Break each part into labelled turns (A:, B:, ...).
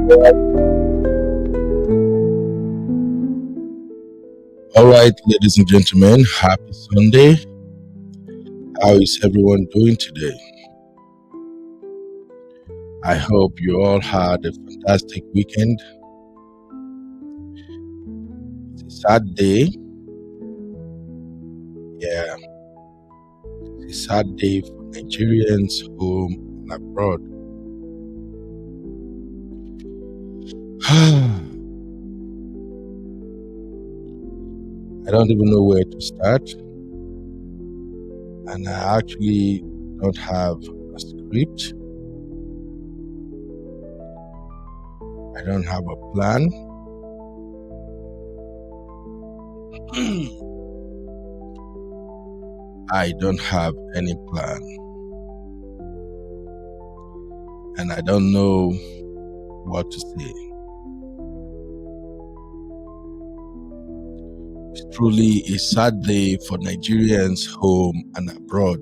A: All right, ladies and gentlemen, happy Sunday. How is everyone doing today? I hope you all had a fantastic weekend. It's a sad day. Yeah, it's a sad day for Nigerians home and abroad. I don't even know where to start, and I actually don't have a script. I don't have a plan. I don't have any plan, and I don't know what to say. It's truly a sad day for Nigerians home and abroad.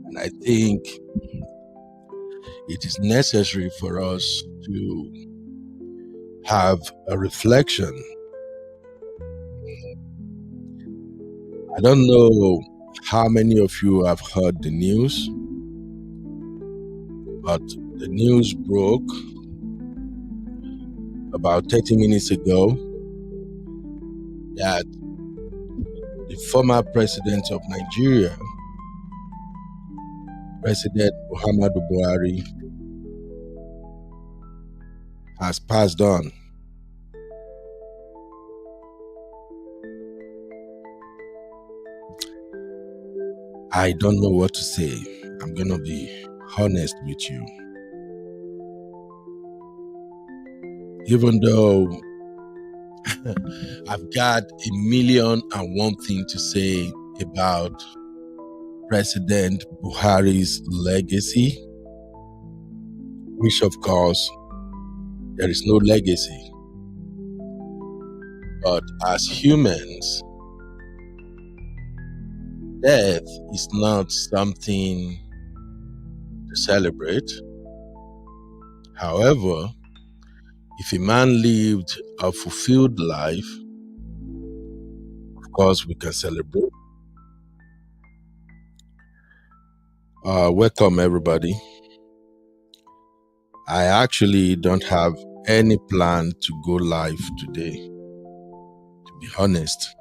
A: And I think it is necessary for us to have a reflection. I don't know how many of you have heard the news, but the news broke about 30 minutes ago that the former president of Nigeria, President Muhammadu Buhari, has passed on. I don't know what to say. I'm going to be honest with you. Even though I've got 1,000,001 things to say about President Buhari's legacy, which of course there is no legacy. But as humans, death is not something to celebrate. However, if a man lived a fulfilled life, of course we can celebrate. Welcome everybody. I actually don't have any plan to go live today, to be honest.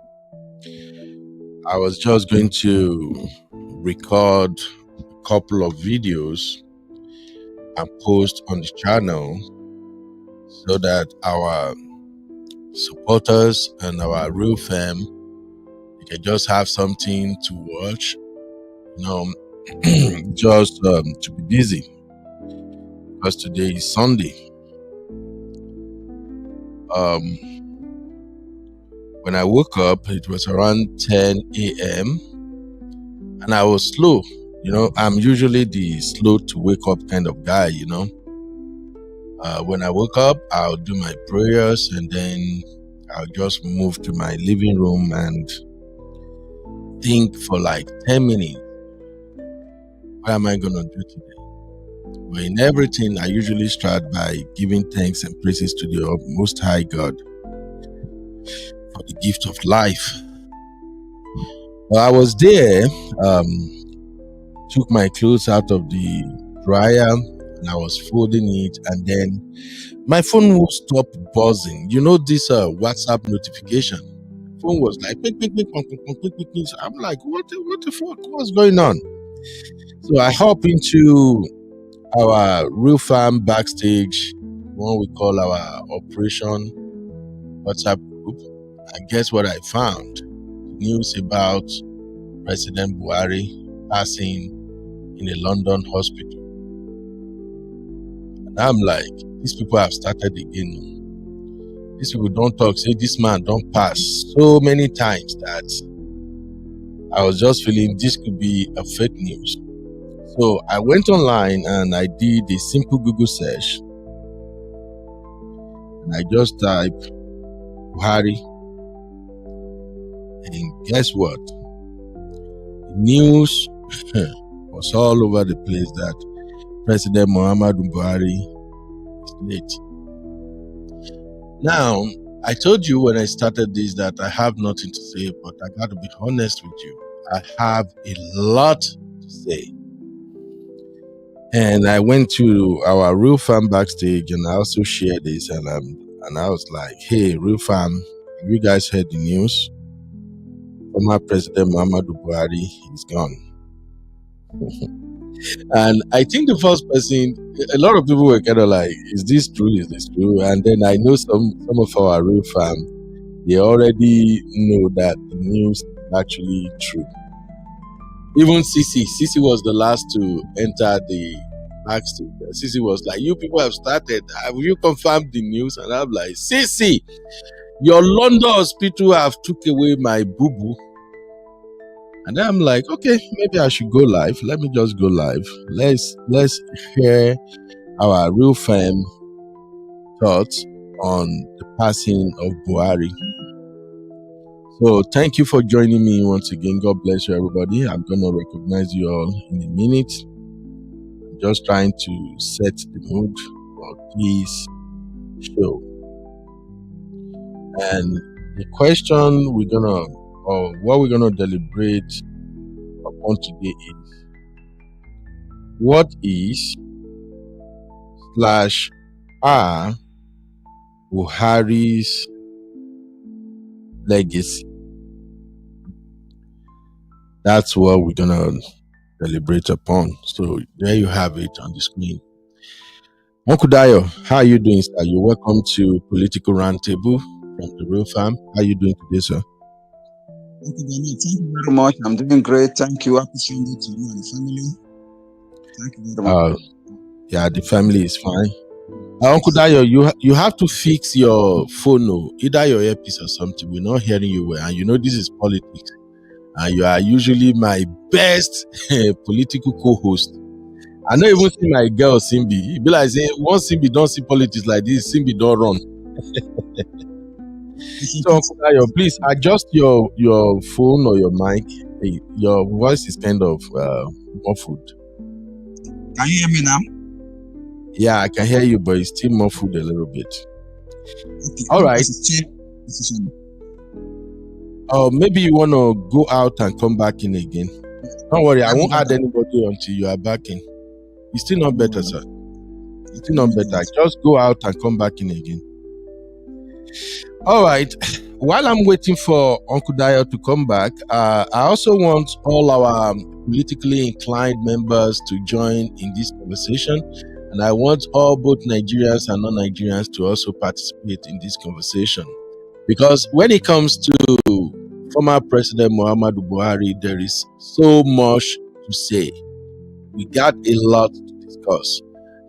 A: I was just going to record a couple of videos and post on the channel so that our supporters and our real fam, they can just have something to watch, just to be busy, because today is Sunday. When I woke up, it was around 10 a.m. and I was slow. I'm usually the slow to wake up kind of guy, When I woke up, I'll do my prayers and then I'll just move to my living room and think for like 10 minutes. What am I going to do today? But in everything, I usually start by giving thanks and praises to the Most High God for the gift of life. Well, I was there, took my clothes out of the dryer and I was folding it, and then my phone will stop buzzing. This WhatsApp notification. Phone was like ping, ping, ping, ping, ping, ping, ping, ping. So I'm like, what the fuck? What's going on? So I hop into our real farm backstage, one we call our operation WhatsApp group, and guess what I found? News about President Buhari passing in a London hospital. And I'm like, these people have started again. These people don't talk, say this man don't pass so many times that I was just feeling this could be a fake news. So I went online and I did a simple Google search. And I just typed Buhari. And guess what? The news was all over the place that President Muhammadu Buhari is late. Now, I told you when I started this that I have nothing to say, but I got to be honest with you. I have a lot to say. And I went to our Real Farm backstage and I also shared this and I was like, hey, Real Farm, have you guys heard the news? Former President Muhammadu Buhari is gone. And I think the first person, a lot of people were kind of like, is this true? Is this true? And then I know some of our Real Farm, they already know that the news is actually true. Even Sisi was the last to enter the backstage. Sisi was like, you people have started. Have you confirmed the news? And I'm like, Sisi, your London hospital have took away my boo-boo. And then I'm like, okay, maybe I should go live. Let me just go live. Let's hear our Real Farm thoughts on the passing of Buhari. So thank you for joining me once again. God bless you, everybody. I'm going to recognize you all in a minute. I'm just trying to set the mood for this show. And the question what we're going to deliberate upon today is, what is /are Buhari's legacy? That's what we're going to deliberate upon. So there you have it on the screen. Uncle Dayo, how are you doing, sir? You're welcome to Political Roundtable from the Real Farm. How are you doing today, sir?
B: Thank you very much. I'm doing great. Thank you. Happy Sunday to you and the family. Thank you very much.
A: Yeah, the family is fine. Uncle Dayo, you have to fix your phone, either your earpiece or something. We're not hearing you well. And you know this is politics. And you are usually my best political co-host. I don't even see my girl Simbi. It be like saying, once Simbi don't see politics like this, Simbi don't run. So Uncle Dayo, please adjust your phone or your mic. Your voice is kind of muffled.
B: Can you hear me now?
A: Yeah, I can hear you, but it's still muffled a little bit.
B: Okay.
A: All right. Maybe you want to go out and come back in again. Don't worry, I won't add anybody until you are back in. It's still not better, sir. It's still not better. Just go out and come back in again. All right. While I'm waiting for Uncle Dayo to come back, I also want all our politically inclined members to join in this conversation. And I want all both Nigerians and non-Nigerians to also participate in this conversation. Because when it comes to former President Muhammadu Buhari, there is so much to say. We got a lot to discuss.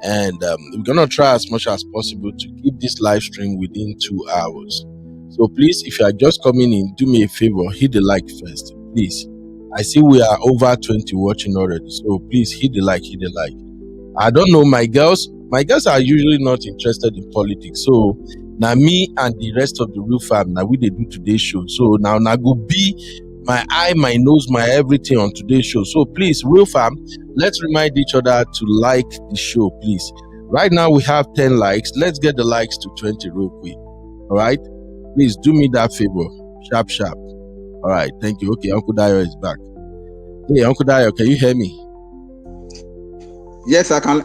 A: And we're going to try as much as possible to keep this live stream within 2 hours. So please, if you are just coming in, do me a favor, hit the like first, please. I see we are over 20 watching already. So please hit the like. I don't know, my girls are usually not interested in politics. So now me and the rest of the Real Farm, now we they do today's show. So now go be my eye, my nose, my everything on today's show. So please, Real Farm, let's remind each other to like the show, please. Right now we have 10 likes. Let's get the likes to 20 real quick. All right? Please do me that favor. Sharp. All right, thank you. Okay, Uncle Dayo is back. Hey, Uncle Dayo, can you hear me?
B: Yes, I can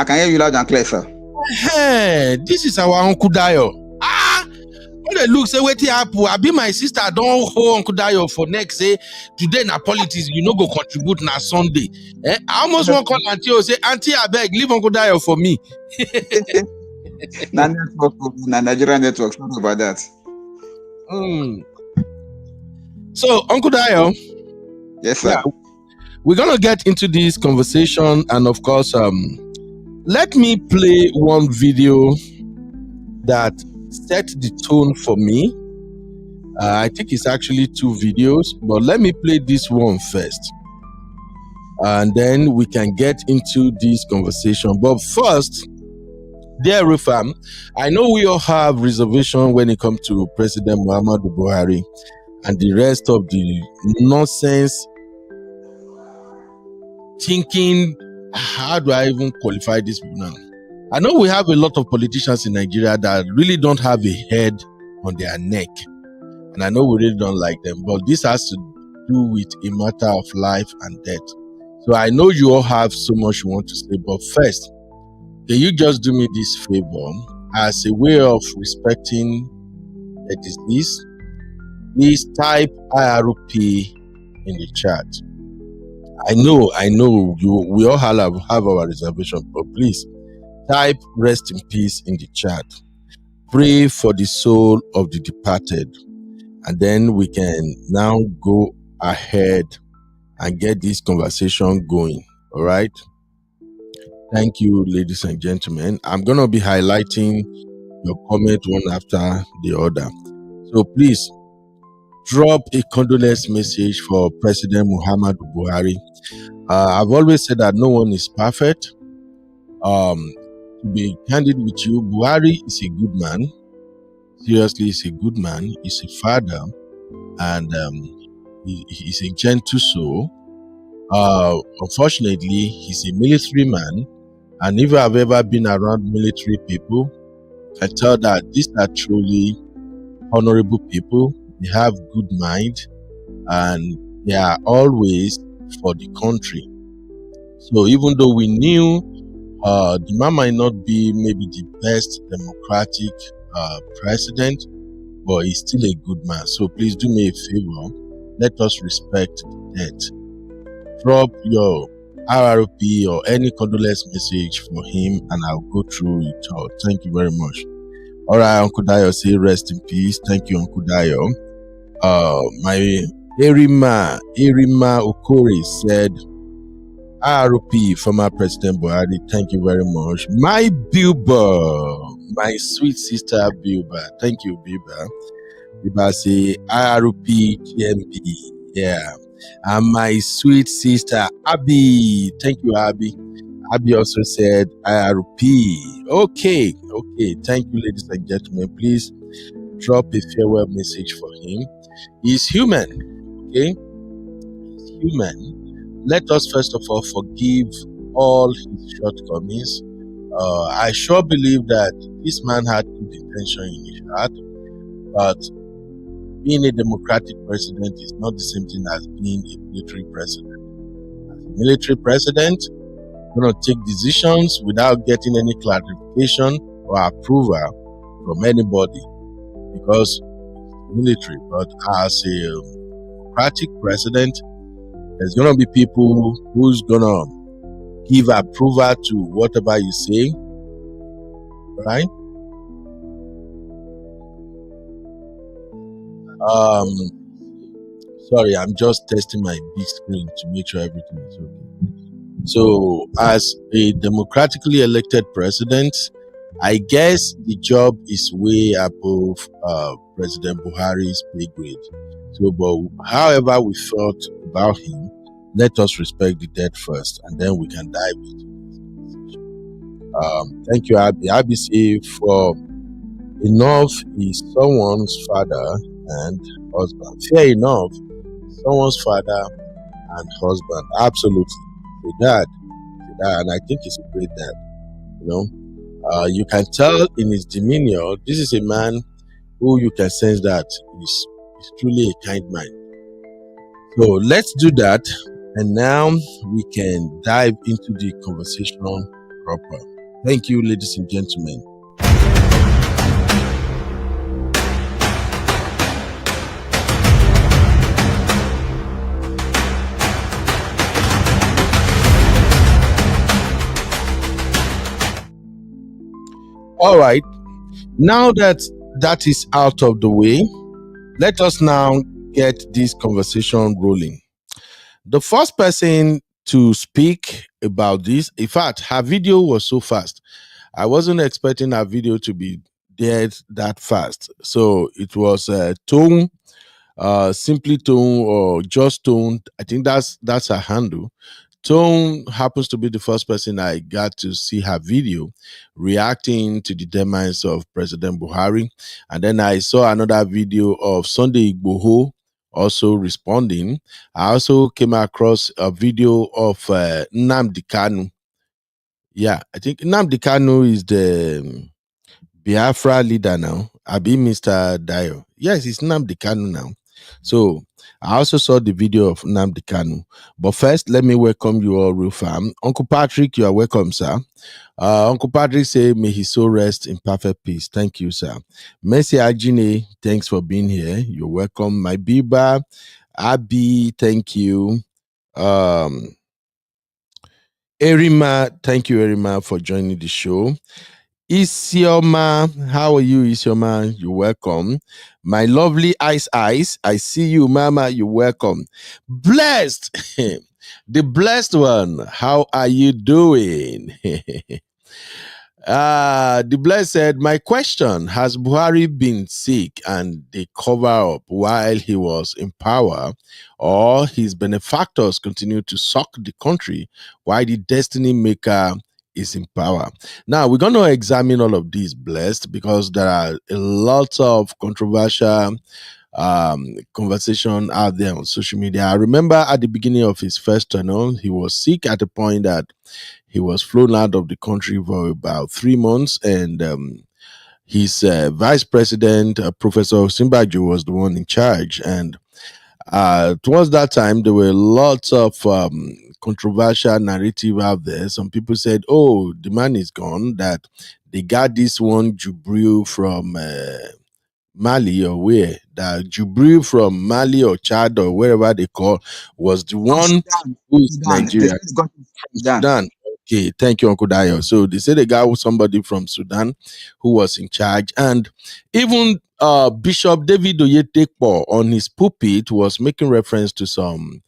B: hear you loud and clear, sir.
A: Hey, this is our Uncle Dayo. When they look, say, wait, I be my sister, don't hold Uncle Dayo for next, say, today na politics, you know, go contribute na Sunday. I almost want to call Auntie, say, Auntie, I beg, leave Uncle Dayo for me.
B: Nigerian network, sorry about that.
A: So, Uncle Dayo.
B: Yes, sir.
A: Yeah, we're going to get into this conversation, and of course, let me play one video that set the tone for me. I think it's actually 2 videos, but let me play this one first. And then we can get into this conversation. But first, dear Real Farm, I know we all have reservation when it comes to President Muhammadu Buhari and the rest of the nonsense thinking how do I even qualify these people now? I know we have a lot of politicians in Nigeria that really don't have a head on their neck. And I know we really don't like them, but this has to do with a matter of life and death. So I know you all have so much you want to say, but first, can you just do me this favor as a way of respecting the deceased? Please type IRP in the chat. I know we all have our reservation, but please type rest in peace in the chat. Pray for the soul of the departed. And then we can now go ahead and get this conversation going. All right. Thank you, ladies and gentlemen. I'm going to be highlighting your comment one after the other. So please drop a condolence message for President Muhammadu Buhari. I've always said that no one is perfect. To be candid with you, Buhari is a good man. Seriously, he's a good man. He's a father, and he's a gentle soul. Unfortunately, he's a military man, and if I've ever been around military people, I tell that these are truly honorable people. They have good mind, and they are always for the country. So even though we knew the man might not be maybe the best democratic president, but he's still a good man. So please do me a favor, let us respect the death. Drop your RRP or any condolence message for him, and I'll go through it all. Thank you very much. All right, Uncle Dayo, say rest in peace. Thank you, Uncle Dayo. My Erima Okori said, RRP, former President Buhari, thank you very much. My Bilba, my sweet sister Bilba, thank you, Bilba. Bilba say RRP TMP, yeah. And my sweet sister Abby, thank you, Abby. Abby also said IRP. Okay, thank you, ladies and gentlemen. Please drop a farewell message for him. He's human, okay? He's human. Let us first of all forgive all his shortcomings. I sure believe that this man had good intention in his heart, but being a democratic president is not the same thing as being a military president. As a military president, you're going to take decisions without getting any clarification or approval from anybody because it's military. But as a democratic president, there's going to be people who's going to give approval to whatever you say, right? Sorry, I'm just testing my big screen to make sure everything is okay. So, as a democratically elected president, I guess the job is way above President Buhari's pay grade. So, but however we felt about him, let us respect the dead first, and then we can dive into this conversation. Thank you, Abby. Abby say, for enough is someone's father and husband. Fair enough, someone's father and husband. Absolutely. The dad, and I think he's a great dad. You know, you can tell in his demeanor, this is a man who you can sense that is truly a kind man. So let's do that, and now we can dive into the conversation proper. Thank you, ladies and gentlemen. All right, now that that is out of the way, let us now get this conversation rolling. The first person to speak about this, in fact, her video was so fast. I wasn't expecting her video to be there that fast. So it was Tone, Simply Tone or Just Tone. I think that's her handle. Tone happens to be the first person I got to see her video reacting to the demise of President Buhari. And then I saw another video of Sunday Igboho also responding. I also came across a video of Nnamdi Kanu Yeah, I think Nnamdi Kanu is the Biafra leader now. Abi Mr. Dio. Yes, it's Nnamdi Kanu now. So I also saw the video of Nnamdi Kanu. But first, let me welcome you all, real fam. Uncle Patrick, you are welcome, sir. Uncle Patrick say, may his soul rest in perfect peace. Thank you, sir. Mercy Ajine, thanks for being here. You're welcome. My Biba, Abi, thank you. Erima, thank you, Erima, for joining the show. Isioma, how are you, Isioma? You're welcome. My lovely Ice, I see you, Mama. You're welcome. Blessed, the blessed one. How are you doing? The blessed said, my question, has Buhari been sick and they cover up while he was in power, or his benefactors continue to suck the country while the destiny maker is in power? Now, we're going to examine all of these, blessed, because there are a lot of controversial conversation out there on social media. I remember at the beginning of his first term, he was sick at the point that he was flown out of the country for about 3 months, and his vice president, Professor Simbaju, was the one in charge. And towards that time, there were lots of controversial narrative out there. Some people said, "Oh, the man is gone." That they got this one Jubril from Mali or where, that Jubril from Mali or Chad or wherever they call was the one who is Nigeria. Sudan. Okay, thank you, Uncle Dayo. So they say the guy was somebody from Sudan who was in charge, and even Bishop David Oyedepo on his pulpit was making reference to some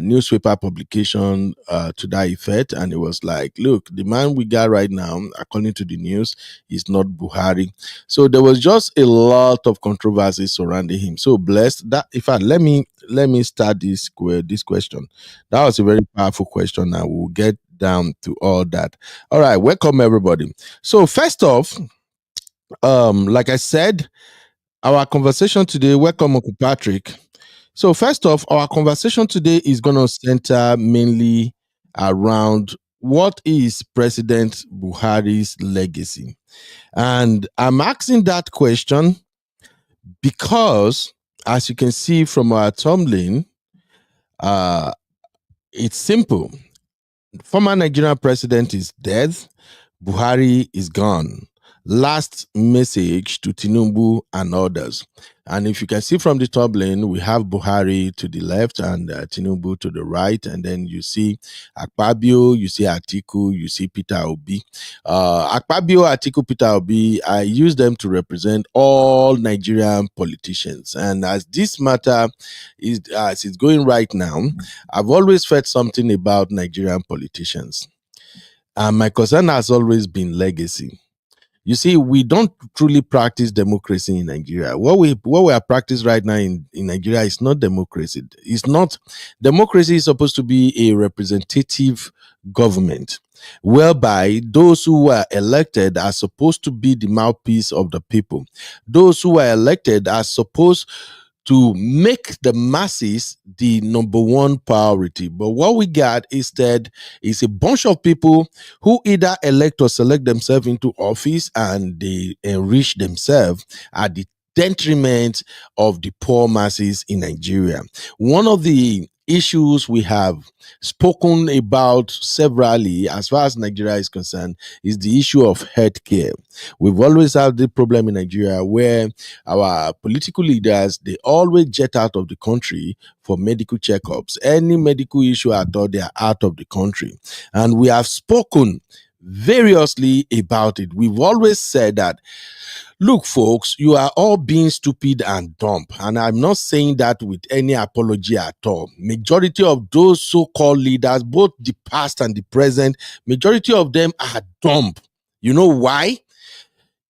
A: newspaper publication to that effect, and it was like, look, the man we got right now, according to the news, is not Buhari. So there was just a lot of controversy surrounding him. So blessed that, in fact, let me start this question. That was a very powerful question, and we'll get down to all that. All right, welcome everybody. So first off, like I said, our conversation today, welcome Uncle Patrick. So first off, our conversation today is going to center mainly around what is President Buhari's legacy. And I'm asking that question because, as you can see from our thumbnail, it's simple. Former Nigerian president is dead. Buhari is gone. Last message to Tinubu and others. And if you can see from the top lane, we have Buhari to the left and Tinubu to the right. And then you see Akpabio, you see Atiku, you see Peter Obi. Akpabio, Atiku, Peter Obi, I use them to represent all Nigerian politicians. And as this matter is, as it's going right now, I've always felt something about Nigerian politicians. And my concern has always been legacy. You see, we don't truly practice democracy in Nigeria. What we are practicing right now in Nigeria is not democracy. It's not democracy is supposed to be a representative government, whereby those who are elected are supposed to be the mouthpiece of the people. Those who are elected are supposed to make the masses the number one priority. But what we got instead is a bunch of people who either elect or select themselves into office, and they enrich themselves at the detriment of the poor masses in Nigeria. One of the issues we have spoken about severally as far as Nigeria is concerned is the issue of healthcare. We've always had the problem in Nigeria where our political leaders, they always jet out of the country for medical checkups. Any medical issue at all, they are out of the country. And we have spoken variously about it. We've always said that, look, folks, you are all being stupid and dumb. And I'm not saying that with any apology at all. Majority of those so-called leaders, both the past and the present, majority of them are dumb. You know why?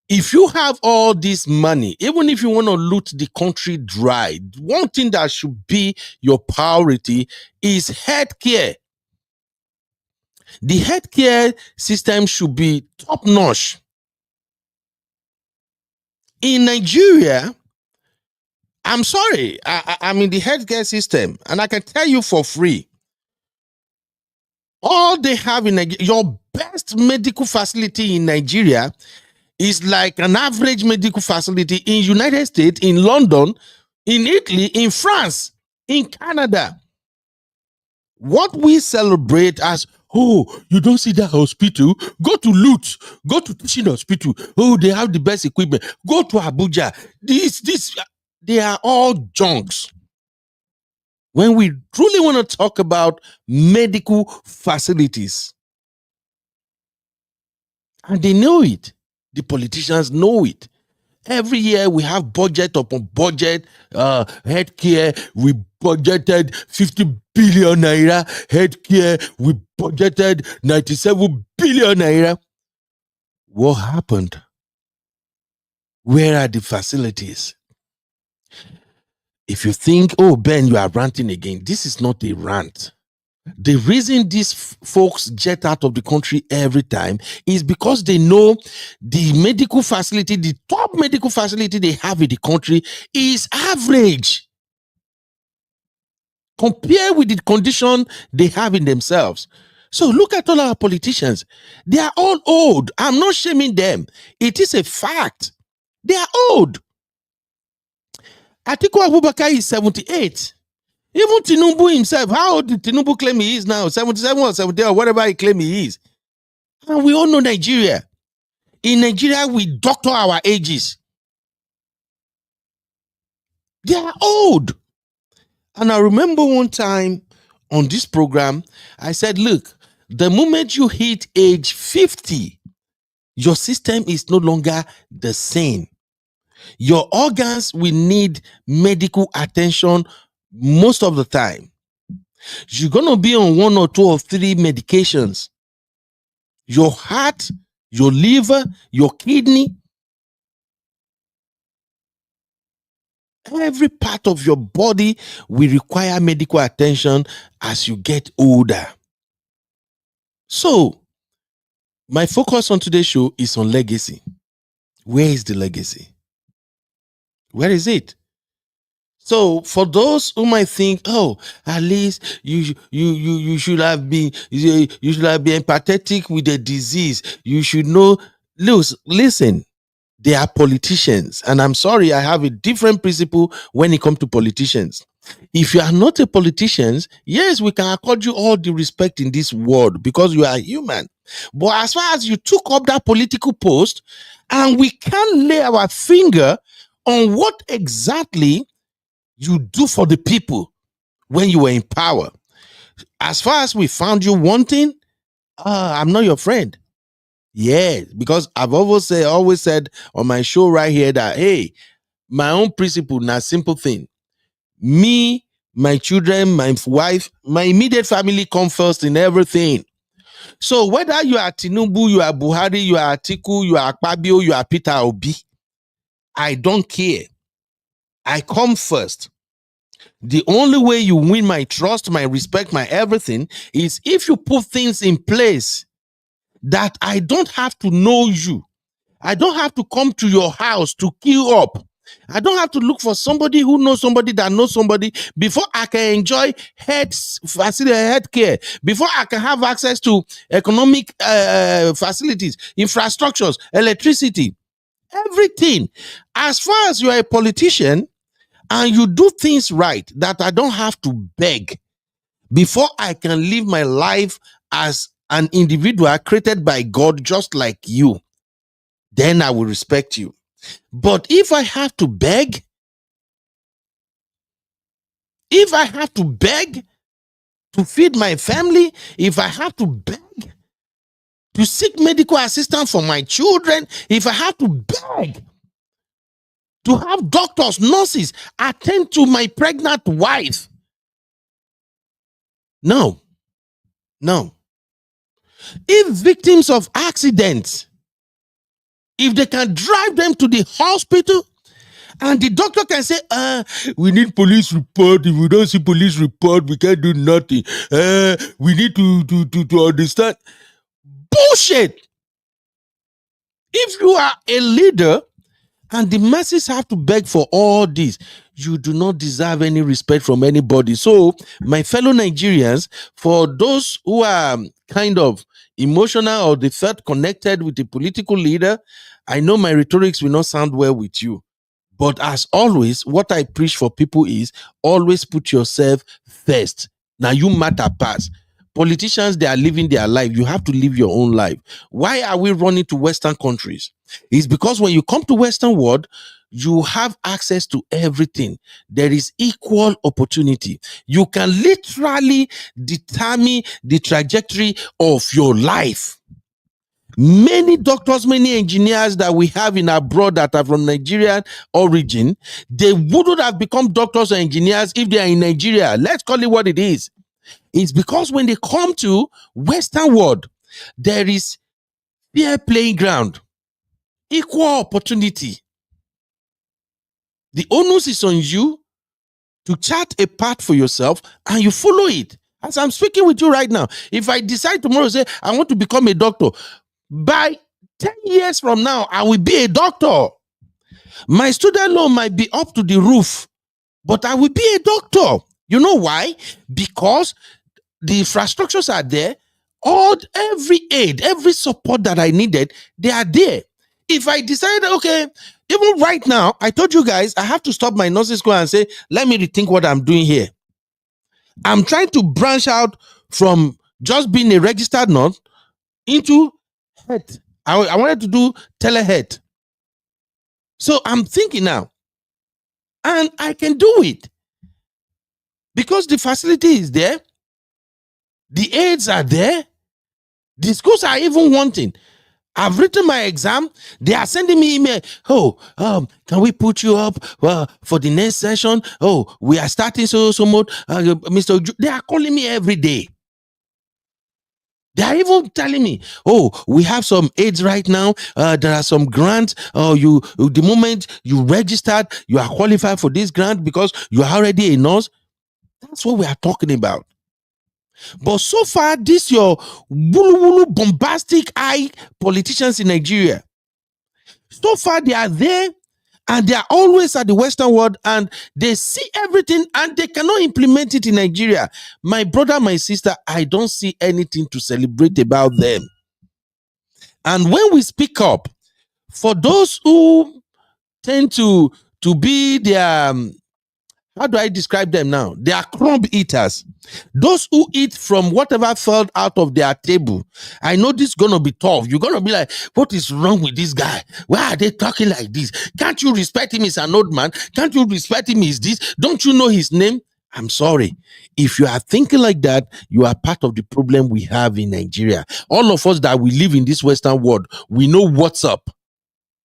A: If you have all this money, even if you want to loot the country dry, one thing that should be your priority is healthcare. The healthcare system should be top notch. In Nigeria, I'm sorry, I'm in the healthcare system, and I can tell you for free, all they have in Nigeria, your best best medical facility in Nigeria is like an average medical facility in United States, in London, in Italy, in France, in Canada. What we celebrate as, oh, you don't see that hospital? Go to Lutz, go to teaching hospital. Oh, they have the best equipment. Go to Abuja. They are all junks. When we truly want to talk about medical facilities, and they know it, the politicians know it. Every year we have budget upon budget, healthcare. We budgeted 50 billion naira. Healthcare, we budgeted 97 billion naira. What happened? Where are the facilities? If you think, oh, Ben, you are ranting again, this is not a rant. The reason these folks jet out of the country every time is because they know the medical facility, the top medical facility they have in the country is average. Compare with the condition they have in themselves. So look at all our politicians. They are all old. I'm not shaming them. It is a fact. They are old. Atiku Abubakar is 78. Even Tinubu himself, how old did Tinubu claim he is now? 77 or 78 or whatever he claim he is. And we all know Nigeria. In Nigeria, we doctor our ages. They are old. And I remember one time on this program, I said, look, the moment you hit age 50, your system is no longer the same. Your organs will need medical attention most of the time. You're going to be on 1 or 2 or 3 medications. Your heart, your liver, your kidney, every part of your body will require medical attention as you get older. So, my focus on today's show is on legacy. Where is the legacy? Where is it? So for those who might think, oh, at least you should have been empathetic with the disease. You should know. Listen, they are politicians, and I'm sorry, I have a different principle when it comes to politicians. If you are not a politician, yes, we can accord you all the respect in this world because you are human. But as far as you took up that political post, and we can't lay our finger on what exactly you do for the people when you were in power. As far as we found you wanting, I'm not your friend. Yeah, because I've always said on my show right here that, hey, my own principle, not simple thing. Me, my children, my wife, my immediate family come first in everything. So whether you are Tinubu, you are Buhari, you are Atiku, you are Akpabio, you are Peter Obi, I don't care. I come first. The only way you win my trust, my respect, my everything is if you put things in place that I don't have to know you. I don't have to come to your house to queue up. I don't have to look for somebody who knows somebody that knows somebody before I can enjoy health care, before I can have access to economic facilities, infrastructures, electricity, everything. As far as you are a politician, and you do things right that I don't have to beg before I can live my life as an individual created by God just like you, then I will respect you. But if I have to beg, to feed my family, if I have to beg to seek medical assistance for my children, if I have to beg to have doctors, nurses attend to my pregnant wife. No. If victims of accidents, if they can drive them to the hospital and the doctor can say, we need police report. If we don't see police report, we can't do nothing. We need to understand. Bullshit. If you are a leader and the masses have to beg for all this, you do not deserve any respect from anybody. So, my fellow Nigerians, for those who are kind of emotional or they felt connected with a political leader, I know my rhetorics will not sound well with you. But as always, what I preach for people is always put yourself first. Now you matter pass. Politicians, they are living their life. You have to live your own life. Why are we running to Western countries? It's because when you come to Western world, you have access to everything. There is equal opportunity. You can literally determine the trajectory of your life. Many doctors, many engineers that we have in abroad that are from Nigerian origin, they wouldn't have become doctors or engineers if they are in Nigeria. Let's call it what it is. It's because when they come to Western world, there is fair playing ground, equal opportunity. The onus is on you to chart a path for yourself and you follow it. As I'm speaking with you right now, if I decide tomorrow, say, I want to become a doctor, by 10 years from now, I will be a doctor. My student loan might be up to the roof, but I will be a doctor. You know why? Because the infrastructures are there. Every aid, every support that I needed, they are there. If I decide, okay, even right now, I told you guys, I have to stop my nursing school and say, let me rethink what I'm doing here. I'm trying to branch out from just being a registered nurse into health. I wanted to do telehealth. So I'm thinking now, and I can do it because the facility is there, the aids are there, the schools are even wanting. I've written my exam. They are sending me email. Oh, can we put you up for the next session? Oh, we are starting so much. Mr. They are calling me every day. They are even telling me, oh, we have some aids right now. There are some grants. The moment you registered, you are qualified for this grant because you are already a nurse. That's what we are talking about. But so far, this your wulu bombastic eye politicians in Nigeria. So far, they are there and they are always at the Western world and they see everything and they cannot implement it in Nigeria. My brother, my sister, I don't see anything to celebrate about them. And when we speak up, for those who tend to be their, how do I describe them now? They are crumb eaters. Those who eat from whatever fell out of their table. I know this is going to be tough. You're going to be like, what is wrong with this guy? Why are they talking like this? Can't you respect him as an old man? Can't you respect him as this? Don't you know his name? I'm sorry. If you are thinking like that, you are part of the problem we have in Nigeria. All of us that we live in this Western world, we know what's up.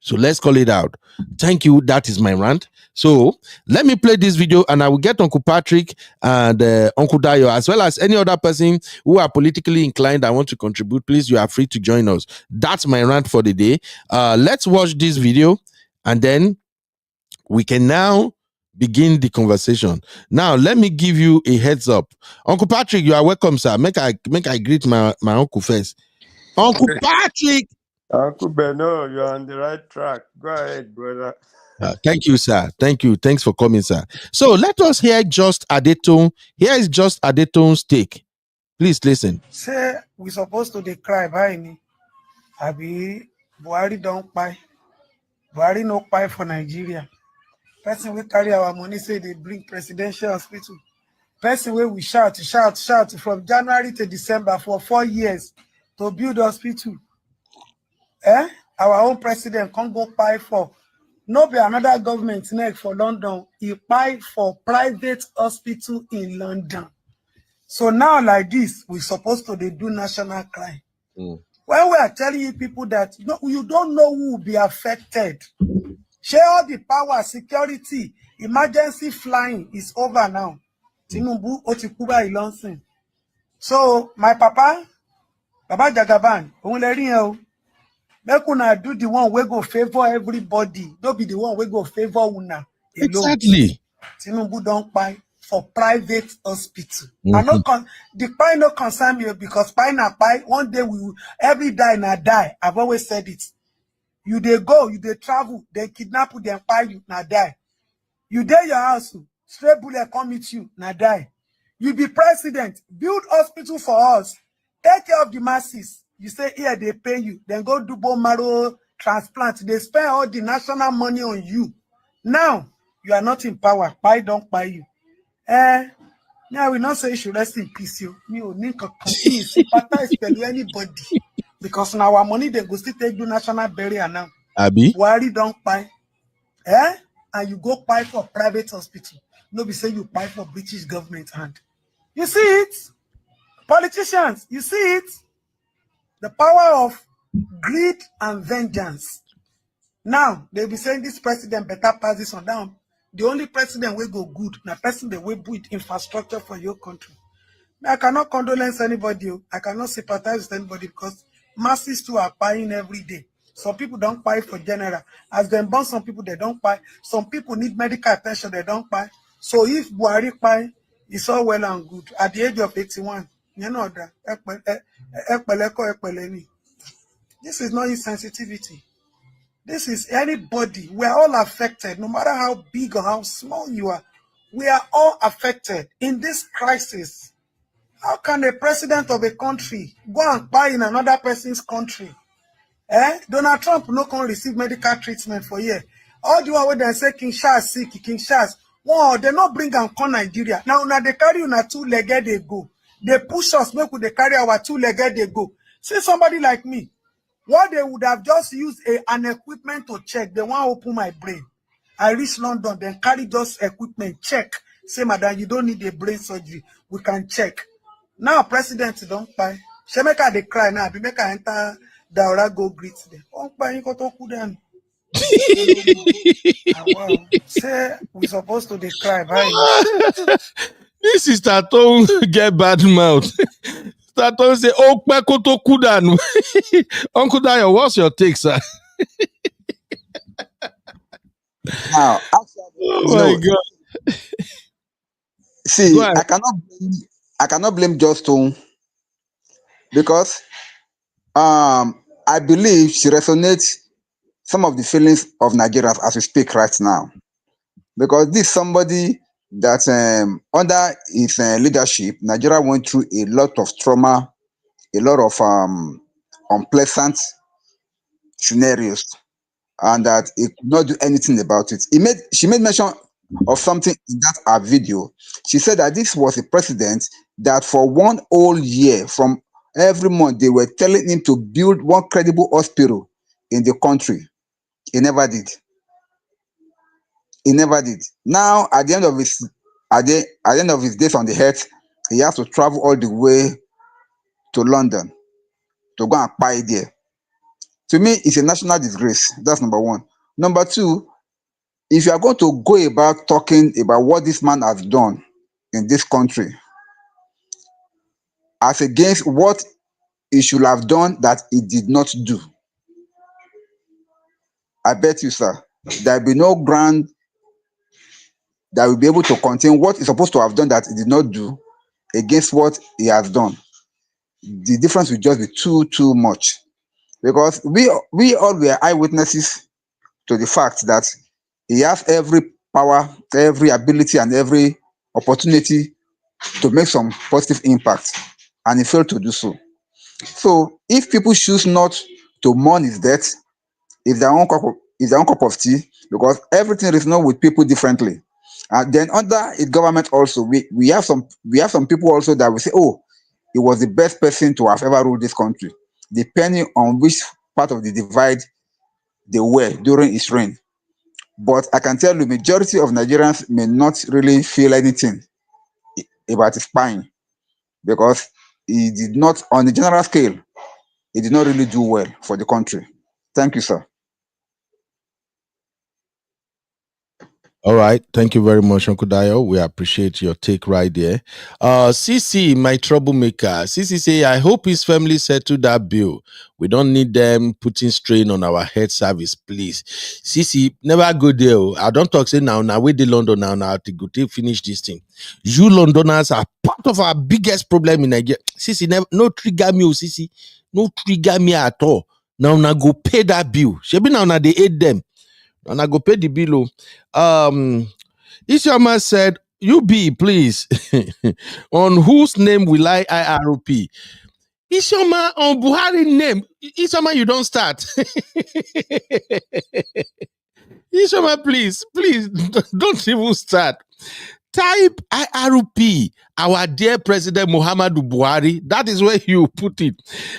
A: So let's call it out. Thank you. That is my rant. So let me play this video and I will get Uncle Patrick and Uncle Dayo, as well as any other person who are politically inclined that want to contribute. Please, you are free to join us. That's my rant for the day. Let's watch this video and then we can now begin the conversation. Now, let me give you a heads up. Uncle Patrick, you are welcome, sir. Make I greet my uncle first. Uncle Patrick!
C: Uncle Beno, you're on the right track. Go ahead, brother.
A: Thank you, sir. Thank you. Thanks for coming, sir. So let us hear Just Adetone. Here is Just Adetone's take. Please listen.
D: Say we supposed to cry by me. Abi Buhari don't buy. Buhari no buy for Nigeria. Person we carry our money say they bring presidential hospital. Person where we shout from January to December for 4 years to build hospital. Our own president can't go buy for. No be another government neck for London. He buy for private hospital in London. So now like this, we supposed to do national crime. When we are telling you people that you don't know who will be affected. Share all the power, security, emergency flying is over now. Tinubu Otikuba Ilonsin. So my Baba Jagaban, make una do the one we go favor everybody. Don't be the one we go favor una alone.
A: Exactly.
D: Tinubu don't buy for private hospital. The pie no concern me because pie na pie. One day we will every die na die. I've always said it. You they go, you they travel, they kidnap you, they buy you na die. You dare your house, straight bullet come with you, now die. You be president, build hospital for us, take care of the masses. You say here they pay you, then go do bone marrow transplant. They spend all the national money on you. Now you are not in power. Buy don't buy you. Now we not say you should rest in peace. You need to sympathize with anybody because now our money they go still take do national burial now.
A: Abi?
D: Buhari don't buy. And you go buy for private hospital. Nobody say you buy for British government hand. You see it? Politicians, you see it? The power of greed and vengeance. Now, they'll be saying this president better pass this on down. The only president will go good. The person that will build infrastructure for your country. Now, I cannot condolence anybody. I cannot sympathize with anybody because masses too are buying every day. Some people don't buy for general. As they burn some people, they don't buy. Some people need medical attention, they don't buy. So if Buhari buy, it's all well and good. At the age of 81, you know that. This is not insensitivity. This is anybody. We are all affected, no matter how big or how small you are. We are all affected in this crisis. How can a president of a country go and buy in another person's country? Donald Trump no can receive medical treatment for year. All the one where they say King Charles sick, King Charles. Wow, they not bring and come Nigeria. Now they carry you na two-legged they go. They push us, make they carry our two-legged they go. See somebody like me. What they would have just used an equipment to check. They want to open my brain. I reach London, then carry just equipment, check. Say, madam, you don't need a brain surgery. We can check. Now, president don't buy. She make her they cry now. Be make her enter Daura go greet them. Don't buy you to them. Wow. Say we supposed to they cry.
A: This is Taton get bad mouth. Taton say, oh, Pekoto Kudan. Uncle Dayo, what's your take, sir?
B: Now,
A: oh my God.
B: See, I cannot blame Justin because I believe she resonates some of the feelings of Nigerians as we speak right now. Because this is somebody that under his leadership, Nigeria went through a lot of trauma, a lot of unpleasant scenarios, and that he could not do anything about it. She made mention of something in that video. She said that this was a president that for one whole year, from every month, they were telling him to build one credible hospital in the country. He never did. He never did. Now, at the end of his days on the earth, he has to travel all the way to London to go and buy there. To me, it's a national disgrace. That's number one. Number two, if you are going to go about talking about what this man has done in this country, as against what he should have done that he did not do, I bet you, sir, there will be no ground that will be able to contain what he's supposed to have done that he did not do against what he has done. The difference will just be too much. Because we all were eyewitnesses to the fact that he has every power, every ability, and every opportunity to make some positive impact, and he failed to do so. So if people choose not to mourn his death, it's their own cup of tea, because everything resonates with people differently. And then under his government also, we have some people also that will say, oh, he was the best person to have ever ruled this country, depending on which part of the divide they were during his reign. But I can tell you, majority of Nigerians may not really feel anything about his spine, because he did not, on the general scale, he did not really do well for the country. Thank you, sir.
A: All right. Thank you very much, Uncle Dayo. We appreciate your take right there. CC, my troublemaker. CC say, I hope his family settled that bill. We don't need them putting strain on our health service, please. CC, never go there. I don't talk say now we the London now to go to finish this thing. You Londoners are part of our biggest problem in Nigeria. CC, no trigger me, CC. No trigger me at all. Now go pay that bill. Shebi now they aid them. And I go pay the bill. Isioma said, "UB, please. On whose name will I IRP?" Isioma, on Buhari name. Isioma, you don't start. Isioma, please, don't even start. Type IRP, our dear President Muhammadu Buhari. That is where you put it.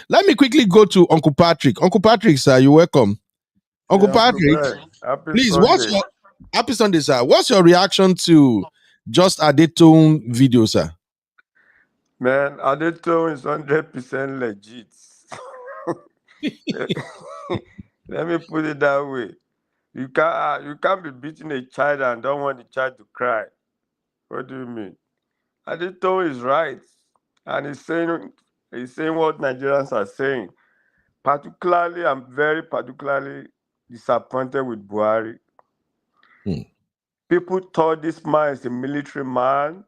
A: Let me quickly go to Uncle Patrick. Uncle Patrick, sir, you're welcome. Uncle
C: Yeah, Uncle
A: Patrick,
C: Ben. Happy
A: please,
C: Sunday.
A: happy Sunday, sir. What's your reaction to just Adetone video, sir?
C: Man, Adetone is 100% legit. Let me put it that way. You can't be beating a child and don't want the child to cry. What do you mean? Adetone is right, and he's saying what Nigerians are saying. Particularly, I'm very particularly disappointed with Buhari. People thought this man is a military man,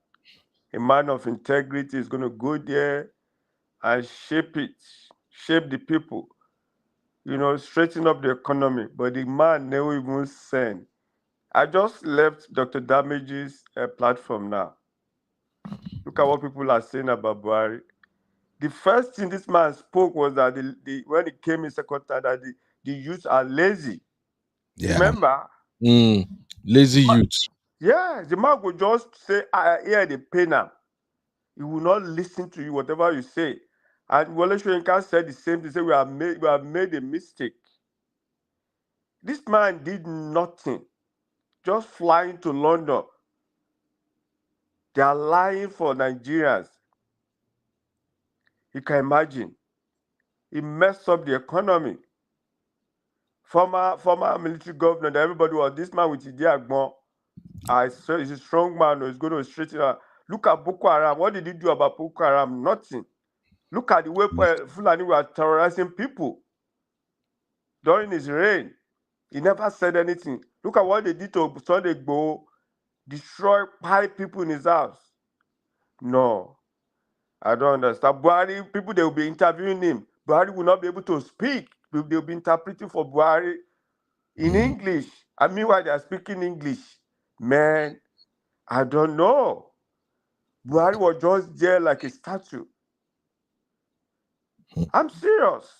C: a man of integrity, is going to go there and shape the people, straighten up the economy. But the man never even sent. I just left Dr. Damage's platform now. Look at what people are saying about Buhari. The first thing this man spoke was that when he came in second time, that the youth are lazy.
A: Yeah.
C: Remember?
A: Lazy youth.
C: Yeah, the man would just say, I hear the pain now. He will not listen to you, whatever you say. And Wole Soyinka said the same thing. Say we have made a mistake. This man did nothing, just flying to London. They are lying for Nigerians. You can imagine. He messed up the economy. Former military governor, everybody was this man with Idi Agbon. He's a strong man. He's going to straighten out. Look at Boko Haram. What did he do about Boko Haram? Nothing. Look at the way Fulani were terrorizing people during his reign. He never said anything. Look at what they did to Sunday Igboho. Destroy 5 people in his house. No, I don't understand. Buhari, people, they will be interviewing him. Buhari will not be able to speak. They will be interpreting for Buhari in English. And meanwhile, they are speaking English. Man, I don't know. Buhari was just there like a statue. I'm serious.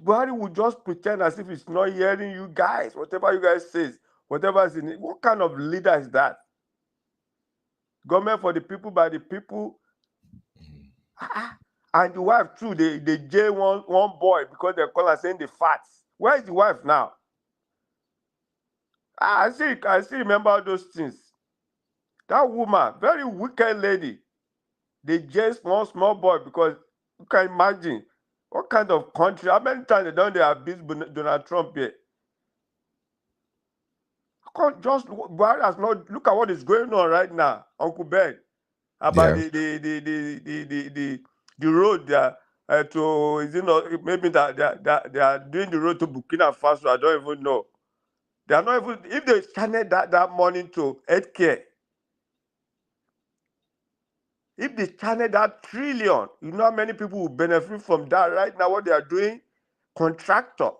C: Buhari would just pretend as if he's not hearing you guys, whatever you guys say, whatever is in it. What kind of leader is that? Government for the people, by the people. And the wife too, they jail one boy because they call her saying the facts. Where is the wife now? I still remember those things. That woman, very wicked lady, they jailed one small boy because you can imagine what kind of country, how many times they abuse Donald Trump here. Buhari has not look at what is going on right now, Uncle Ben, about the road there to is it not maybe that they are doing the road to Burkina Faso. I don't even know. They are not even if they channel that money to healthcare. If they channel that trillion, you know how many people will benefit from that right now? What they are doing, contractor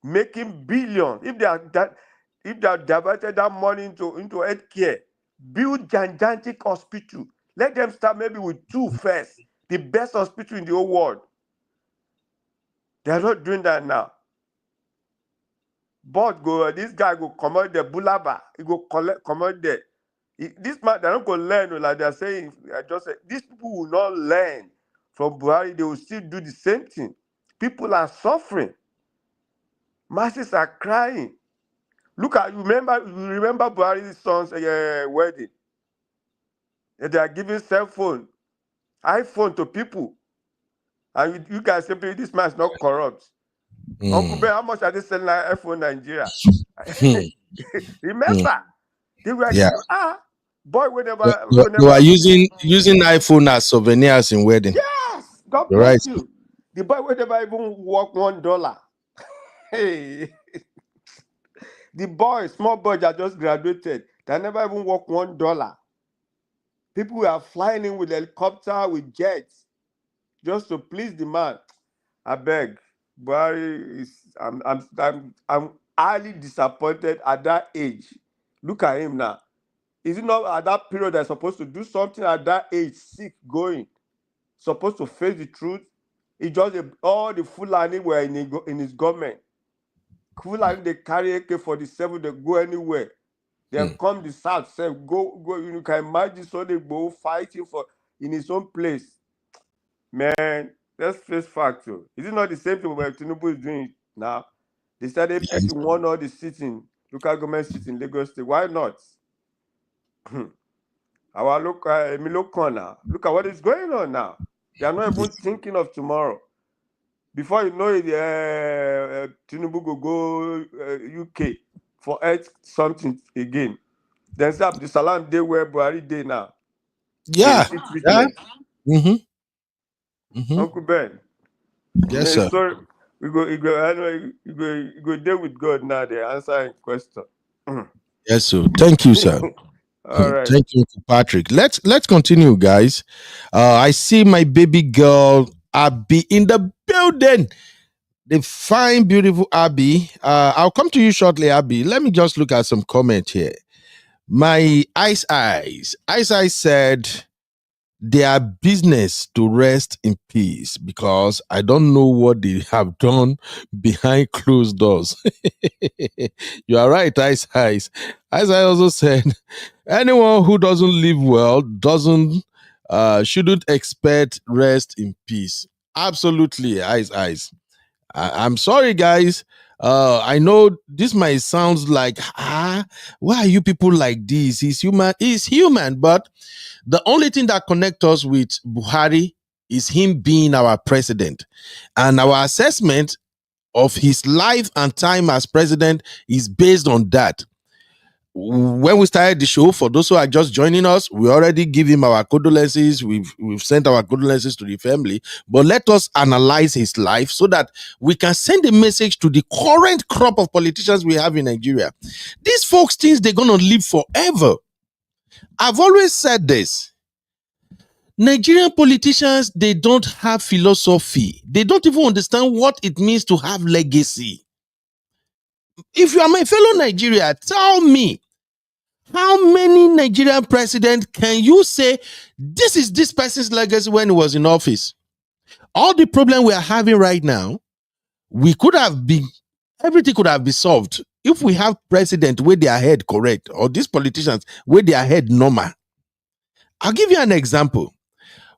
C: making billions. If they are diverted that money into healthcare, build gigantic hospital. Let them start maybe with 2 first. The best hospital in the whole world. They are not doing that now. But this guy go come out the Bulaba. He go come out there. This man, they don't go learn like they're saying. I just said these people will not learn from Buhari. They will still do the same thing. People are suffering. Masses are crying. Look at you remember Buhari's son's wedding. They are giving cell phone, iPhone to people, and you guys say this man is not corrupt. Uncle Ben, how much are they selling iPhone in Nigeria? Remember, they were giving boy whenever
A: You are using iPhone as souvenirs in wedding.
C: Yes, God
A: You're
C: bless
A: right.
C: you. The boy whenever even work $1. Hey, the boy, small boy that just graduated, they never even work $1. People are flying in with helicopter, with jets, just to please the man. I beg, Buhari is. I'm highly disappointed at that age. Look at him now. Is it not at that period they're supposed to do something at that age, sick, going, supposed to face the truth? It just all the Fulani were in his government. Fulani, they carry AK-47, they go anywhere. They come the south, say go. You can imagine so they go fighting for in his own place. Man, let's face fact. Is it not the same thing where Tinubu is doing now? They started picking one or the seats in local government seats in Lagos State. Why not? Our local now. Look at what is going on now. They are not even thinking of tomorrow. Before you know it, Tinubu go UK for something again. Then stop the Salam Day where Buhari Day now.
A: Yeah.
C: Uncle Ben.
A: Yes, sir.
C: Sorry, we go deal with God now. They answer question.
A: Yes, sir. Thank you, sir.
C: All right.
A: Thank you, Patrick. Let's continue, guys. I see my baby girl Abby in the building. The fine, beautiful Abby. I'll come to you shortly, Abby. Let me just look at some comment here. My Ice said their business to rest in peace because I don't know what they have done behind closed doors. You are right, Ice. Ice also said anyone who doesn't live well shouldn't expect rest in peace. Absolutely, Ice. I'm sorry, guys. I know this might sound like, why are you people like this? He's human, but the only thing that connects us with Buhari is him being our president. And our assessment of his life and time as president is based on that. When we started the show, for those who are just joining us, we already give him our condolences. We've sent our condolences to the family. But let us analyze his life so that we can send a message to the current crop of politicians we have in Nigeria. These folks think they're going to live forever. I've always said this. Nigerian politicians, they don't have philosophy. They don't even understand what it means to have legacy. If you are my fellow Nigeria, tell me, how many Nigerian presidents can you say this is this person's legacy when he was in office? All the problem we are having right now, everything could have been solved if we have president with their head correct, or these politicians with their head normal. I'll give you an example.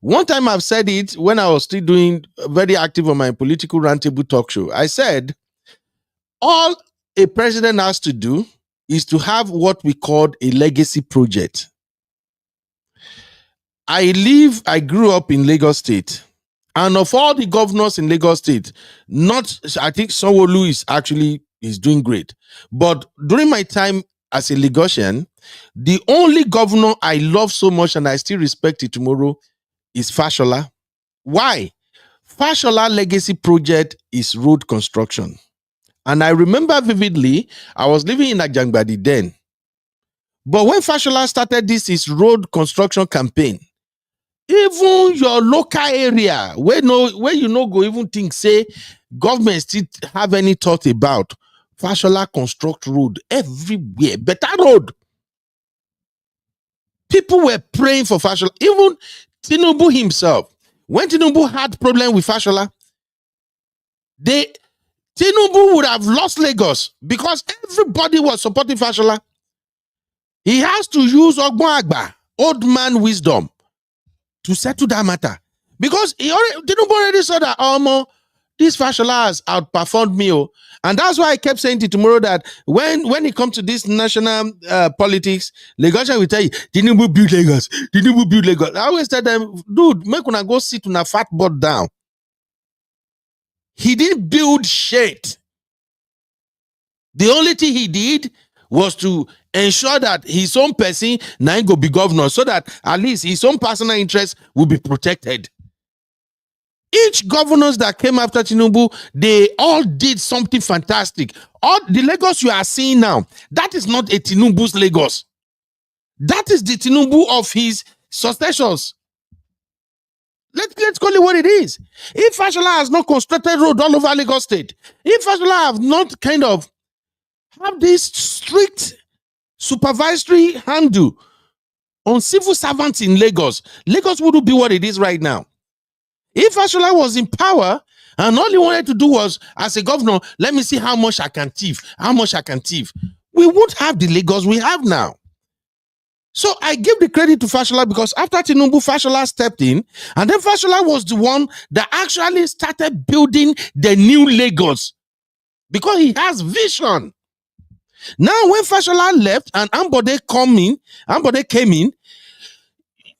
A: One time I've said it when I was still doing very active on my political roundtable talk show. I said, all a president has to do is to have what we call a legacy project. I grew up in Lagos State. And of all the governors in Lagos State, I think Sanwo-Olu is doing great. But during my time as a Lagosian, the only governor I love so much and I still respect it tomorrow is Fashola. Why? Fashola legacy project is road construction. And I remember vividly, I was living in Ajangbadi then. But when Fashola started his road construction campaign, even your local area, where you no go even think, say, government still have any thought about Fashola construct road everywhere, better road. People were praying for Fashola. Even Tinubu himself, when Tinubu had problem with Fashola, Tinubu would have lost Lagos because everybody was supporting Fashola. He has to use Ogbon Agba, old man wisdom, to settle that matter. Because Tinubu already saw that, this Fashola has outperformed me. And that's why I kept saying to tomorrow that when it comes to this national politics, Lagos will tell you, Tinubu build Lagos. Tinubu build Lagos. I always tell them, dude, make una go sit on a fat board down. He didn't build shit. The only thing he did was to ensure that his own person now go be governor, so that at least his own personal interests will be protected. Each governors that came after Tinubu, they all did something fantastic. All the Lagos you are seeing now, that is not a Tinubu's Lagos. That is the Tinubu of his successors. Let's call it what it is. If Fashola has not constructed road all over Lagos State, if Fashola have not kind of have this strict supervisory handle on civil servants in Lagos, Lagos wouldn't be what it is right now. If Fashola was in power and all he wanted to do was, as a governor, let me see how much I can thief, we would have the Lagos we have now. So I give the credit to Fashola because after Tinubu, Fashola stepped in, and then Fashola was the one that actually started building the new Lagos because he has vision. Now, when Fashola left and Ambode came in,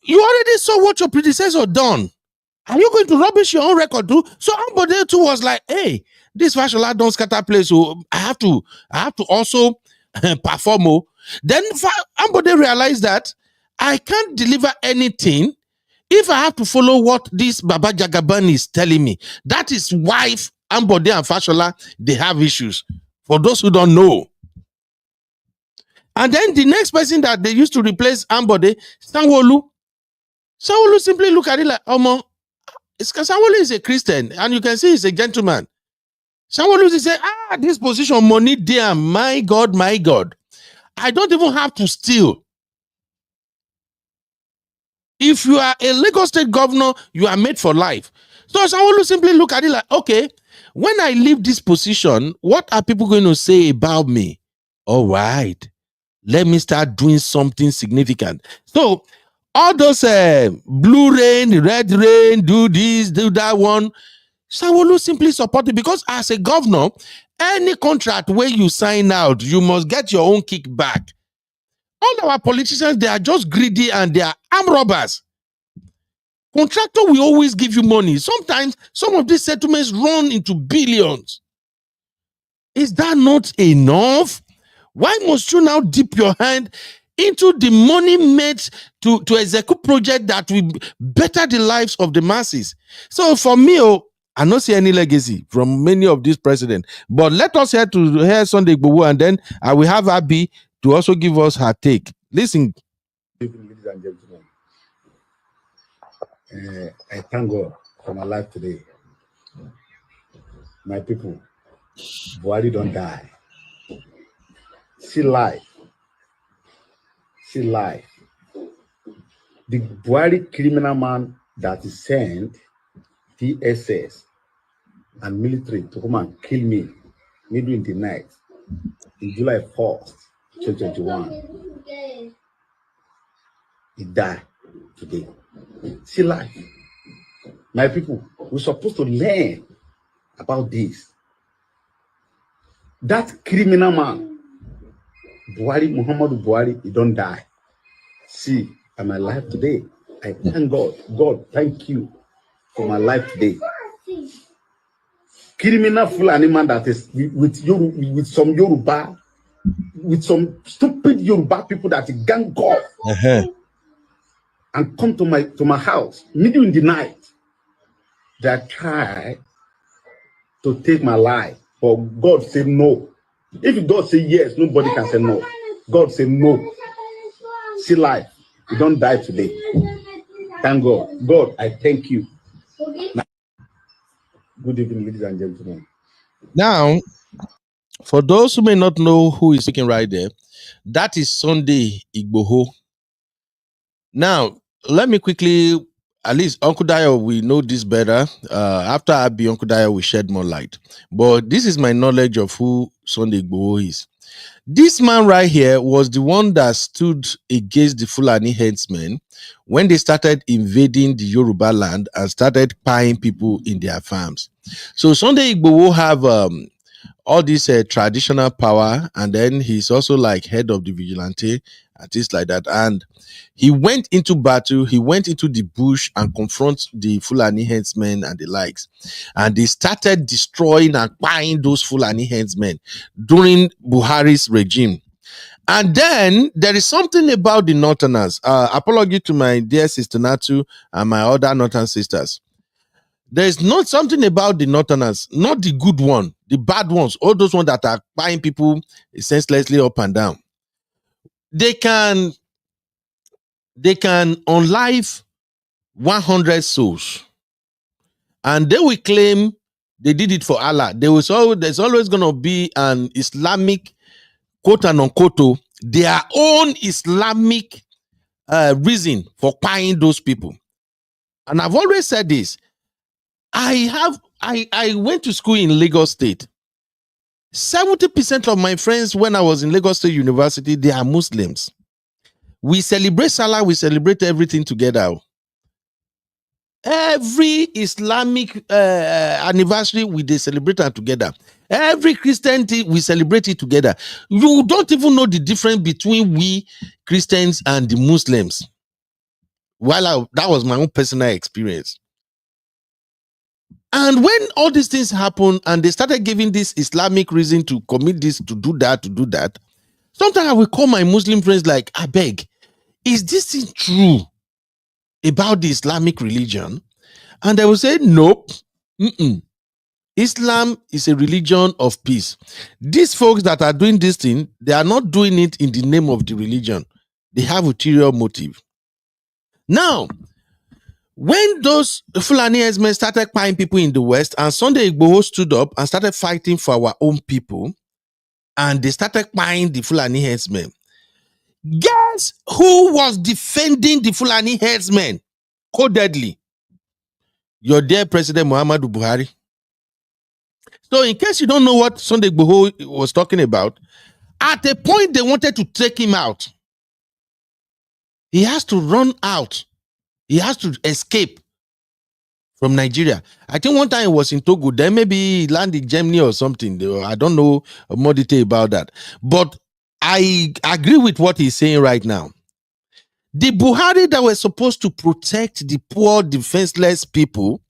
A: you already saw what your predecessor done. Are you going to rubbish your own record too? So Ambode too was like, hey, this Fashola don't scatter place, so I have to also perform. Then Ambode realized that I can't deliver anything if I have to follow what this Baba Jagaban is telling me. That is why Ambode and Fashola, they have issues. For those who don't know. And then the next person that they used to replace Ambode, Sanwo-Olu. Sanwo-Olu simply look at it like, Sanwo-Olu is a Christian, and you can see he's a gentleman. Sanwo-Olu say, this position, money there, my God. I don't even have to steal. If you are a Lagos State governor, you are made for life. So Sanwo-Olu simply look at it like, okay, when I leave this position, what are people going to say about me? All right, let me start doing something significant. So all those blue rain, red rain, do this, do that one, Sanwo-Olu simply supported because as a governor, any contract where you sign out, you must get your own kickback. All our politicians, they are just greedy and they are armed robbers. Contractor will always give you money. Sometimes some of these settlements run into billions. Is that not enough? Why must you now dip your hand into the money made to execute projects that will better the lives of the masses? So for me, I don't see any legacy from many of these presidents. But let us hear Sunday Igboho, and then I will have Abba to also give us her take. Listen.
E: Ladies and gentlemen, I thank God for my life today. My people, Buhari don't die. See life. The Buhari criminal man that is sent DSS and military to come and kill me middle in the night in July 4th, 2021. He died today. See life. My people, we're supposed to learn about this. That criminal man, Buhari, Muhammadu Buhari, he don't die. See, I'm alive today. I thank God. God, thank you for my life today. Criminal Fulani man that is with some Yoruba, with some stupid Yoruba people that gang off and come to my house middle in the night. They try to take my life, but God said no. If God say yes, nobody can say no. God said no. See life. You don't die today. Thank God. God, I thank you. Good evening, ladies and gentlemen.
A: Now, for those who may not know who is speaking right there, that is Sunday Igboho. Now, let me quickly, at least Uncle Dayo, we know this better. After Abba, Uncle Dayo will shed more light. But this is my knowledge of who Sunday Igboho is. This man right here was the one that stood against the Fulani headsmen when they started invading the Yoruba land and started buying people in their farms. So Sunday Igboho have all this traditional power, and then he's also like head of the vigilante and things like that. And he went into battle, he went into the bush and confronted the Fulani headsmen and the likes. And they started destroying and buying those Fulani headsmen during Buhari's regime. And then there is something about the Northerners. Apology to my dear sister Natu and my other Northern sisters. There is not something about the Northerners, not the good one, the bad ones, all those ones that are buying people senselessly up and down. They can unlive 100 souls, and they will claim they did it for Allah. There's always going to be an Islamic quote and unquote their own Islamic reason for buying those people. And I've always said this. I went to school in Lagos State. 70% of my friends when I was in Lagos State University, they are Muslims. We celebrate Salah, we celebrate everything together. Every Islamic anniversary, they celebrate it together. Every Christian thing, we celebrate it together. You don't even know the difference between we Christians and the Muslims. That was my own personal experience. And when all these things happen and they started giving this Islamic reason to commit this, to do that, sometimes I will call my Muslim friends like, I beg, is this thing true about the Islamic religion? And they will say, nope. Islam is a religion of peace. These folks that are doing this thing, they are not doing it in the name of the religion. They have ulterior motive. Now, when those Fulani herdsmen started buying people in the West, and Sunday Igboho stood up and started fighting for our own people, and they started buying the Fulani herdsmen, guess who was defending the Fulani herdsmen codedly? Your dear President Muhammadu Buhari. So in case you don't know what Sunday Igboho was talking about, at a point they wanted to take him out. He has to run out. He has to escape from Nigeria. I think one time he was in Togo, then maybe he landed in Germany or something. I don't know more detail about that. But I agree with what he's saying right now. The Buhari that was supposed to protect the poor, defenseless people,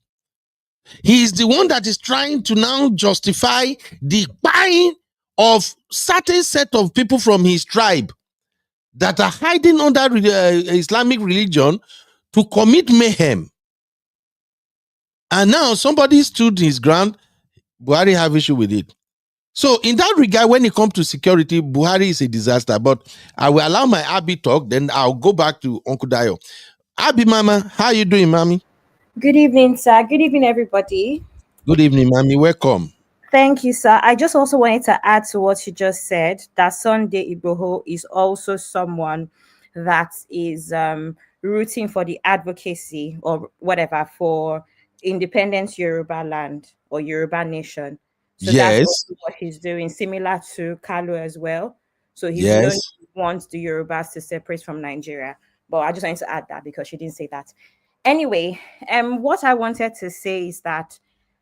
A: he is the one that is trying to now justify the buying of certain set of people from his tribe that are hiding under Islamic religion to commit mayhem. And now somebody stood his ground. Buhari have issue with it. So in that regard, when it comes to security, Buhari is a disaster. But I will allow my Abby talk, then I'll go back to Uncle Dayo. Abby, Mama, how you doing, Mommy?
F: Good evening, sir. Good evening, everybody.
A: Good evening, Mommy. Welcome.
F: Thank you, sir. I just also wanted to add to what you just said, that Sunday Igboho is also someone that is rooting for the advocacy or whatever for independent Yoruba land or Yoruba nation. So
A: Yes.
F: that's also what he's doing, similar to Kalu as well. So he's
A: Yes.
F: known he wants the Yorubas to separate from Nigeria. But I just wanted to add that because she didn't say that. Anyway, what I wanted to say is that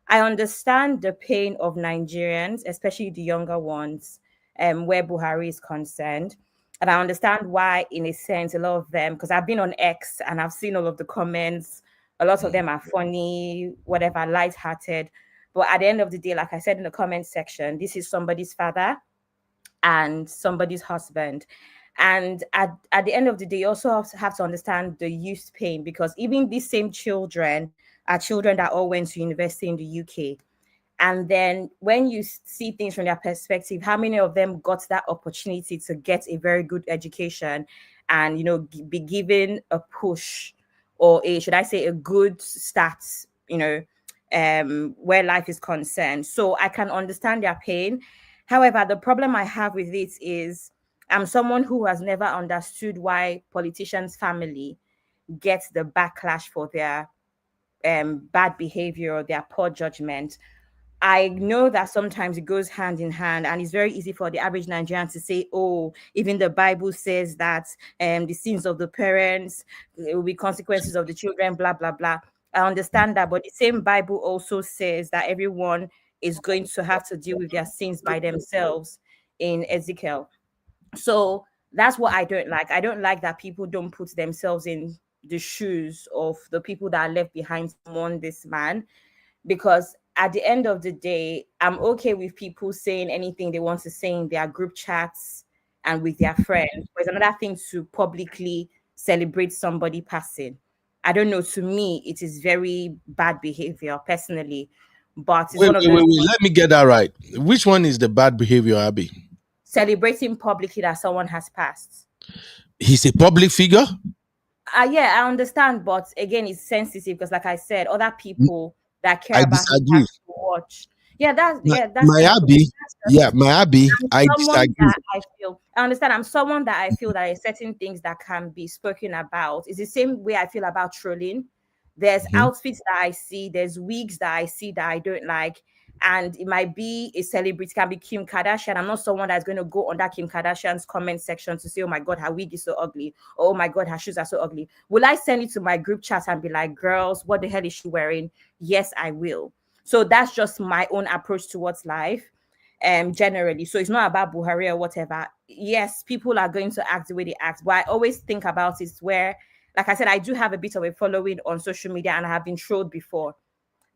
F: I understand the pain of Nigerians, especially the younger ones, where Buhari is concerned. And I understand why, in a sense, a lot of them, because I've been on X and I've seen all of the comments, a lot of them are funny, whatever, lighthearted. But at the end of the day, like I said in the comment section, this is somebody's father and somebody's husband. And at the end of the day, you also have to understand the youth pain, because even these same children are children that all went to university in the UK. And then when you see things from their perspective, how many of them got that opportunity to get a very good education and, be given a push or should I say a good start, where life is concerned. So I can understand their pain. However, the problem I have with it is I'm someone who has never understood why politicians' family get the backlash for their bad behavior or their poor judgment. I know that sometimes it goes hand in hand, and it's very easy for the average Nigerian to say, oh, even the Bible says that the sins of the parents, it will be consequences of the children, blah, blah, blah. I understand that, but the same Bible also says that everyone is going to have to deal with their sins by themselves in Ezekiel. So that's what I don't like. I don't like that people don't put themselves in the shoes of the people that are left behind to mourn this man, because at the end of the day, I'm okay with people saying anything they want to say in their group chats and with their friends. But it's another thing to publicly celebrate somebody passing. I don't know. To me, it is very bad behavior personally. But it's
A: Wait,
F: one of those
A: let me get that right. Which one is the bad behavior, Abby?
F: celebrating publicly that someone has passed.
A: He's a public figure?
F: Yeah, I understand. But again, it's sensitive because, like I said, other people that care
A: I
F: about it
A: disagree.
F: have to watch. Yeah, that's
A: My
F: very good.
A: Abby,
F: That's just
A: my Abby,
F: I'm
A: I
F: someone
A: disagree.
F: that I feel. I understand. I'm someone that I feel that there are certain things that can be spoken about. It's the same way I feel about trolling. There's
A: Mhm.
F: outfits that I see, there's wigs that I see that I don't like, and it might be a celebrity, it can be Kim Kardashian. I'm not someone that's going to go on that Kim Kardashian's comment section to say, "Oh my God, her wig is so ugly," or "Oh my God, her shoes are so ugly." Will I send it to my group chat and be like, "Girls, what the hell is she wearing?" Yes, I will. So that's just my own approach towards life, generally. So it's not about Buhari or whatever. Yes, people are going to act the way they act, but I always think about it where, like I said, I do have a bit of a following on social media and I have been trolled before.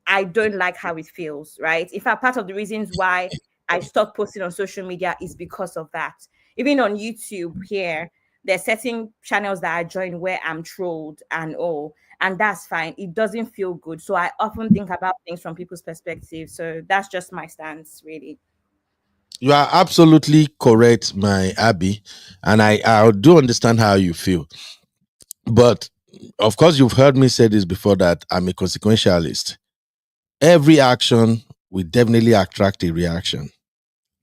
F: I don't like how it feels, right? In fact, part of the reasons why I stopped posting on social media is because of that. Even on YouTube here, there's certain channels that I join where I'm trolled and all, and that's fine. It doesn't feel good. So I often think about things from people's perspective. So that's just my stance, really.
A: You are absolutely correct, my Abby, and I do understand how you feel. But of course, you've heard me say this before that I'm a consequentialist. Every action will definitely attract a reaction.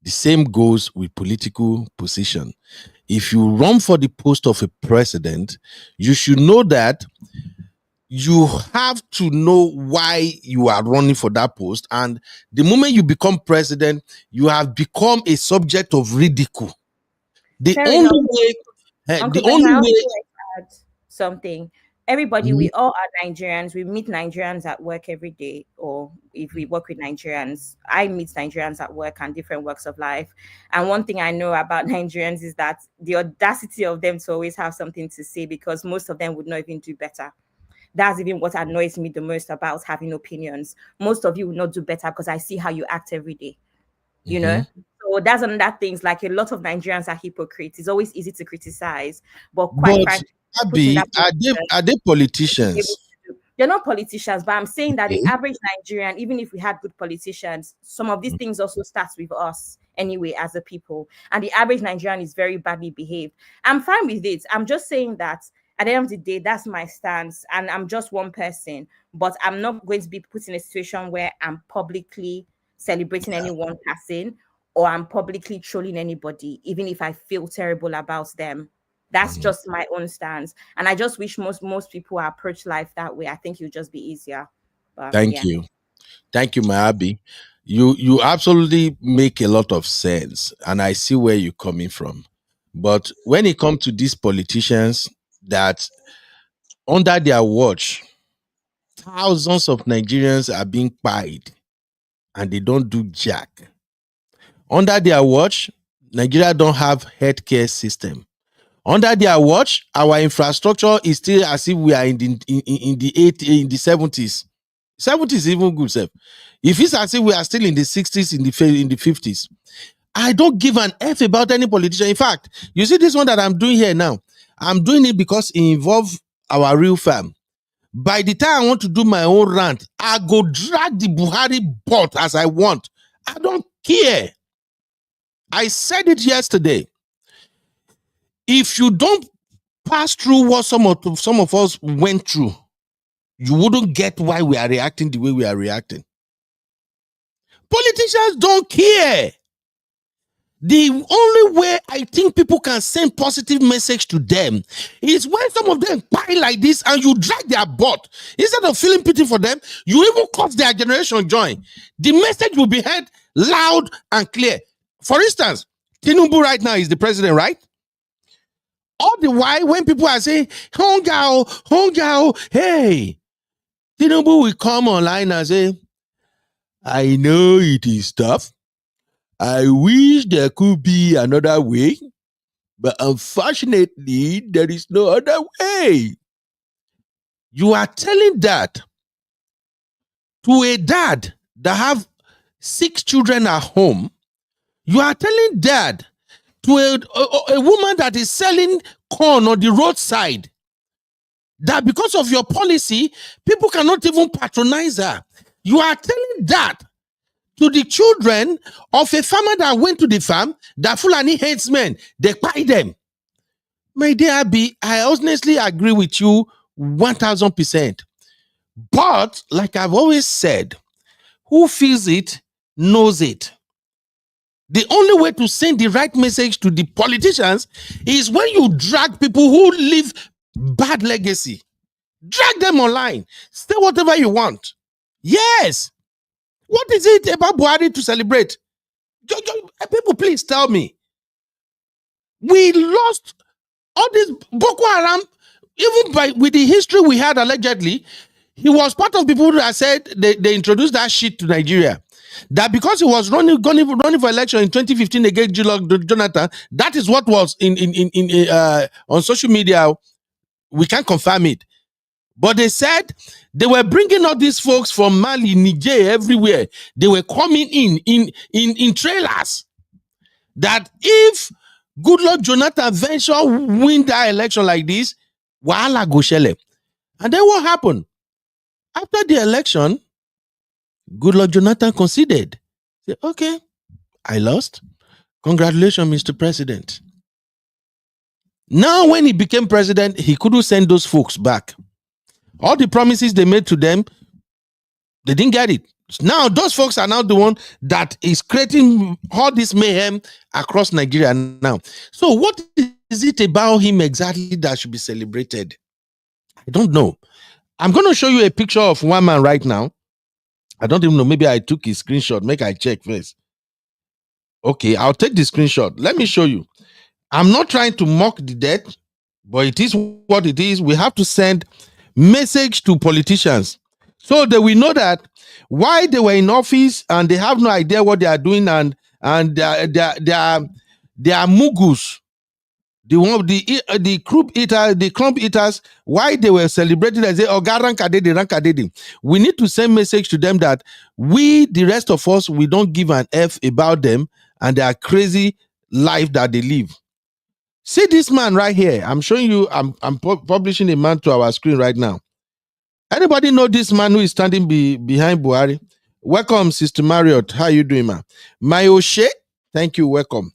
A: The same goes with political position. If you run for the post of a president, you should know that you have to know why you are running for that post. And the moment you become president, you have become a subject of ridicule. The
F: Fair
A: only
F: enough.
A: way,
F: Uncle
A: the
F: Ben,
A: only
F: I also
A: way,
F: like to add something. Everybody,
A: Mhm.
F: we all are Nigerians. We meet Nigerians at work every day, or if we work with Nigerians, I meet Nigerians at work and different walks of life. And one thing I know about Nigerians is that the audacity of them to always have something to say, because most of them would not even do better. That's even what annoys me the most about having opinions. Most of you will not do better because I see how you act every day, you know.
A: Mhm.
F: So that's another thing. It's like a lot of Nigerians are hypocrites. It's always easy to criticize, but quite
A: But
F: frankly, put in
A: Abby,
F: that position,
A: are they
F: should be able
A: politicians?
F: to do. They're not politicians, but I'm saying that the
A: Okay.
F: average Nigerian, even if we had good politicians, some of these things also starts with us anyway as a people. And the average Nigerian is very badly behaved. I'm fine with it. I'm just saying that at the end of the day, that's my stance, and I'm just one person. But I'm not going to be put in a situation where I'm publicly celebrating any one person or I'm publicly trolling anybody, even if I feel terrible about them. That's
A: Mhm.
F: just my own stance. And I just wish most people approach life that way. I think it would just be easier. But
A: Thank
F: yeah.
A: you. Thank you, my Abby. You absolutely make a lot of sense, and I see where you're coming from. But when it comes to these politicians that under their watch, thousands of Nigerians are being paid and they don't do jack. Under their watch, Nigeria don't have healthcare system. Under their watch, our infrastructure is still as if we are in the 70s. 70s even good, sir. If it's as if we are still in the 60s, in the 50s, I don't give an F about any politician. In fact, you see this one that I'm doing here now, I'm doing it because it involves our real fam. By the time I want to do my own rant, I go drag the Buhari butt as I want. I don't care. I said it yesterday. If you don't pass through what some of us went through, you wouldn't get why we are reacting the way we are reacting. Politicians don't care. The only way I think people can send positive message to them is when some of them cry like this and you drag their butt. Instead of feeling pity for them, you even cause their generation joy. The message will be heard loud and clear. For instance, Tinubu right now is the president, right? All the while, when people are saying, Hongao, hey, Tinubu will come online and say, I know it is tough. I wish there could be another way, but unfortunately, there is no other way. You are telling that to a dad that have 6 children at home. You are telling dad to a woman that is selling corn on the roadside that because of your policy, people cannot even patronize her. You are telling that to the children of a farmer that went to the farm, that Fulani hates men, they buy them. My dear Abby, I honestly agree with you 1000%. But like I've always said, who feels it knows it. The only way to send the right message to the politicians is when you drag people who leave bad legacy. Drag them online. Say whatever you want. Yes. What is it about Buhari to celebrate? People, please tell me. We lost all this Boko Haram, even with the history we had allegedly. He was part of people that said they introduced that shit to Nigeria. That because he was running for election in 2015 against Jonathan, that is what was on social media. We can't confirm it. But they said they were bringing all these folks from Mali, Niger, everywhere. They were coming in trailers. That if Goodluck Jonathan venture win that election like this, wahala go shele. And then what happened? After the election, Goodluck Jonathan conceded. Say, okay, I lost. Congratulations, Mr. President. Now, when he became president, he couldn't send those folks back. All the promises they made to them, they didn't get it. Now, those folks are now the one that is creating all this mayhem across Nigeria now. So what is it about him exactly that should be celebrated? I don't know. I'm going to show you a picture of one man right now. I don't even know. Maybe I took his screenshot. Make I check first. Okay, I'll take the screenshot. Let me show you. I'm not trying to mock the death, but it is what it is. We have to send message to politicians so that we know that why they were in office and they have no idea what they are doing and they are mugus. The crumb eaters, why they were celebrating and say, oh, rankadede. We need to send message to them that we, the rest of us, we don't give an F about them and their crazy life that they live. See this man right here. I'm showing you, I'm publishing a man to our screen right now. Anybody know this man who is standing behind Buhari? Welcome, Sister Marriott. How are you doing, man? Mayoshe, thank you, welcome.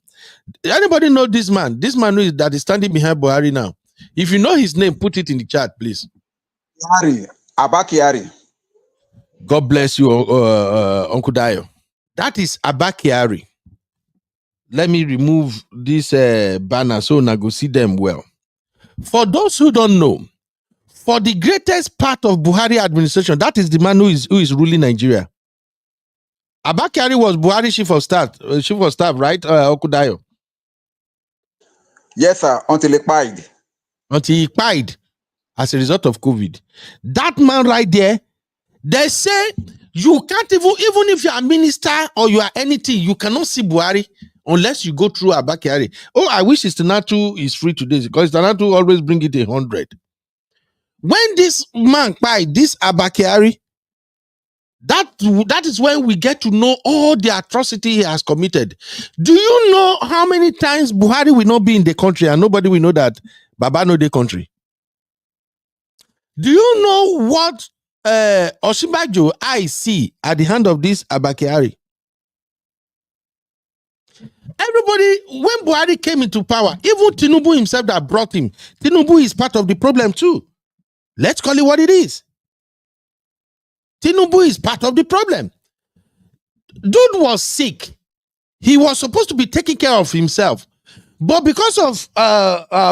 A: Anybody know this man? This man that is standing behind Buhari now. If you know his name, put it in the chat, please.
B: Kyari, Abba Kyari.
A: God bless you, Uncle Dayo. That is Abba Kyari. Let me remove this banner so I go see them well. For those who don't know, for the greatest part of Buhari administration, that is the man who is ruling Nigeria. Abba Kyari was Buhari chief of staff, right, Uncle Dayo?
B: Yes, sir, until he died.
A: Until he died as a result of COVID. That man right there, they say you can't even if you are a minister or you are anything, you cannot see Buhari unless you go through Abba Kyari. Oh, I wish Istanatu is free today because Istanatu always bring it 100. When this man died, this Abba Kyari, that is when we get to know all the atrocity he has committed. Do you know how many times Buhari will not be in the country and nobody will know that Baba know the country? Do you know what Osinbajo I see at the hand of this Abba Kyari? Everybody, when Buhari came into power, even Tinubu himself that brought him, Tinubu is part of the problem too. Let's call it what it is. Tinubu is part of the problem. Dude was sick. He was supposed to be taking care of himself. But because of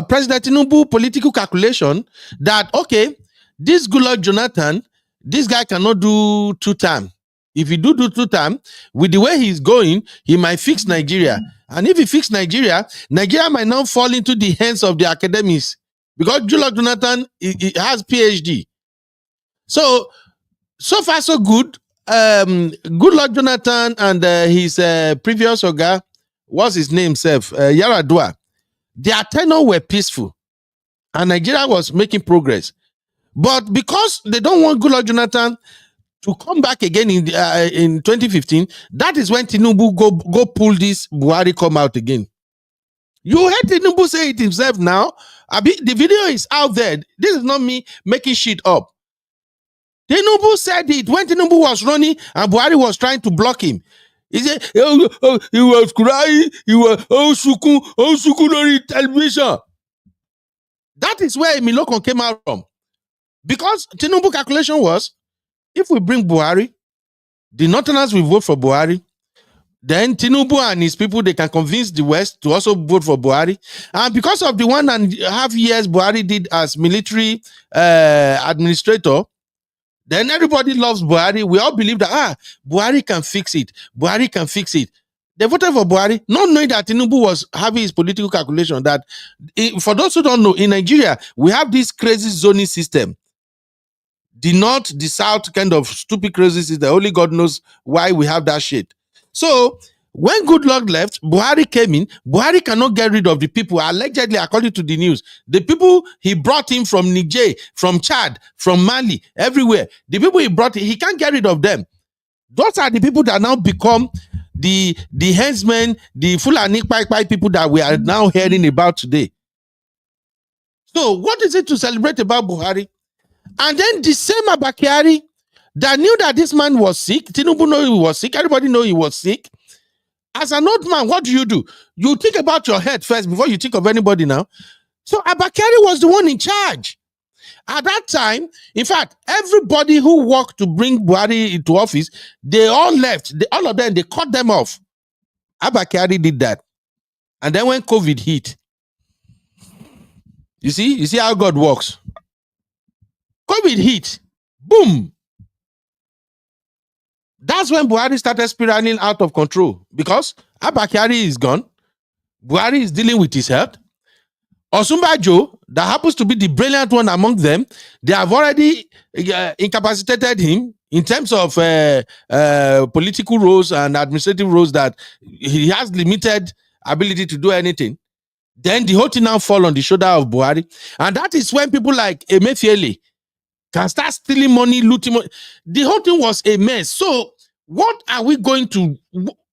A: President Tinubu political calculation that, okay, this Goodluck Jonathan, this guy cannot do 2 terms. If he do 2 terms, with the way he's going, he might fix Nigeria. And if he fix Nigeria, Nigeria might not fall into the hands of the academics. Because Goodluck Jonathan he has PhD. So far so good. Goodluck Jonathan and his previous Oga, what's his name, Yaradua, their tenure were peaceful. And Nigeria was making progress. But because they don't want Goodluck Jonathan to come back again in 2015, that is when Tinubu go pull this Buhari come out again. You heard Tinubu say it himself now. The video is out there. This is not me making shit up. Tinubu said it when Tinubu was running and Buhari was trying to block him. He said, he was crying, he was, on television. That is where Milokon came out from. Because Tinubu calculation was, if we bring Buhari, the Northerners will vote for Buhari, then Tinubu and his people, they can convince the West to also vote for Buhari. And because of the 1.5 years Buhari did as military administrator, then everybody loves Buhari. We all believe that, Buhari can fix it. Buhari can fix it. They voted for Buhari, not knowing that Tinubu was having his political calculation. That, for those who don't know, in Nigeria, we have this crazy zoning system. The North, the South kind of stupid crazy system. Only God knows why we have that shit. So, when Goodluck left, Buhari came in. Buhari cannot get rid of the people, allegedly, according to the news. The people he brought in from Niger, from Chad, from Mali, everywhere. The people he brought in, he can't get rid of them. Those are the people that now become the henchmen, the Fulani Pai people that we are now hearing about today. So, what is it to celebrate about Buhari? And then the same Abba Kyari that knew that this man was sick, Tinubu knew he was sick, everybody know he was sick. As an old man, what do? You think about your head first before you think of anybody now. So Abba Kyari was the one in charge. At that time, in fact, everybody who worked to bring Buhari into office, they all left. All of them, they cut them off. Abba Kyari did that. And then when COVID hit, you see how God works. COVID hit, boom. That's when Buhari started spiraling out of control because Abba Kyari is gone. Buhari is dealing with his health. Osunbajo, that happens to be the brilliant one among them, they have already incapacitated him in terms of political roles and administrative roles, that he has limited ability to do anything. Then the whole thing now fall on the shoulder of Buhari. And that is when people like Emefiele can start stealing money, looting money. The whole thing was a mess. So what are we going to...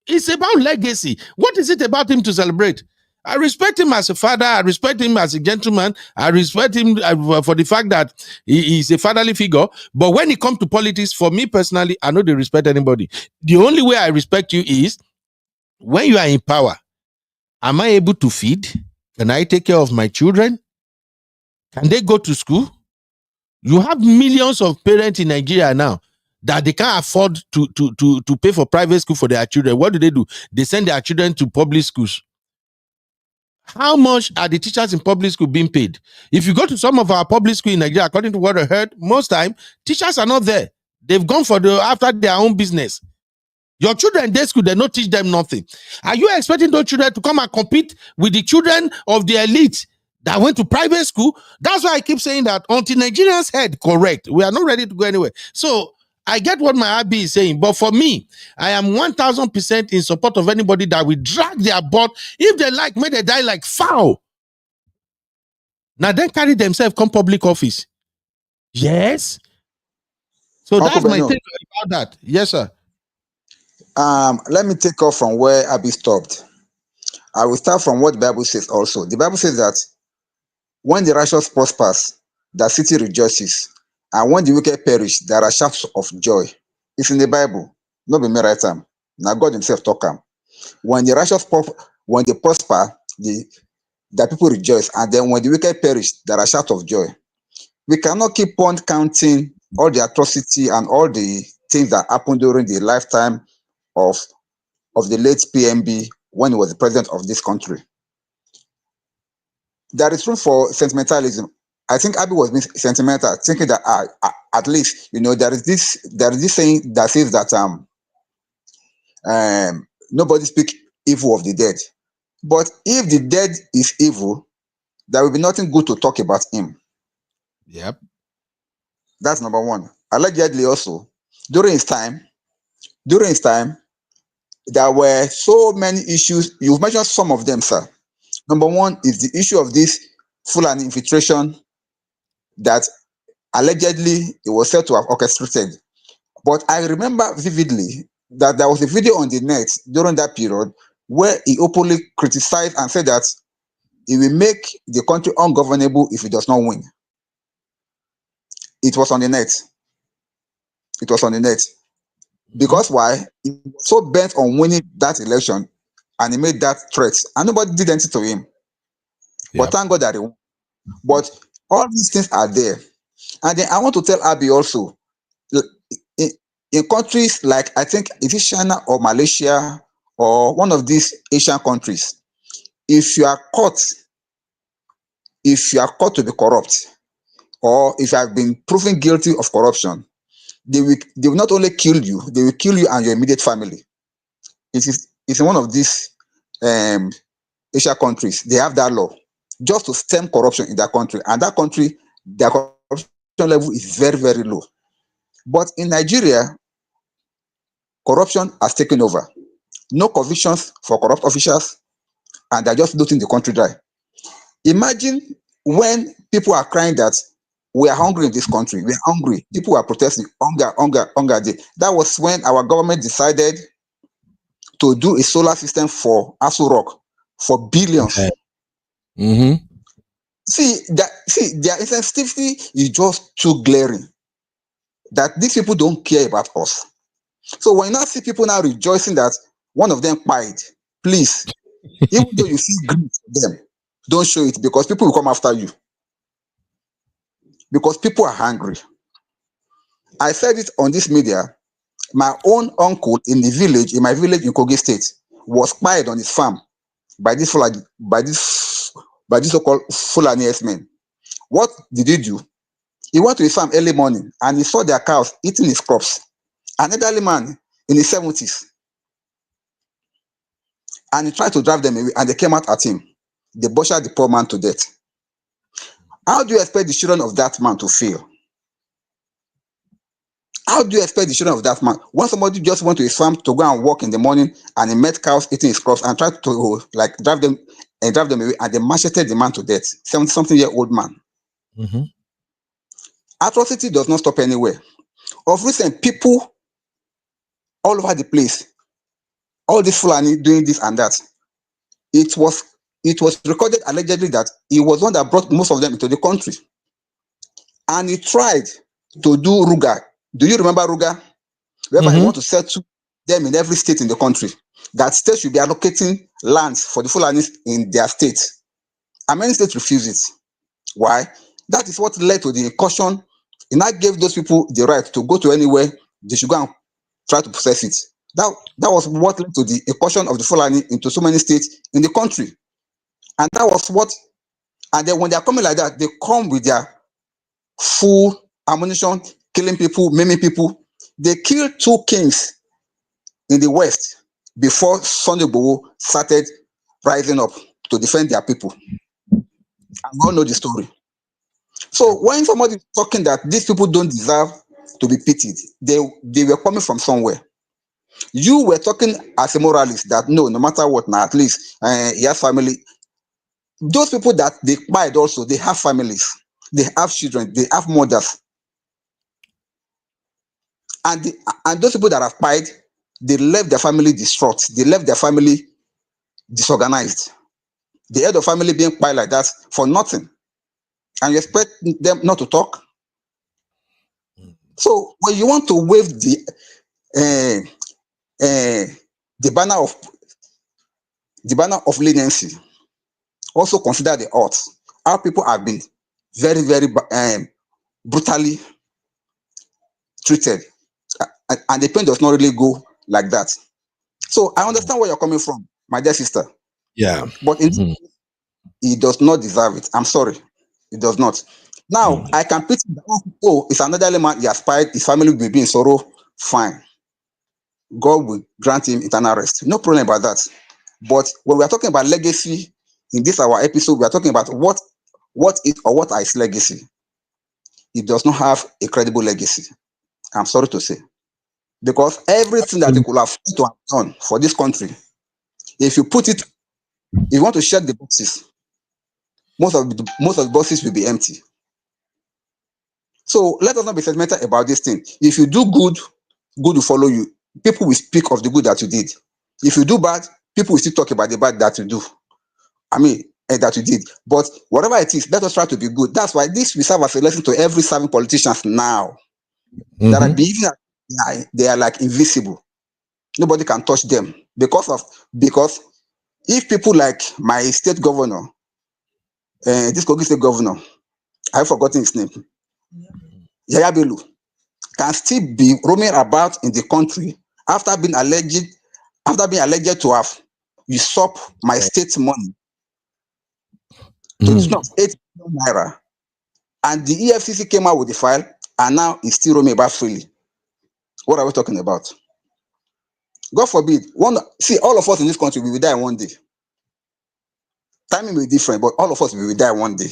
A: It's about legacy. What is it about him to celebrate? I respect him as a father. I respect him as a gentleman. I respect him for the fact that he's a fatherly figure. But when it comes to politics, for me personally, I know they respect anybody. The only way I respect you is when you are in power. Am I able to feed? Can I take care of my children? Can they go to school? You have millions of parents in Nigeria now that they can't afford to pay for private school for their children. What do? They send their children to public schools. How much are the teachers in public school being paid? If you go to some of our public school in Nigeria, according to what I heard, most time, teachers are not there. They've gone after their own business. Your children in day school, they don't teach them nothing. Are you expecting those children to come and compete with the children of the elite that went to private school? That's why I keep saying that until Nigerians head correct, we are not ready to go anywhere. So I get what my Abby is saying, but for me, I am 1000% in support of anybody that will drag their butt. If they like, may they die like foul. Now then carry themselves come public office. Yes. So
B: Uncle
A: that's my
B: Beno,
A: take about that. Yes, sir.
B: let me take off from where Abby stopped. I will start from what the Bible says also. The Bible says that when the righteous prospers, the city rejoices. And when the wicked perish, there are shouts of joy. It's in the Bible. Not be me right time. Now God himself talk am. When the righteous when they prosper, the people rejoice. And then when the wicked perish, there are shouts of joy. We cannot keep on counting all the atrocity and all the things that happened during the lifetime of the late PMB when he was the president of this country. There is room for sentimentalism. I think Abby was being sentimental, thinking that at least there is this saying that says that nobody speak evil of the dead. But if the dead is evil, there will be nothing good to talk about him.
A: Yep.
B: That's number one. Allegedly also, during his time, there were so many issues. You've mentioned some of them, sir. Number one is the issue of this Fulani infiltration that allegedly it was said to have orchestrated. But I remember vividly that there was a video on the net during that period where he openly criticized and said that he will make the country ungovernable if he does not win. It was on the net. Because why? He was so bent on winning that election and he made that threat and nobody did anything to him. But
A: Yep.
B: thank God that he won. But all these things are there. And then I want to tell Abby also, in countries like, I think, is it China or Malaysia or one of these Asian countries, if you are caught to be corrupt, or if you have been proven guilty of corruption, they will not only kill you, they will kill you and your immediate family. It's in one of these Asian countries. They have that law just to stem corruption in their country, and that country, their corruption level is very, very low. But in Nigeria, corruption has taken over. No convictions for corrupt officials, and they're just looting the country dry. Imagine when people are crying that we are hungry in this country, we're hungry. People are protesting, hunger day. That was when our government decided to do a solar system for Aso Rock for billions.
A: Mm-hmm.
B: See, their insensitivity is just too glaring that these people don't care about us. So when you now see people now rejoicing that one of them died, please, even though you feel grief for them, don't show it, because people will come after you. Because people are hungry. I said it on this media. My own uncle in my village in Kogi State, was spied on his farm by this so-called Fulani men. What did he do? He went to his farm early morning and he saw their cows eating his crops. An elderly man in his 70s. And he tried to drive them away, and they came out at him. They butchered the poor man to death. How do you expect the children of that man to feel? How do you expect the children of that man? When somebody just went to his farm to go and walk in the morning, and he met cows eating his crops and tried to drive them away, and they macheted the man to death. 70-something-year-old man.
A: Mm-hmm.
B: Atrocity does not stop anywhere. Of recent, people all over the place, all this Fulani doing this and that. It was recorded allegedly that he was one that brought most of them into the country. And he tried to do Ruga. Do you remember Ruga? Wherever you want to settle them in every state in the country, that state should be allocating lands for the Fulanis in their state. And many states refuse it. Why? That is what led to the incursion. It now gave those people the right to go to anywhere they should go and try to possess it. That was what led to the incursion of the Fulani into so many states in the country. And that was what, and then when they are coming like that, they come with their full ammunition, killing people, maiming people. They killed 2 kings in the West before Sunday Igboho started rising up to defend their people. And we all know the story. So when somebody is talking that these people don't deserve to be pitied, they were coming from somewhere. You were talking as a moralist that no matter what, now at least he has family. Those people that they died also, they have families, they have children, they have mothers. And those people that have died, they left their family distraught, they left their family disorganized. The head of family being quiet like that for nothing. And you expect them not to talk? So when you want to wave the banner of leniency, also consider the odds. How people have been very, very brutally treated, and the pain does not really go like that. So I understand where you're coming from, my dear sister.
A: Yeah.
B: But he does not deserve it. I'm sorry, he does not. Now I can pity that, oh, it's another man, he aspired, his family will be in sorrow. Fine, God will grant him eternal rest. No problem about that. But when we are talking about legacy in this our episode, we are talking about what is or what is legacy. It does not have a credible legacy. I'm sorry to say, because everything that he could have done for this country, if you put it, if you want to check the boxes, most of the boxes will be empty. So let us not be sentimental about this thing. If you do good, good will follow you. People will speak of the good that you did. If you do bad, people will still talk about the bad that you do. That you did. But whatever it is, let us try to be good. That's why this will serve as a lesson to every serving politicians now. That are behaving, they are like invisible. Nobody can touch them because if people like my state governor, this Kogi state governor, I've forgotten his name, Yaya Bello, can still be roaming about in the country after being alleged after being alleged to have usurped my state money to the tune of 8 million naira. And the EFCC came out with the file, and now it's still roaming about freely. What are we talking about? God forbid. All of us in this country, we will die one day. Timing will be different, but all of us will die one day.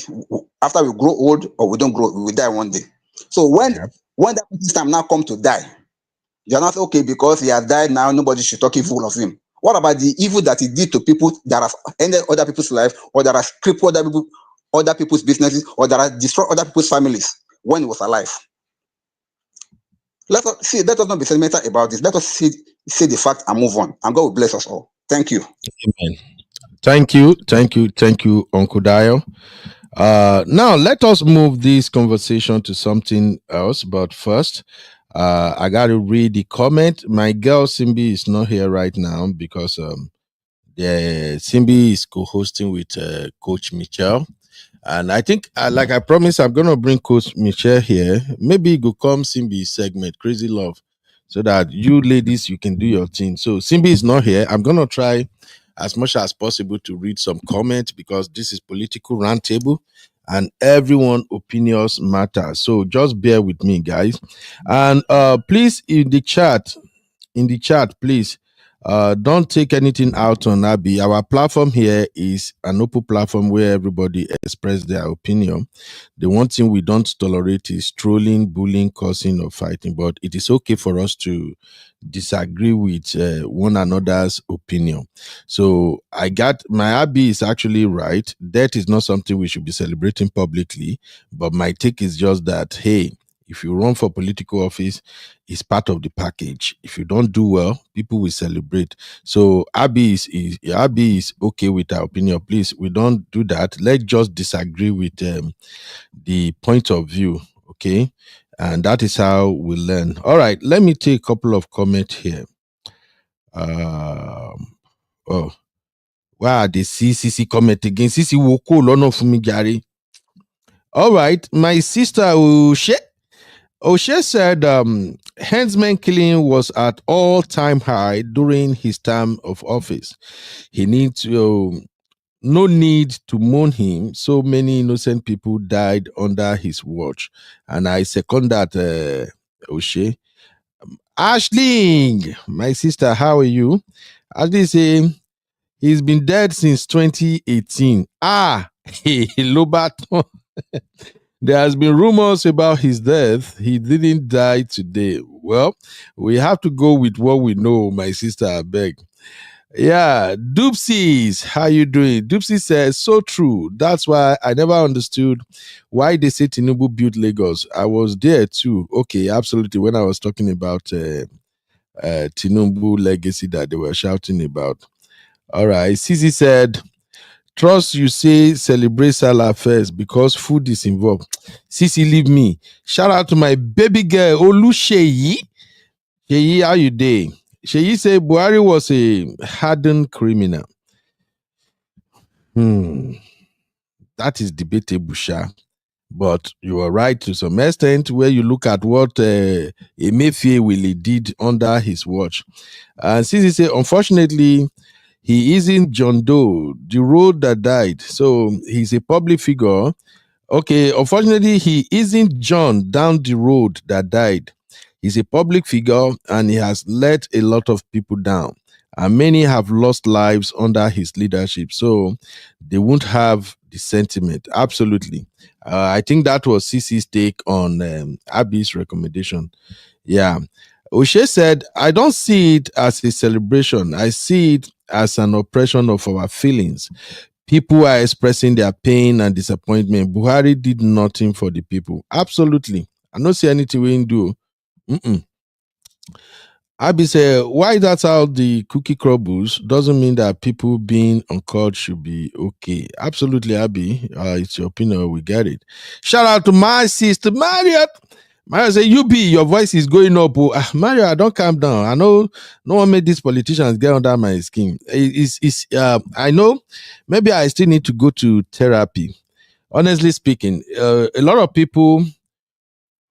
B: After we grow old or we don't grow, we will die one day. So when that time now come to die, you're not okay because he has died now, nobody should talk evil of him. What about the evil that he did to people that have ended other people's life, or that has crippled other people's businesses, or that has destroyed other people's families when he was alive? Let us not be sentimental about this. Let us see the fact and move on. And God will bless us all. Thank you.
A: Amen. Thank you, Uncle Dio. Now let us move this conversation to something else. But first, I got to read the comment. My girl Simbi is not here right now because Simbi is co-hosting with Coach Michelle. And I think, like I promised, I'm going to bring Coach Michelle here. Maybe you go come Simbi segment, Crazy Love, so that you ladies, you can do your thing. So Simbi is not here. I'm going to try as much as possible to read some comments because this is political roundtable and everyone opinions matter. So just bear with me, guys. And please, in the chat, please, don't take anything out on Abby. Our platform here is an open platform where everybody express their opinion. The one thing we don't tolerate is trolling, bullying, cursing, or fighting. But it is okay for us to disagree with one another's opinion. So my Abby is actually right. That is not something we should be celebrating publicly. But my take is just that, hey, if you run for political office, it's part of the package. If you don't do well, people will celebrate. So Abby is okay with our opinion. Please, we don't do that. Let's just disagree with the point of view, okay? And that is how we learn. All right, let me take a couple of comments here. Wow, the CCC comment again. CC Woko Lono Fumi Kyari. All right, my sister O'Shea said headsman killing was at all-time high during his term of office. No need to mourn him. So many innocent people died under his watch. And I second that, O'Shea. Ashling, my sister, how are you? Ashley say he's been dead since 2018. Lobaton. There has been rumors about his death. He didn't die today. Well, we have to go with what we know, my sister, I beg. Yeah, Doopsies, how you doing? Doopsie says, so true. That's why I never understood why they say Tinubu built Lagos. I was there too. Okay, absolutely. When I was talking about Tinubu legacy that they were shouting about. All right, Sisi said, trust you say celebrate Salah first because food is involved. Sisi, leave me. Shout out to my baby girl, Olusheyi. Sheyi, how you doing? Sheyi say Buhari was a hardened criminal. That is debatable, Sha. But you are right to some extent where you look at what Emefiele did under his watch. And Sisi say, unfortunately, he isn't John Doe, the road that died. So he's a public figure. Okay, unfortunately, he isn't John down the road that died. He's a public figure and he has let a lot of people down. And many have lost lives under his leadership. So they won't have the sentiment. Absolutely. I think that was CC's take on Abby's recommendation. Yeah. O'Shea said, I don't see it as a celebration. I see it as an oppression of our feelings. People are expressing their pain and disappointment. Buhari did nothing for the people. Absolutely. I don't see anything we can do. Abby said, why that's how the cookie crumbles doesn't mean that people being on call should be okay. Absolutely, Abby. It's your opinion. We get it. Shout out to my sister, Marriott. Mario say, your voice is going up. Mario, don't calm down. I know no one made these politicians get under my skin. I know maybe I still need to go to therapy. Honestly speaking, a lot of people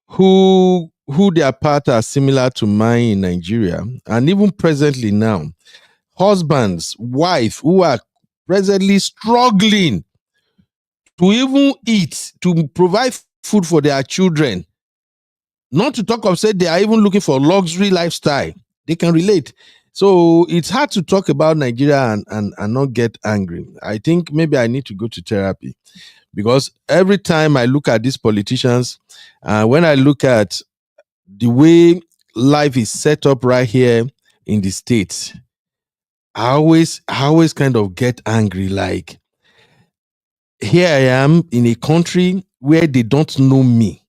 A: who their path are similar to mine in Nigeria, and even presently now, husbands, wife who are presently struggling to even eat, to provide food for their children. Not to talk of say they are even looking for luxury lifestyle. They can relate. So it's hard to talk about Nigeria and not get angry. I think maybe I need to go to therapy, because every time I look at these politicians, when I look at the way life is set up right here in the States, I always kind of get angry. Like, here I am in a country where they don't know me.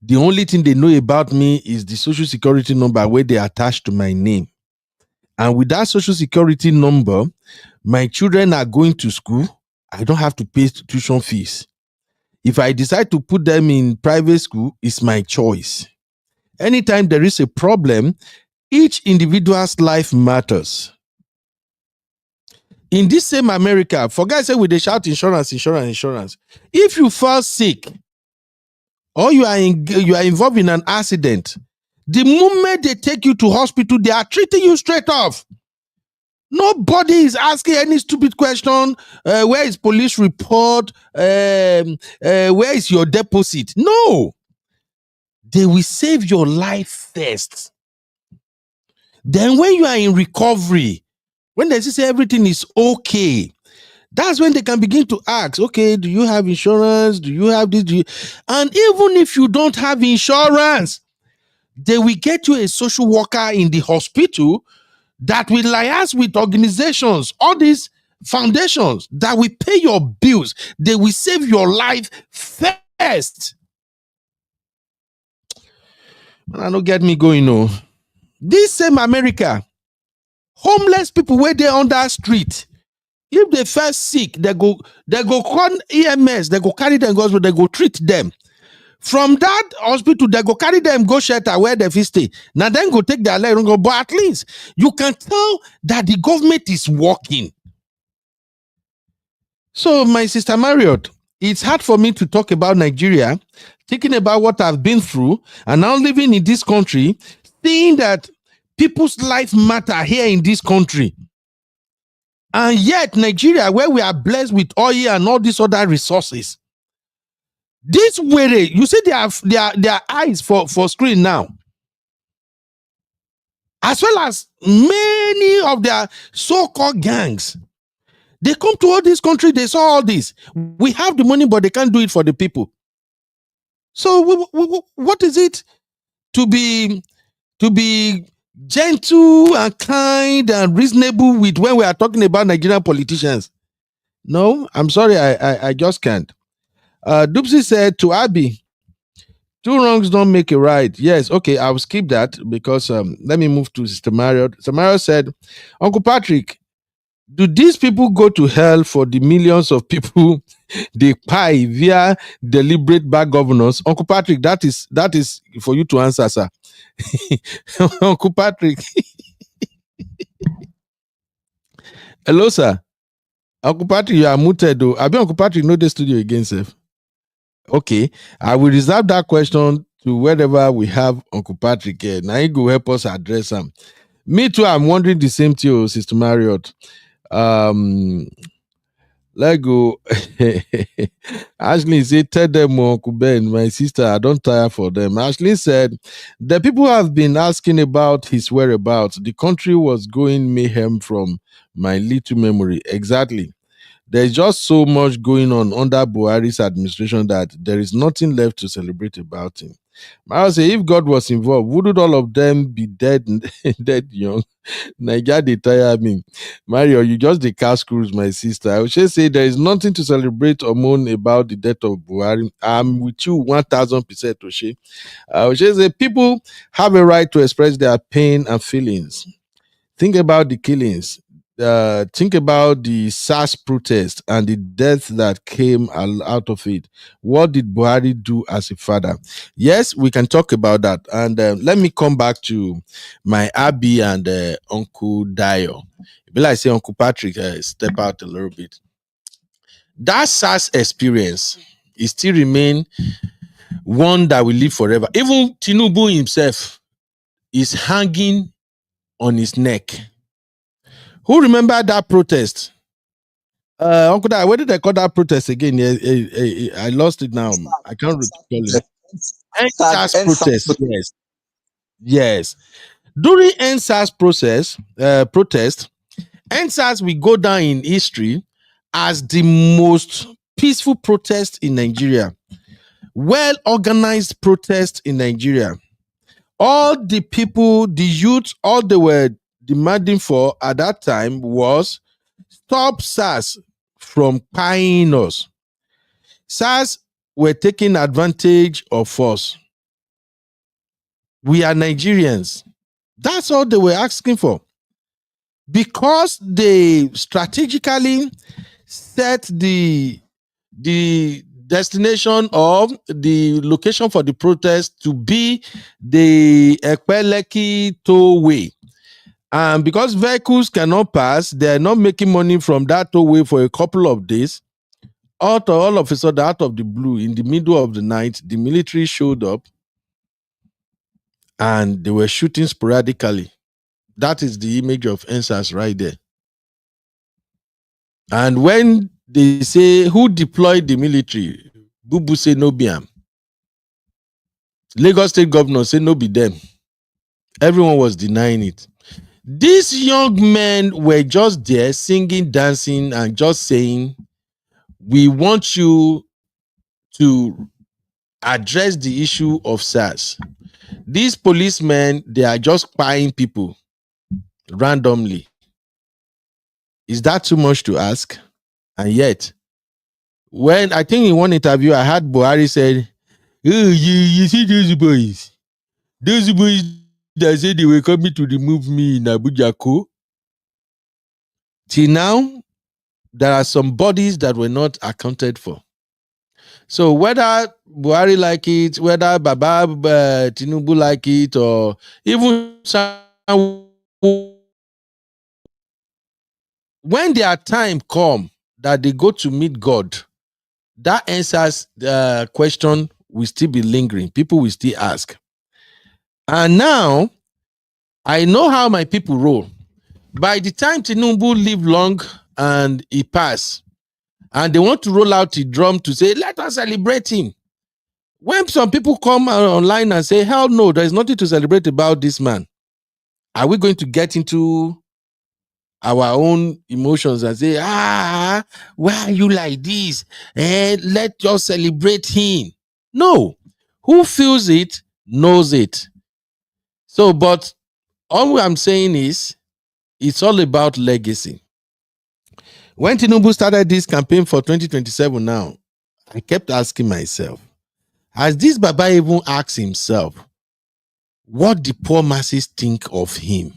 A: The only thing they know about me is the social security number where they attach to my name. And with that social security number, my children are going to school. I don't have to pay tuition fees. If I decide to put them in private school, it's my choice. Anytime there is a problem, each individual's life matters. In this same America, for guys say we they shout insurance. If you fall sick or you are involved in an accident, the moment they take you to hospital, they are treating you straight off. Nobody is asking any stupid question. Where is police report? Where is your deposit? No. They will save your life first. Then when you are in recovery, when they say everything is okay, that's when they can begin to ask, okay, do you have insurance? Do you have this? And even if you don't have insurance, they will get you a social worker in the hospital that will liaise with organizations, all these foundations that will pay your bills. They will save your life first. Man, I don't get me going, no. This same America, homeless people where they on that street, if they first sick, they go call EMS, they go carry them, go, they go treat them. From that hospital, they go carry them, go shelter where they fit stay. Now then go take their leg and go, but at least you can tell that the government is working. So, my sister Marriott, it's hard for me to talk about Nigeria, thinking about what I've been through, and now living in this country, seeing that people's life matter here in this country. And yet, Nigeria, where we are blessed with oil and all these other resources, this way, you see their eyes for screen now, as well as many of their so-called gangs. They come to all this country, they saw all this. We have the money, but they can't do it for the people. So what is it to be gentle and kind and reasonable with when we are talking about Nigerian politicians? No, I'm sorry, I just can't. Dupsy said to Abby, 2 wrongs don't make a right. Yes, okay, I'll skip that because let me move to Sister Marriott. Sister Marriott said, Uncle Patrick, do these people go to hell for the millions of people they pay via deliberate bad governance? Uncle Patrick, that is for you to answer, sir. Uncle Patrick. Hello, sir. Uncle Patrick, you are muted though. I be Uncle Patrick know the studio again, sir. Okay, I will reserve that question to wherever we have Uncle Patrick here. Now he go help us address them. Me too, I'm wondering the same thing, Sister Marriott. Let go. Ashley said, tell them, Uncle Ben, my sister, I don't tire for them. Ashley said, the people have been asking about his whereabouts. The country was going mayhem from my little memory. Exactly. There's just so much going on under Buhari's administration that there is nothing left to celebrate about him. I say, if God was involved, wouldn't all of them be dead young? Nigeria, they tire me. Mario, you just the cast cruise, my sister. I would just say there is nothing to celebrate or mourn about the death of Buhari. I'm with you 1000%, Oshe. I would just say people have a right to express their pain and feelings. Think about the killings. Think about the SARS protest and the death that came out of it. What did Buhari do as a father? Yes, we can talk about that. And let me come back to my Abby and Uncle Dio. Will I say Uncle Patrick step out a little bit? That SARS experience is still remain one that will live forever. Even Tinubu himself is hanging on his neck Who remember that protest? Uncle Dad, where did they call that protest again? I lost it now. I can't recall it. End SARS protest. Yes. Yes. During End SARS protest, End SARS will go down in history as the most peaceful protest in Nigeria. Well organized protest in Nigeria. All the people, the youth, all they were demanding for at that time was stop SARS from paying us. SARS were taking advantage of us. We are Nigerians. That's all they were asking for. Because they strategically set the destination of the location for the protest to be the Ekpeleki tollway. And because vehicles cannot pass, they're not making money from that tollway for a couple of days. All of a sudden, out of the blue, in the middle of the night, the military showed up and they were shooting sporadically. That is the image of End SARS right there. And when they say, who deployed the military? Bubu say no be am. Lagos State Governor say no be them. Everyone was denying it. These young men were just there singing, dancing, and just saying, we want you to address the issue of SARS. These policemen, they are just spying people randomly. Is that too much to ask? And yet, when I think in one interview I had Buhari said, oh, you see those boys that said they were coming to remove me in Abuja. Till now, there are some bodies that were not accounted for. So whether Buhari like it, whether Baba Tinubu like it, or even when their time come that they go to meet God, that answers the question will still be lingering. People will still ask. And now, I know how my people roll. By the time Tinubu live long and he pass, and they want to roll out the drum to say, let us celebrate him. When some people come online and say, hell no, there is nothing to celebrate about this man, are we going to get into our own emotions and say, why are you like this? Let us celebrate him. No. Who feels it knows it. So, but all I'm saying is, it's all about legacy. When Tinubu started this campaign for 2027 now, I kept asking myself, has this Baba even asked himself what the poor masses think of him?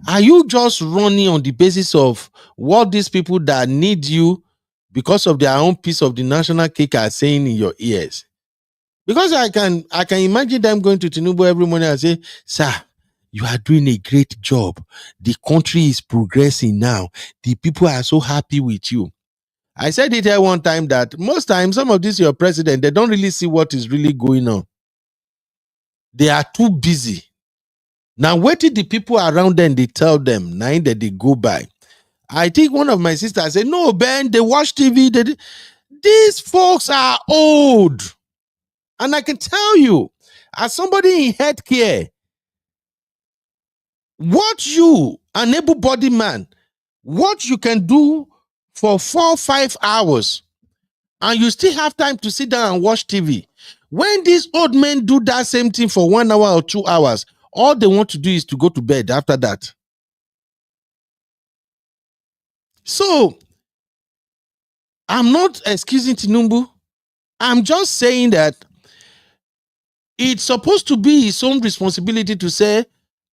A: Are you just running on the basis of what these people that need you because of their own piece of the national cake are saying in your ears? Because I can imagine them going to Tinubu every morning and say, sir, you are doing a great job. The country is progressing now. The people are so happy with you. I said it here one time that most times, some of these your president, they don't really see what is really going on. They are too busy. Now, what did the people around them, they tell them, now that they go by? I think one of my sisters said, no, Ben, they watch TV. These folks are old. And I can tell you, as somebody in healthcare, what you, an able-bodied man, what you can do for 4 or 5 hours, and you still have time to sit down and watch TV. When these old men do that same thing for 1 hour or 2 hours, all they want to do is to go to bed after that. So, I'm not excusing Tinubu. I'm just saying that it's supposed to be his own responsibility to say,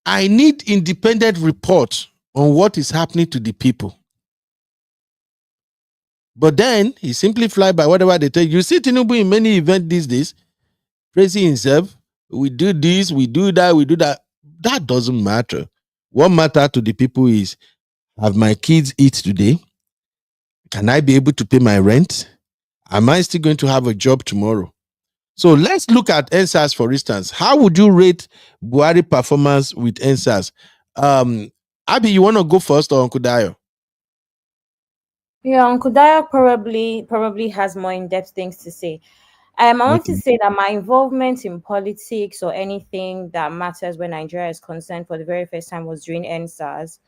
A: I need independent report on what is happening to the people. But then he simply fly by whatever they tell you. You see Tinubu in many events these days, praising himself. We do this, we do that, we do that. That doesn't matter. What matters to the people is, have my kids eat today? Can I be able to pay my rent? Am I still going to have a job tomorrow? So let's look at End SARS, for instance. How would you rate Buhari performance with End SARS? Abby, you want to go first or Uncle Dayo?
F: Yeah, Uncle Daya probably has more in-depth things to say. I want to
A: Okay.
F: say that my involvement in politics or anything that matters when Nigeria is concerned for the very first time was during End SARS,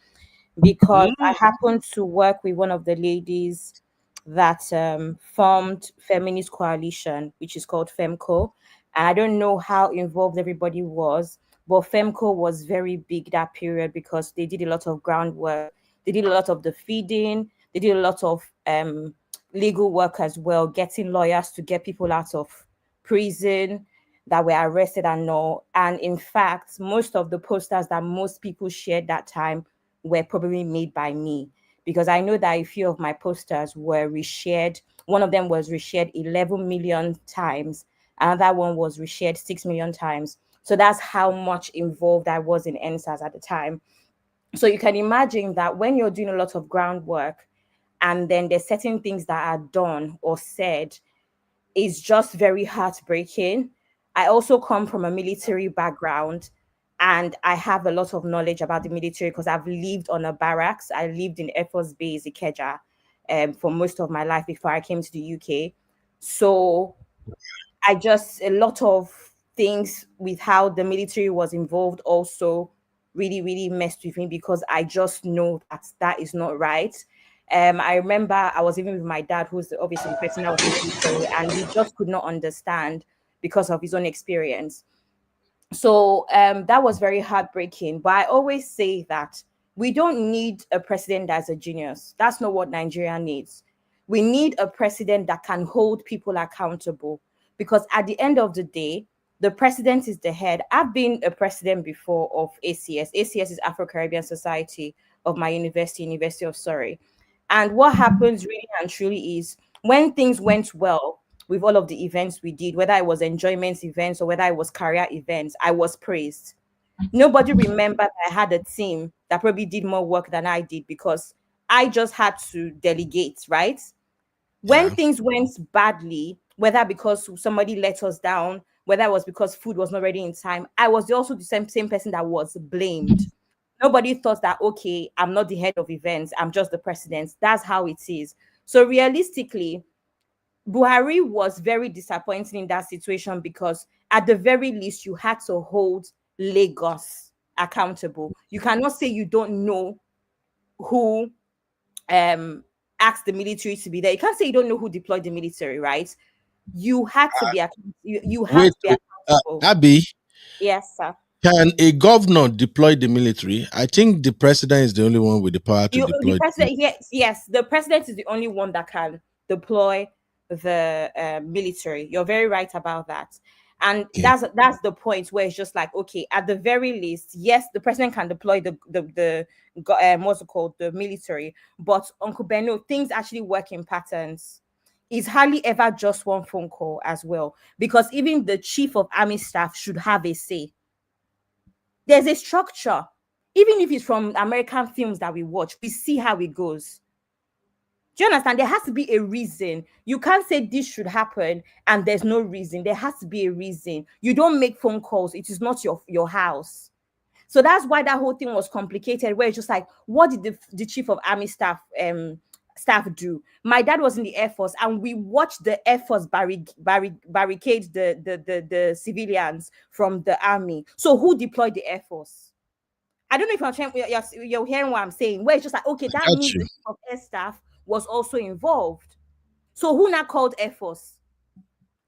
F: because I happened to work with one of the ladies that formed Feminist Coalition, which is called FEMCO. And I don't know how involved everybody was, but FEMCO was very big that period because they did a lot of groundwork. They did a lot of the feeding. They did a lot of legal work as well, getting lawyers to get people out of prison that were arrested and all. And in fact, most of the posters that most people shared that time were probably made by me, because I know that a few of my posters were reshared. One of them was reshared 11 million times. Another one was reshared 6 million times. So that's how much involved I was in NSAS at the time. So you can imagine that when you're doing a lot of groundwork and then there's certain things that are done or said, is just very heartbreaking. I also come from a military background and I have a lot of knowledge about the military because I've lived on a barracks. I lived in Air Force Base, Ikeja, for most of my life before I came to the UK. So a lot of things with how the military was involved also really messed with me, because I just know that is not right. I remember I was even with my dad, who's obviously the person that was in the military, and he just could not understand because of his own experience. So that was very heartbreaking. But I always say that we don't need a president that's a genius. That's not what Nigeria needs. We need a president that can hold people accountable, because at the end of the day, the president is the head. I've been a president before of ACS. ACS is Afro-Caribbean Society of my university, University of Surrey. And what happens really and truly is when things went well with all of the events we did, whether it was enjoyment events or whether it was career events, I was praised. Nobody remembered I had a team that probably did more work than I did because I just had to delegate, right? When
A: Yeah.
F: things went badly, whether because somebody let us down, whether it was because food was not ready in time, I was also the same person that was blamed. Nobody thought that, okay, I'm not the head of events, I'm just the president. That's how it is. So realistically, Buhari was very disappointing in that situation, because at the very least, you had to hold Lagos accountable. You cannot say you don't know who asked the military to be there. You can't say you don't know who deployed the military, right? You had to be you had
A: Wait,
F: to be
A: wait.
F: accountable.
A: Abby,
F: Yes, sir.
A: can a governor deploy the military? I think the president is the only one with the power to
F: The
A: deploy.
F: president, yes, the president is the only one that can deploy the military. You're very right about that, and
A: Okay.
F: that's the point where it's just like, okay, at the very least, yes, the president can deploy what's it called, the military, but Uncle Benno, things actually work in patterns. It's hardly ever just one phone call as well, because even the chief of army staff should have a say. There's a structure. Even if it's from American films that we watch, we see how it goes. Do you understand? There has to be a reason. You can't say this should happen and there's no reason. There has to be a reason. You don't make phone calls. It is not your house. So that's why that whole thing was complicated, where it's just like, what did the chief of army staff do? My dad was in the Air Force, and we watched the Air Force barricade the civilians from the army. So who deployed the Air Force? I don't know if you're hearing what I'm saying, where it's just like, okay, that
A: Got
F: means the
A: you.
F: chief of air staff was also involved. So who now called Air Force?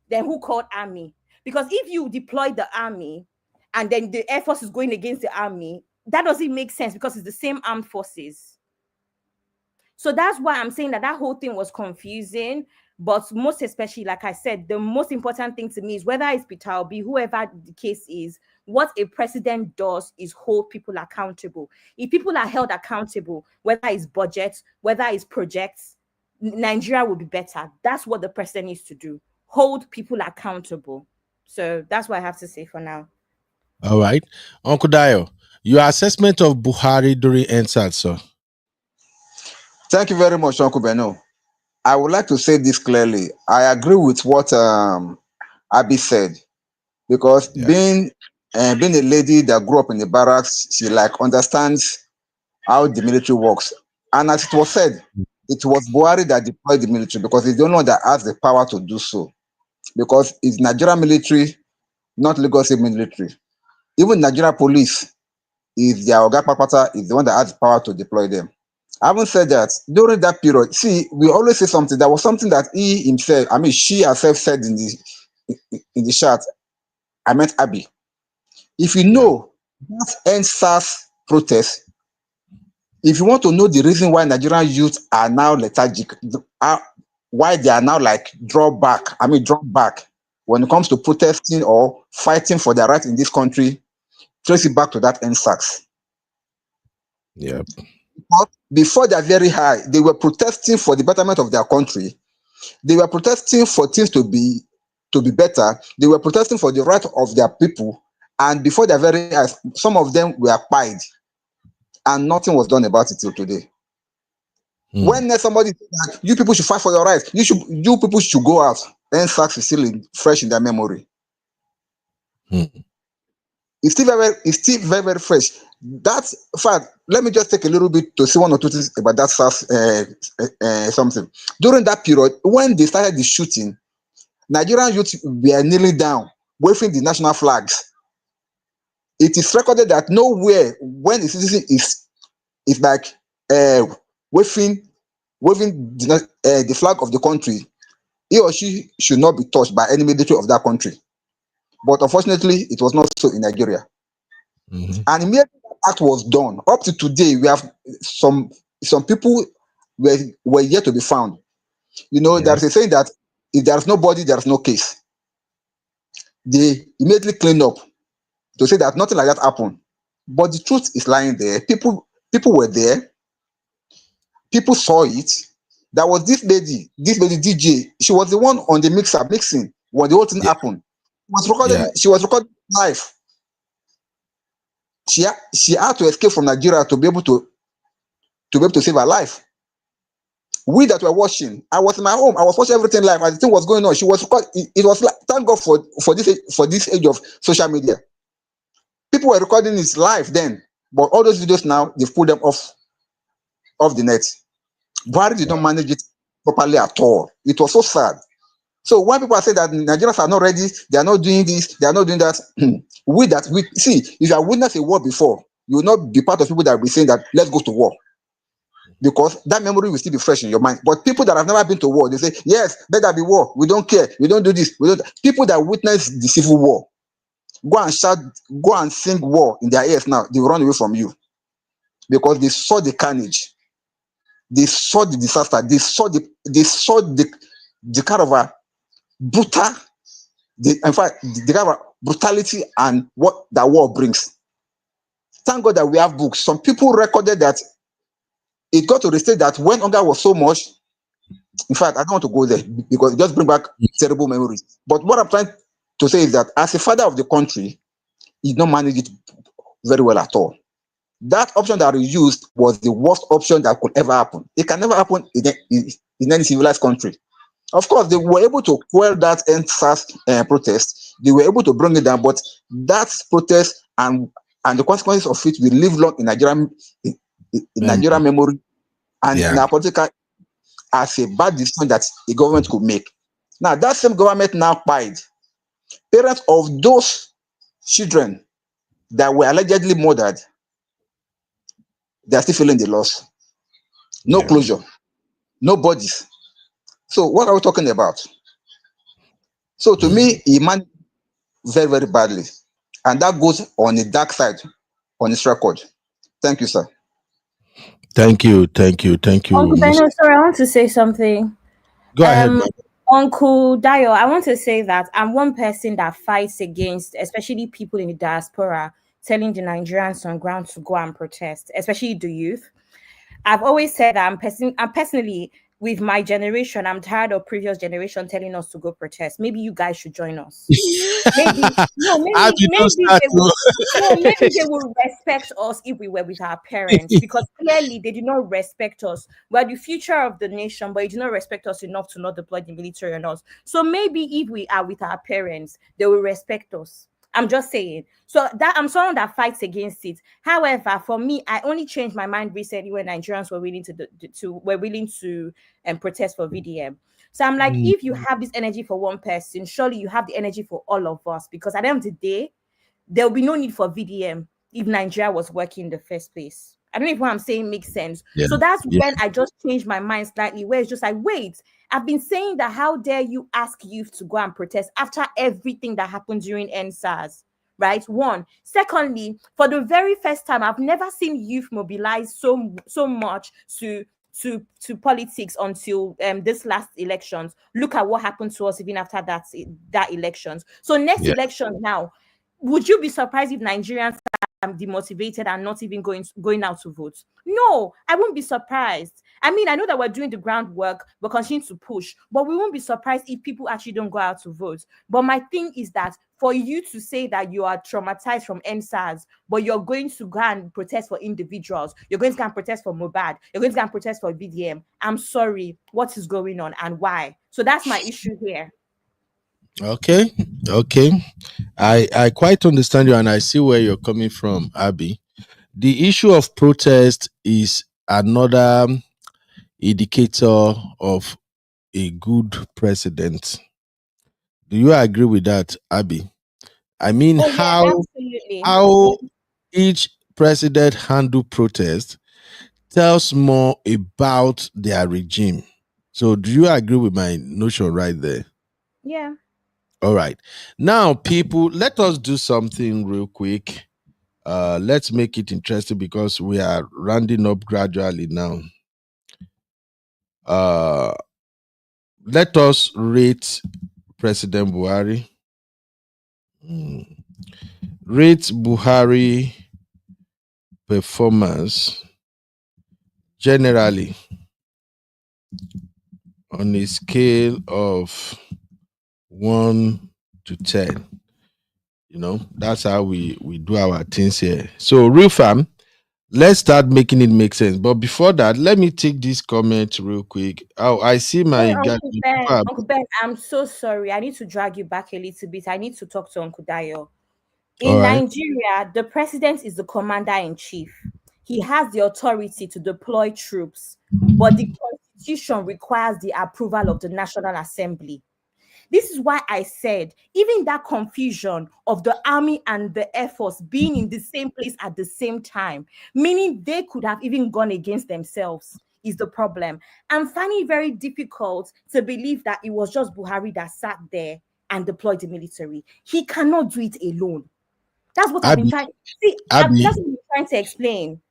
F: Then who called Army? Because if you deploy the Army and then the Air Force is going against the Army, that doesn't make sense, because it's the same armed forces. So that's why I'm saying that whole thing was confusing. But most especially, like I said, the most important thing to me is whether it's Peter Obi, whoever the case is, what a president does is hold people accountable. If people are held accountable, whether it's budgets, whether it's projects, Nigeria will be better. That's what the president needs to do. Hold people accountable. So that's what I have to say for now.
A: All right. Uncle Dayo, your assessment of Buhari during NSAT, sir.
B: Thank you very much, Uncle Beno. I would like to say this clearly. I agree with what Abby said, because
A: Yeah.
B: being a lady that grew up in the barracks, she like understands how the military works. And as it was said, it was Buhari that deployed the military because he's the only one that has the power to do so. Because it's Nigerian military, not Lagos State military. Even Nigeria police is their Oga Kpakpata is the one that has the power to deploy them. Having said that, during that period, see, we always say something. There was something that he himself, I mean, she herself said in the chat. I meant Abby. If you know that End SARS Protest, if you want to know the reason why Nigerian youth are now lethargic, why they are now like draw back when it comes to protesting or fighting for their rights in this country, trace it back to that End SARS.
A: Yeah.
B: But before they're very high, they were protesting for the betterment of their country. They were protesting for things to be better. They were protesting for the right of their people. And before they're very high, some of them were pied. And nothing was done about it till today. When somebody said that you people should fight for your rights, you people should go out. End SARS is still fresh in their memory. It's still very, very fresh. That's fact. Let me just take a little bit to see one or two things about that SARS something. During that period, when they started the shooting, Nigerian youth were kneeling down, waving the national flags. It is recorded that nowhere when the citizen is like waving the flag of the country, he or she should not be touched by any military of that country. But unfortunately, it was not so in Nigeria. And immediately that act was done, up to today, we have some people were yet to be found. You know, there's a saying that if there's no body, there's no case. They immediately cleaned up to say that nothing like that happened. But the truth is lying there. People were there. People saw it. There was this lady DJ. She was the one on the mixer mixing when the whole thing happened. She was recorded live. She had to escape from Nigeria to be able to save her life. We that were watching, I was in my home. I was watching everything live as the thing was going on. She was recorded. It was like, thank God for this age of social media. People were recording it live then, but all those videos now they've put them off the net. Buhari did not manage it properly at all. It was so sad. So when people say that Nigerians are not ready, they are not doing this, they are not doing that, we see, if you have witnessed a war before, you will not be part of people that will be saying that let's go to war. Because that memory will still be fresh in your mind. But people that have never been to war, they say, yes, let there be war. We don't care. We don't do this. People that witness the civil war, go and shout, go and sing war in their ears now. They will run away from you. Because they saw the carnage. They saw the disaster. They saw the kind of a brutal, in fact, the kind of brutality and what that war brings. Thank God that we have books. Some people recorded that it got to the state that when hunger was so much, in fact, I don't want to go there because it just brings back terrible memories. But what I'm trying to say is that as a father of the country, he did not manage it very well at all. That option that he used was the worst option that could ever happen. It can never happen in any civilized country. Of course, they were able to quell that End SARS protest. They were able to bring it down, but that protest and the consequences of it will live long in Nigerian memory and in our political as a bad decision that a government could make. Now, that same government now pied parents of those children that were allegedly murdered. They are still feeling the loss. No closure, no bodies. So what are we talking about? So to me, he managed very, very badly. And that goes on the dark side on his record. Thank you, sir.
A: Thank you.
F: Uncle Daniel, sorry, I want to say something.
A: Go ahead, man.
F: Uncle Dio, I want to say that I'm one person that fights against, especially people in the diaspora, telling the Nigerians on ground to go and protest, especially the youth. I've always said that I'm personally, with my generation, I'm tired of previous generation telling us to go protest. Maybe you guys should join us. Maybe they will respect us if we were with our parents, because clearly they did not respect us. We're the future of the nation, but they did not respect us enough to not deploy the military on us. So maybe if we are with our parents, they will respect us. I'm just saying. So that I'm someone that fights against it. However, for me, I only changed my mind recently when Nigerians were willing to protest for VDM. So I'm like,
A: Mm.
F: if you have this energy for one person, surely you have the energy for all of us. Because at the end of the day, there will be no need for VDM if Nigeria was working in the first place. I don't know if what I'm saying makes sense.
A: Yeah.
F: So that's
A: Yeah.
F: when I just changed my mind slightly, where it's just like, wait, I've been saying that how dare you ask youth to go and protest after everything that happened during End SARS, right? One. Secondly, for the very first time, I've never seen youth mobilize so much to politics until this last elections. Look at what happened to us even after that elections. So next
A: Yeah.
F: election now, would you be surprised if Nigerians are demotivated and not even going out to vote? No, I won't be surprised. I mean, I know that we're doing the groundwork, we're continuing to push, but we won't be surprised if people actually don't go out to vote. But my thing is that for you to say that you are traumatized from End SARS, but you're going to go and protest for individuals, you're going to go and protest for Mobad, you're going to go and protest for VDM, I'm sorry, what is going on and why? So that's my issue here.
A: Okay. I quite understand you, and I see where you're coming from, Abby. The issue of protest is another indicator of a good president. Do you agree with that, Abby? I mean,
F: Oh yeah,
A: how
F: absolutely.
A: each president handle protest tells more about their regime. So, do you agree with my notion right there?
F: Yeah.
A: All right. Now, people, let us do something real quick. Let's make it interesting because we are rounding up gradually now. Let us rate President Buhari. Rate Buhari performance generally on a scale of 1 to 10. You know, that's how we do our things here. So, real fam, let's start making it make sense. But before that, let me take this comment real quick. Oh, I see my
F: Hey,
A: guy.
F: Uncle Ben, I'm so sorry. I need to drag you back a little bit. I need to talk to Uncle Dayo.
A: All
F: In
A: right.
F: Nigeria, the president is the commander-in-chief. He has the authority to deploy troops, but the constitution requires the approval of the National Assembly. This is why I said, even that confusion of the army and the Air Force being in the same place at the same time, meaning they could have even gone against themselves, is the problem. I'm finding it very difficult to believe that it was just Buhari that sat there and deployed the military. He cannot do it alone. That's what I've been
A: Abby,
F: trying. See, that's
A: Abby,
F: what I'm trying to explain.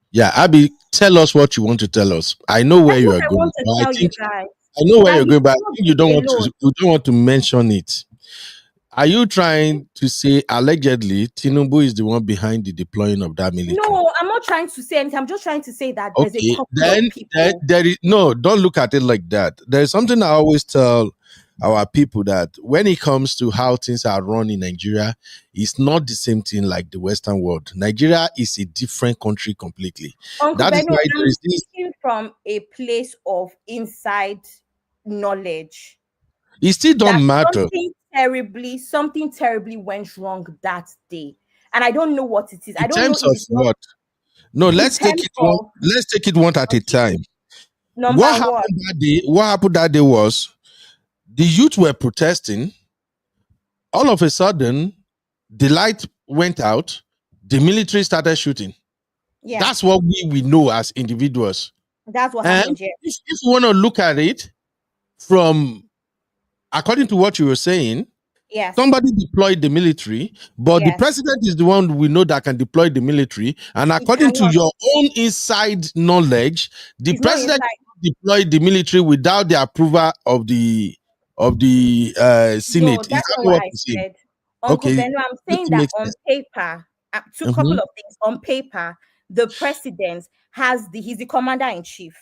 A: yeah, Abby, tell us what you want to tell us. I know where
F: That's
A: you
F: what
A: are
F: I
A: going.
F: want to
A: But
F: tell you guys.
A: I know where
F: That
A: you're
F: he
A: going, but I
F: cannot
A: think
F: do it alone.
A: you don't want to mention it. Are you trying to say allegedly Tinubu is the one behind the deploying of that military?
F: No, I'm not trying to say anything. I'm just trying to say that there's a
A: Okay,
F: couple
A: then
F: of people.
A: there is no. Don't look at it like that. There is something I always tell our people that when it comes to how things are run in Nigeria, it's not the same thing like the Western world. Nigeria is a different country completely.
F: Uncle
A: That is
F: Benno,
A: why there
F: I'm
A: is this.
F: speaking from a place of inside knowledge
A: It still
F: that
A: don't matter
F: something terribly went wrong that day. And I don't know what it is. I
A: in
F: don't know
A: terms
F: if
A: of
F: it's not
A: what. No,
F: in terms of
A: let's take it one at a
F: okay,
A: time.
F: number one.
A: What happened that day was the youth were protesting. All of a sudden, the light went out. The military started shooting.
F: Yeah,
A: That's what we know as individuals.
F: that's what
A: And
F: happened here.
A: if you want to look at it from according to what you were saying,
F: Yes,
A: somebody deployed the military, but the
F: yes.
A: president is the one we know that can deploy the military. And
F: He
A: according to
F: cannot.
A: your own inside knowledge, the
F: It's not
A: president
F: inside.
A: deployed the military without the approval of the
F: No,
A: Senate. Is
F: that's
A: that
F: not
A: not
F: what
A: what
F: I
A: you say?
F: said. Uncle
A: Okay,
F: Benno, I'm
A: make
F: saying
A: it
F: that
A: make
F: on
A: sense.
F: paper, two couple of things. On paper, the president he's the commander in chief.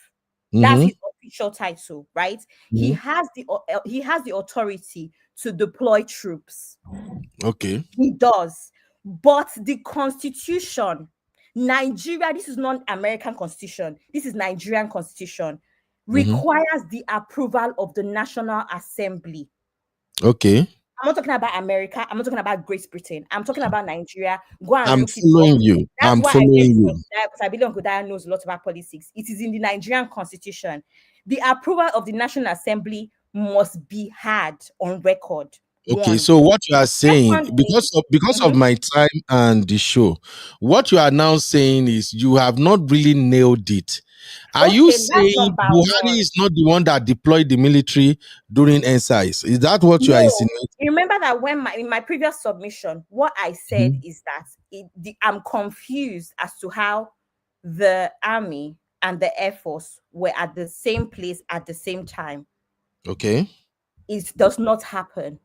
F: That's his official title, right? He has the authority to deploy troops.
A: Okay.
F: He does. But the constitution, Nigeria, this is not American constitution. This is Nigerian constitution,
A: Mhm.
F: requires the approval of the National Assembly.
A: Okay.
F: I'm not talking about America. I'm not talking about Great Britain. I'm talking about Nigeria. Go and
A: I'm
F: look it
A: following
F: up.
A: you.
F: That's
A: I'm
F: why
A: following you.
F: because I believe Uncle Daya knows a lot about politics. It is in the Nigerian constitution. The approval of the National Assembly must be had on record.
A: Okay,
F: One.
A: so what you are saying,
F: Secondly,
A: because of my time and the show, what you are now saying is you have not really nailed it. Are you
F: okay, that's
A: saying
F: number
A: Buhari
F: one.
A: is not the one that deployed the military during End SARS? Is that what you are
F: No,
A: insinuating?
F: you remember that when in my previous submission, what I said is that I'm confused as to how the army and the Air Force were at the same place at the same time.
A: Okay.
F: It does not happen.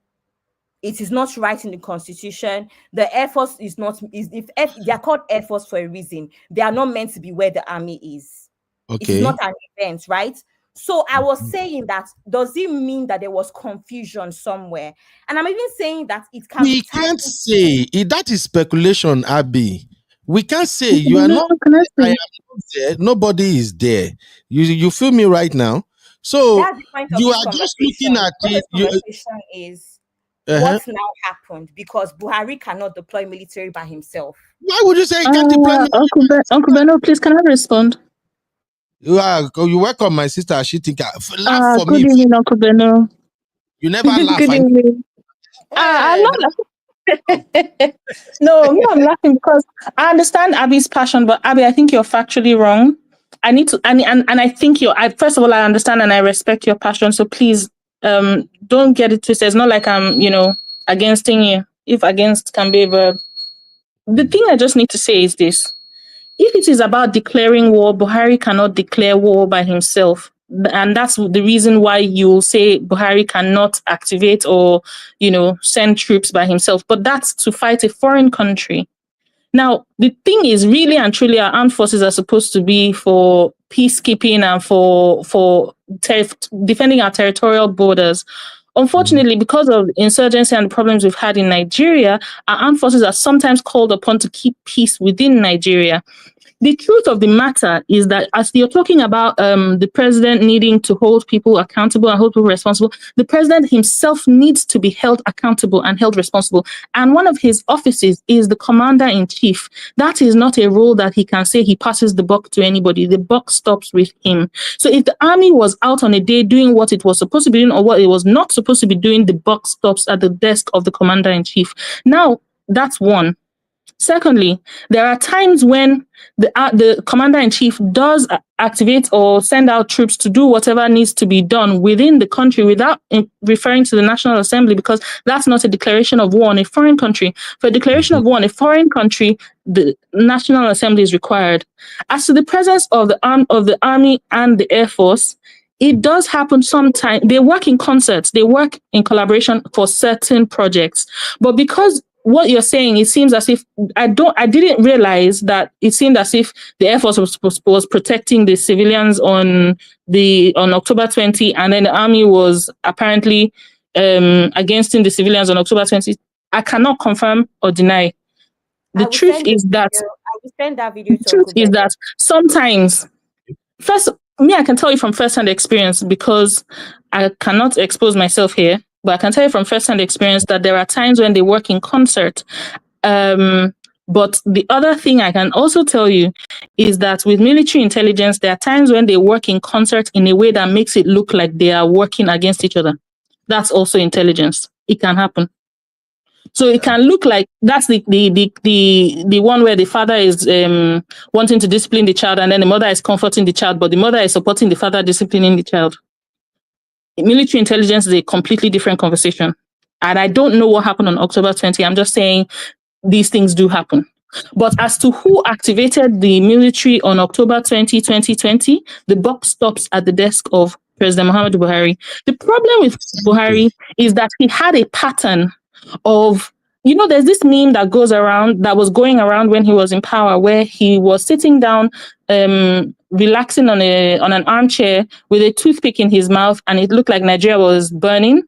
F: It is not right in the constitution. The Air Force is not, they are called Air Force for a reason. They are not meant to be where the army is. It is
A: Okay.
F: not an event, right? So I was saying that, does it mean that there was confusion somewhere? And I'm even saying that it can
A: We
F: be tied
A: can't
F: to-
A: say that is speculation, Abby. We can't say you are not.
G: Can I
A: I
G: say?
A: am not there. Nobody is there. You feel me right now? So
F: that's the point of
A: you
F: this
A: are just looking
F: conversation.
A: at
F: What
A: it.
F: this conversation is
A: Uh-huh.
F: what now happened, because Buhari cannot deploy military by himself.
A: Why would you say he can't deploy military?
G: Uncle Beno, please, can I respond?
A: You welcome my sister Ashitika. Laugh for
G: Good
A: me.
G: evening, Uncle Beno.
A: You never laugh.
G: Good evening. I'm not laughing. No, me, I'm laughing because I understand Abby's passion, but Abby, I think you're factually wrong. I need to, and I think first of all, I understand and I respect your passion. So please, don't get it twisted. It's not like I'm, against you. If against can be a verb. The thing I just need to say is this. If it is about declaring war, Buhari cannot declare war by himself. And that's the reason why you'll say Buhari cannot activate or, send troops by himself. But that's to fight a foreign country. Now, the thing is, really and truly, our armed forces are supposed to be for peacekeeping and for defending our territorial borders. Unfortunately, because of insurgency and the problems we've had in Nigeria, our armed forces are sometimes called upon to keep peace within Nigeria. The truth of the matter is that as you're talking about the president needing to hold people accountable and hold people responsible, the president himself needs to be held accountable and held responsible. And one of his offices is the commander-in-chief. That is not a role that he can say he passes the buck to anybody. The buck stops with him. So if the army was out on a day doing what it was supposed to be doing or what it was not supposed to be doing, the buck stops at the desk of the commander-in-chief. Now, that's one. Secondly, there are times when the commander-in-chief does activate or send out troops to do whatever needs to be done within the country without referring to the National Assembly, because that's not a declaration of war on a foreign country. For a declaration of war on a foreign country, the National Assembly is required. As to the presence of the Army and the Air Force, it does happen sometimes. They work in concert. They work in collaboration for certain projects. But because what you're saying, it seems as if I didn't realize that it seemed as if the Air Force was protecting the civilians on October 20, and then the army was apparently against the civilians on October 20. I cannot confirm or deny. The truth is that sometimes, first, I can tell you from first-hand experience, because I cannot expose myself here. But I can tell you from first-hand experience that there are times when they work in concert. But the other thing I can also tell you is that with military intelligence, there are times when they work in concert in a way that makes it look like they are working against each other. That's also intelligence. It can happen. So it can look like that's the one where the father is wanting to discipline the child, and then the mother is comforting the child, but the mother is supporting the father disciplining the child. Military intelligence is a completely different conversation. And I don't know what happened on October 20. I'm just saying these things do happen. But as to who activated the military on October 20, 2020, the buck stops at the desk of President Muhammadu Buhari. The problem with Buhari is that he had a pattern of, there's this meme that was going around when he was in power, where he was sitting down, relaxing on an armchair with a toothpick in his mouth, and it looked like Nigeria was burning,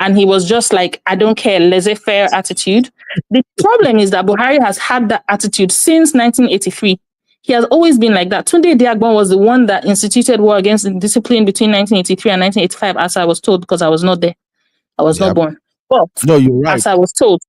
G: and he was just like, I don't care, laissez-faire attitude. The problem is that Buhari has had that attitude since 1983. He has always been like that. Tunde Diagbon was the one that instituted war against indiscipline between 1983 and 1985, as I was told, because I was not there. I was not born. But
A: No, you're right.
G: as I was told,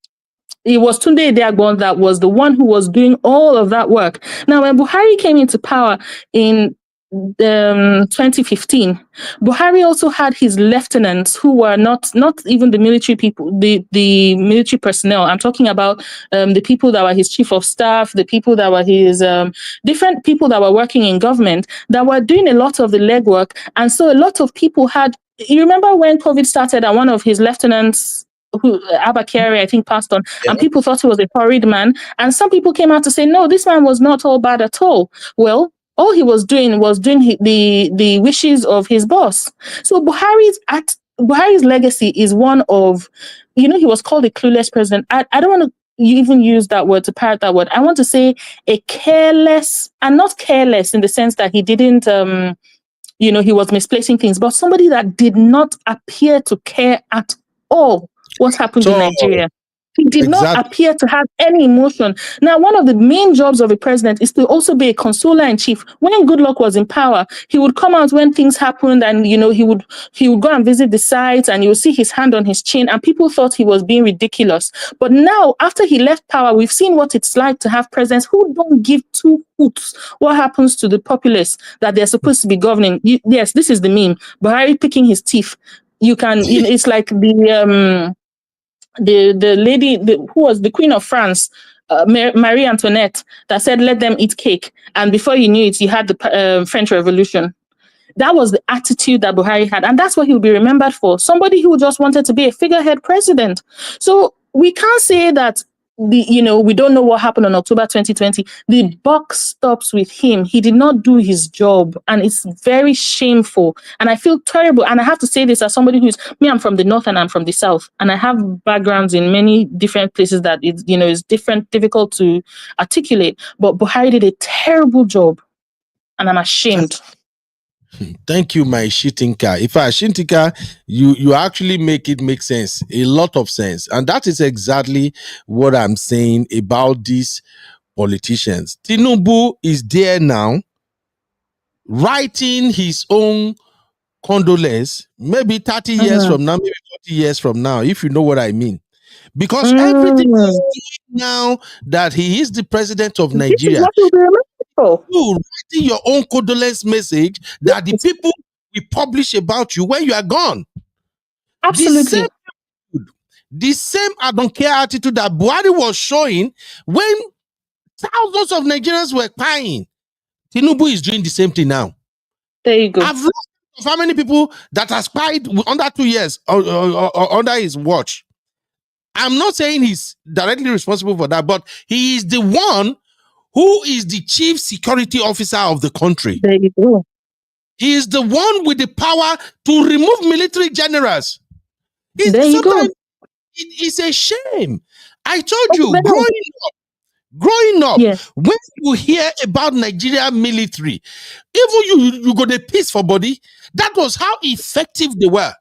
G: it was Tunde Ideagbon that was the one who was doing all of that work. Now, when Buhari came into power in 2015, Buhari also had his lieutenants who were not even the military people, the military personnel. I'm talking about the people that were his chief of staff, the people that were his different people that were working in government that were doing a lot of the legwork. And so a lot of people had, you remember when COVID started and one of his lieutenants, who Abba Kyari, I think, passed on,
A: Yeah.
G: and people thought he was a horrid man. And some people came out to say, no, this man was not all bad at all. Well, all he was doing the wishes of his boss. So Buhari's legacy is one of, he was called a clueless president. I don't want to even use that word to parrot that word. I want to say a careless, and not careless in the sense that he didn't, he was misplacing things, but somebody that did not appear to care at all what happened in Nigeria. He did not appear to have any emotion. Now, one of the main jobs of a president is to also be a consoler in chief. When Goodluck was in power, he would come out when things happened, and he would go and visit the sites, and you would see his hand on his chin, and people thought he was being ridiculous. But now, after he left power, we've seen what it's like to have presidents who don't give two hoots what happens to the populace that they're supposed to be governing. Yes, this is the meme. Buhari picking his teeth. You can, it's like the lady who was the Queen of France, Marie Antoinette, that said, let them eat cake. And before you knew it, you had the French Revolution. That was the attitude that Buhari had. And that's what he'll be remembered for. Somebody who just wanted to be a figurehead president. So we can't say that we don't know what happened on October 2020. The buck stops with him. He did not do his job, and it's very shameful. And I feel terrible. And I have to say this as somebody I'm from the north and I'm from the south, and I have backgrounds in many different places that is difficult to articulate. But Buhari did a terrible job, and I'm ashamed.
A: Thank you, my Shitinka. If I Shitinka, you actually make it make sense, a lot of sense. And that is exactly what I'm saying about these politicians. Tinubu is there now, writing his own condolence, maybe 30 years from now, maybe 40 years from now, if you know what I mean. Because everything is doing now that he is the president of Nigeria. You writing your own condolence message that the people will publish about you when you are gone.
G: Absolutely.
A: The same I don't care attitude that Buhari was showing when thousands of Nigerians were crying. Tinubu is doing the same thing now.
G: There you go.
A: I've lost how many people that has cried under 2 years under his watch. I'm not saying he's directly responsible for that, but he is the one who is the chief security officer of the country.
G: There you go.
A: He is the one with the power to remove military generals. It's a shame. I told you, growing up,
G: yes,
A: when you hear about Nigeria military, even you got a peace for body, that was how effective they were.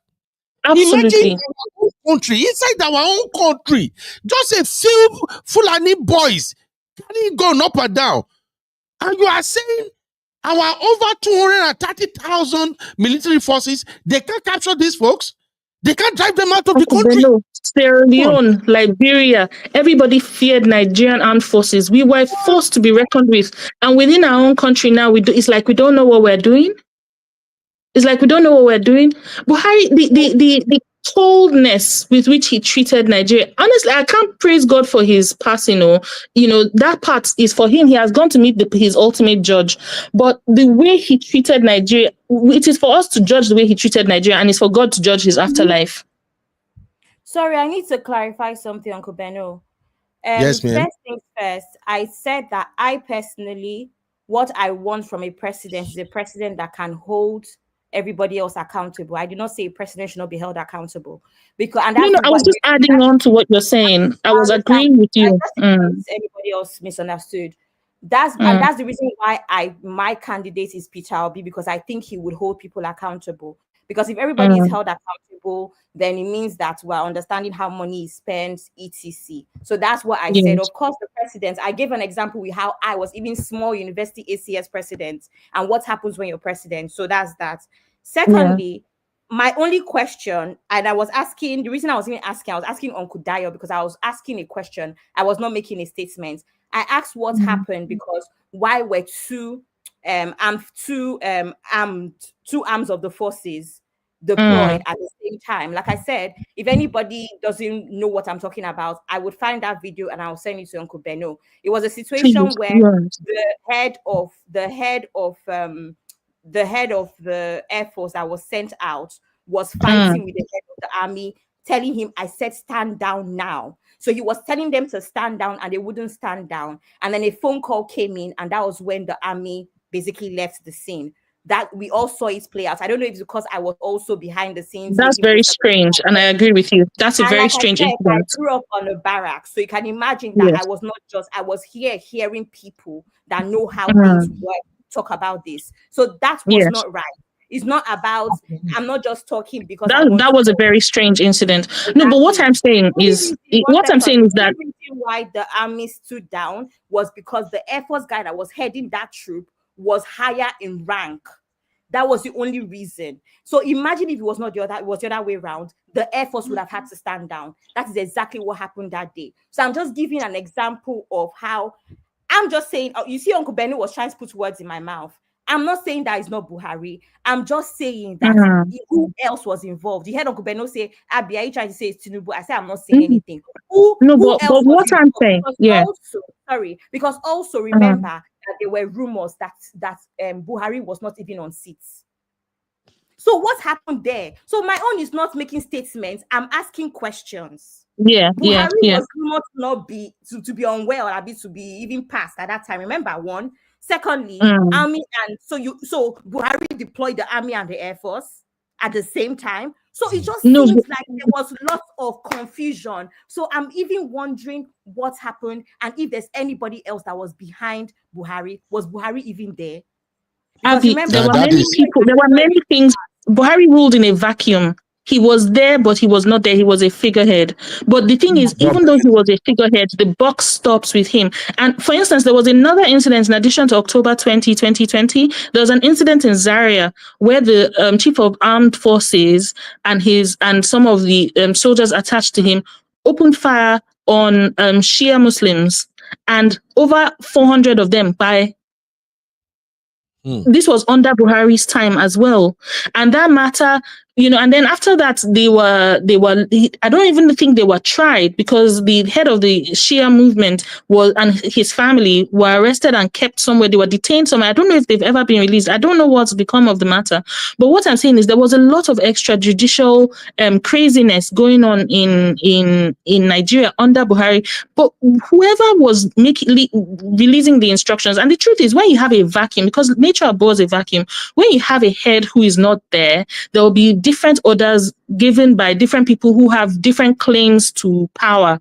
G: Absolutely.
A: Imagine our own country, inside our own country, just a few Fulani boys carrying gun up and down. And you are saying our over 230,000 military forces, they can't capture these folks? They can't drive them out of the country?
G: Sierra Leone, Liberia, everybody feared Nigerian armed forces. We were forced to be reckoned with. And within our own country now, it's like we don't know what we're doing. It's like we don't know what we're doing. Buhari, the coldness with which he treated Nigeria, honestly, I can't praise God for his passing. That part is for him. He has gone to meet his ultimate judge. But the way he treated Nigeria, it is for us to judge the way he treated Nigeria, and it's for God to judge his afterlife.
F: Sorry, I need to clarify something, Uncle Benno.
A: Yes, ma'am.
F: First things first, I said that I personally, what I want from a president is a president that can hold everybody else accountable. I did not say a president should not be held accountable, because
G: I was just adding on to what you're saying. I was agreeing with you.
F: Anybody else misunderstood? And that's the reason why my candidate is Peter Obi, because I think he would hold people accountable. Because if everybody is held accountable, then it means that we're understanding how money is spent, etc. So that's what I said. Of course, the president, I gave an example with how I was even small university ACS president and what happens when you're president. So that's that. Secondly, my only question, and I was asking, the reason I was even asking, I was asking Uncle Dayo because I was asking a question. I was not making a statement. I asked what happened because why were two arms of the forces deployed at the same time. Like I said, if anybody doesn't know what I'm talking about, I would find that video and I'll send it to Uncle Beno. It was a situation where the head of the Air Force that was sent out was fighting with the head of the army, telling him, I said, stand down now. So he was telling them to stand down and they wouldn't stand down. And then a phone call came in and that was when the army basically left the scene. That we all saw it play out. I don't know if it's because I was also behind the scenes.
G: That's very strange. And I agree with you. That's a very strange incident.
F: I grew up on a barracks. So you can imagine that I was here hearing people that know how things work talk about this. So that was not right. It's not about, I'm not just talking because
G: that was a very strange incident. Exactly. No, but what I'm saying is that the
F: reason why the army stood down was because the Air Force guy that was heading that troop was higher in rank. That was the only reason. So imagine if it was not the other way around, the Air Force would have had to stand down. That is exactly what happened that day. So I'm just giving an example of how I'm just saying, you see, Uncle Benny was trying to put words in my mouth. I'm not saying that it's not Buhari. I'm just saying that who else was involved? You heard Uncle Benno say, Abba, are you trying to say it's Tinubu? I said, I'm not saying anything. Who else
G: but what I'm saying,
F: because also remember that there were rumors that Buhari was not even on seats. So what happened there? So my own is not making statements. I'm asking questions. Buhari was rumored to be unwell, or to be even passed at that time. Remember, one. Secondly, army and so Buhari deployed the army and the Air Force at the same time. So it just seems like there was lots of confusion. So I'm even wondering what happened and if there's anybody else that was behind Buhari. Was Buhari even there?
G: Abby, there were many people. There were many things. Buhari ruled in a vacuum. He was there, but he was not there. He was a figurehead. But the thing is, even though he was a figurehead, the buck stops with him. And for instance, there was another incident in addition to October 2020. There was an incident in Zaria where the chief of armed forces and some of the soldiers attached to him opened fire on Shia Muslims, and over 400 of them by. This was under Buhari's time as well. And that matter, and then after that, I don't even think they were tried because the head of the Shia movement and his family were arrested and kept somewhere. They were detained somewhere. I don't know if they've ever been released. I don't know what's become of the matter. But what I'm saying is there was a lot of extrajudicial craziness going on in Nigeria under Buhari. But whoever was releasing the instructions, and the truth is, when you have a vacuum, because nature abhors a vacuum, when you have a head who is not there, there will be different orders given by different people who have different claims to power.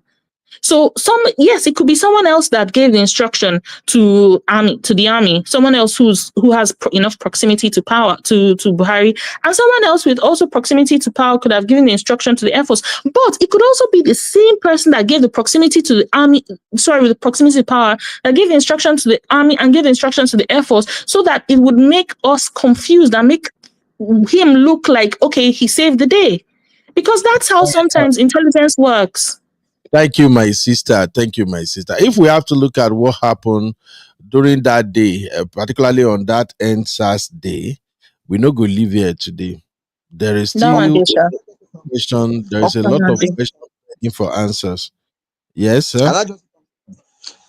G: So it could be someone else that gave the instruction to the army, someone else who has enough proximity to power to Buhari, and someone else with also proximity to power could have given the instruction to the Air Force. But it could also be the same person that gave the proximity to the army, with the proximity to power, that gave the instruction to the army and gave the instructions to the Air Force, so that it would make us confused and make him look like, okay, he saved the day. Because that's how sometimes intelligence works.
A: Thank you, my sister. If we have to look at what happened during that day, particularly on that End SARS day, we no go live here today. There is still question. There is a lot of questions waiting for answers. Yes, sir.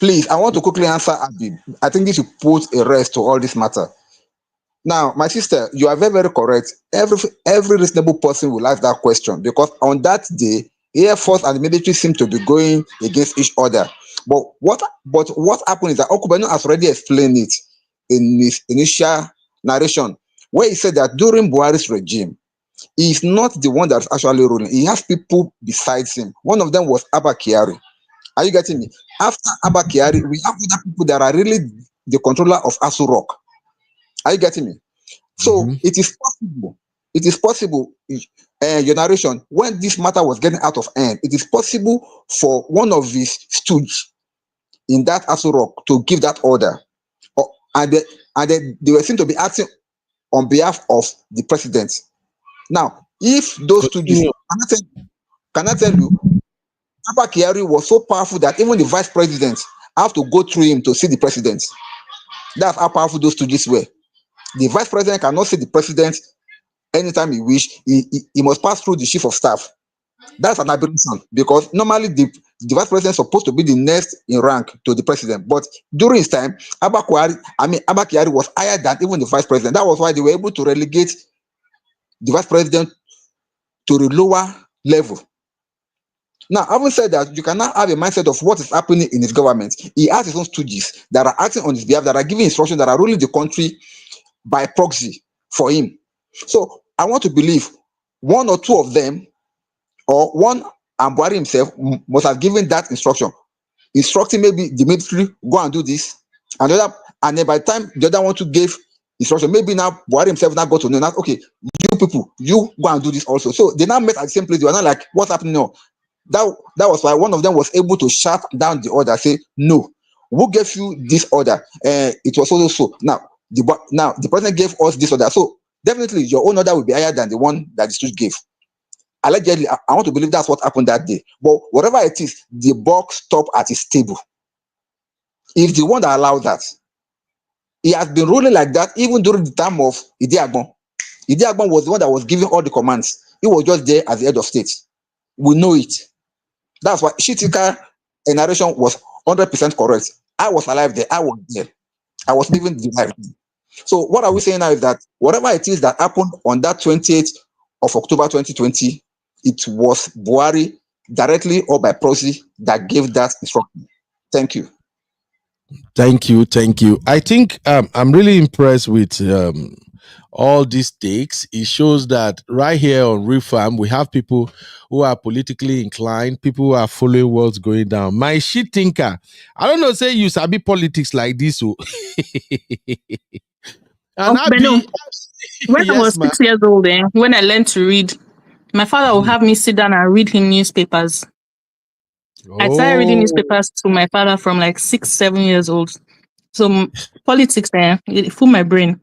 B: Please, I want to quickly answer Abby. I think this should put a rest to all this matter. Now, my sister, you are very, very correct. Every reasonable person will ask that question, because on that day, Air Force and the military seem to be going against each other. But what happened is that Okubano has already explained it in his initial narration, where he said that during Buhari's regime, he is not the one that's actually ruling. He has people besides him. One of them was Abba Kyari. Are you getting me? After Abba Kyari, we have other people that are really the controller of Asu Rock. Are you getting me? So it is possible. It is possible, your narration, when this matter was getting out of hand, it is possible for one of his stooges in that Asu Rock to give that order. And they were seen to be acting on behalf of the president. Now, If those stooges cannot tell you, Abba Kyari was so powerful that even the vice president have to go through him to see the president. That's how powerful those stooges were. The vice president cannot see the president anytime he wish. He must pass through the chief of staff. That's an aberration, because normally the vice president is supposed to be the next in rank to the president. But during his time, Abba Kyari was higher than even the vice president. That was why they were able to relegate the vice president to the lower level. Now, having said that, you cannot have a mindset of what is happening in his government. He has his own stooges that are acting on his behalf, that are giving instructions, that are ruling the country by proxy for him. So I want to believe one or two of them, or one, and Buhari himself must have given that instruction, instructing maybe the military, go and do this, and then by the time the other one to give instruction, maybe now Buhari himself now got to know that, okay, you people, you go and do this also. So they now met at the same place. They were not like, what's happening now? That was why one of them was able to shut down the order, say, no, who gave you this order? It was also so. Now the president gave us this order. So definitely your own order will be higher than the one that the stooge gave. Allegedly, I want to believe that's what happened that day. But whatever it is, the buck stopped at his table. If the one that allowed that, he has been ruling like that even during the time of Idi Agbon. Idi Agbon was the one that was giving all the commands. He was just there as the head of state. We know it. That's why Shitika narration was 100% correct. I was alive there. I was there. I was living the life. So what are we saying now is that whatever it is that happened on that 28th of October 2020, it was Buhari directly or by proxy that gave that instruction. Thank you.
A: Thank you. I think I'm really impressed with all these takes. It shows that right here on Reform, we have people who are politically inclined, people who are following what's going down. My shit thinker, I don't know, say you sabi politics like this. So. And
G: Beno, when I was 6 years old, when I learned to read, my father would have me sit down and read him newspapers. I started reading newspapers to my father from like 6, 7 years old. So politics, it fooled my brain.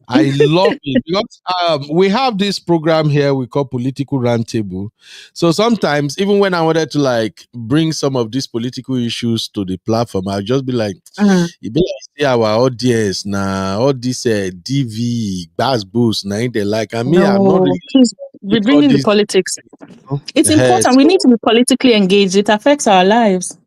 A: I love it because we have this program here we call Political Roundtable. So sometimes, even when I wanted to like bring some of these political issues to the platform, I'll just be like, you be like, see our audience now, all this DV, Bass Boost, now they like, I mean, I'm not really.
G: Please, we're bringing the politics. It's important. We need to be politically engaged. It affects our lives.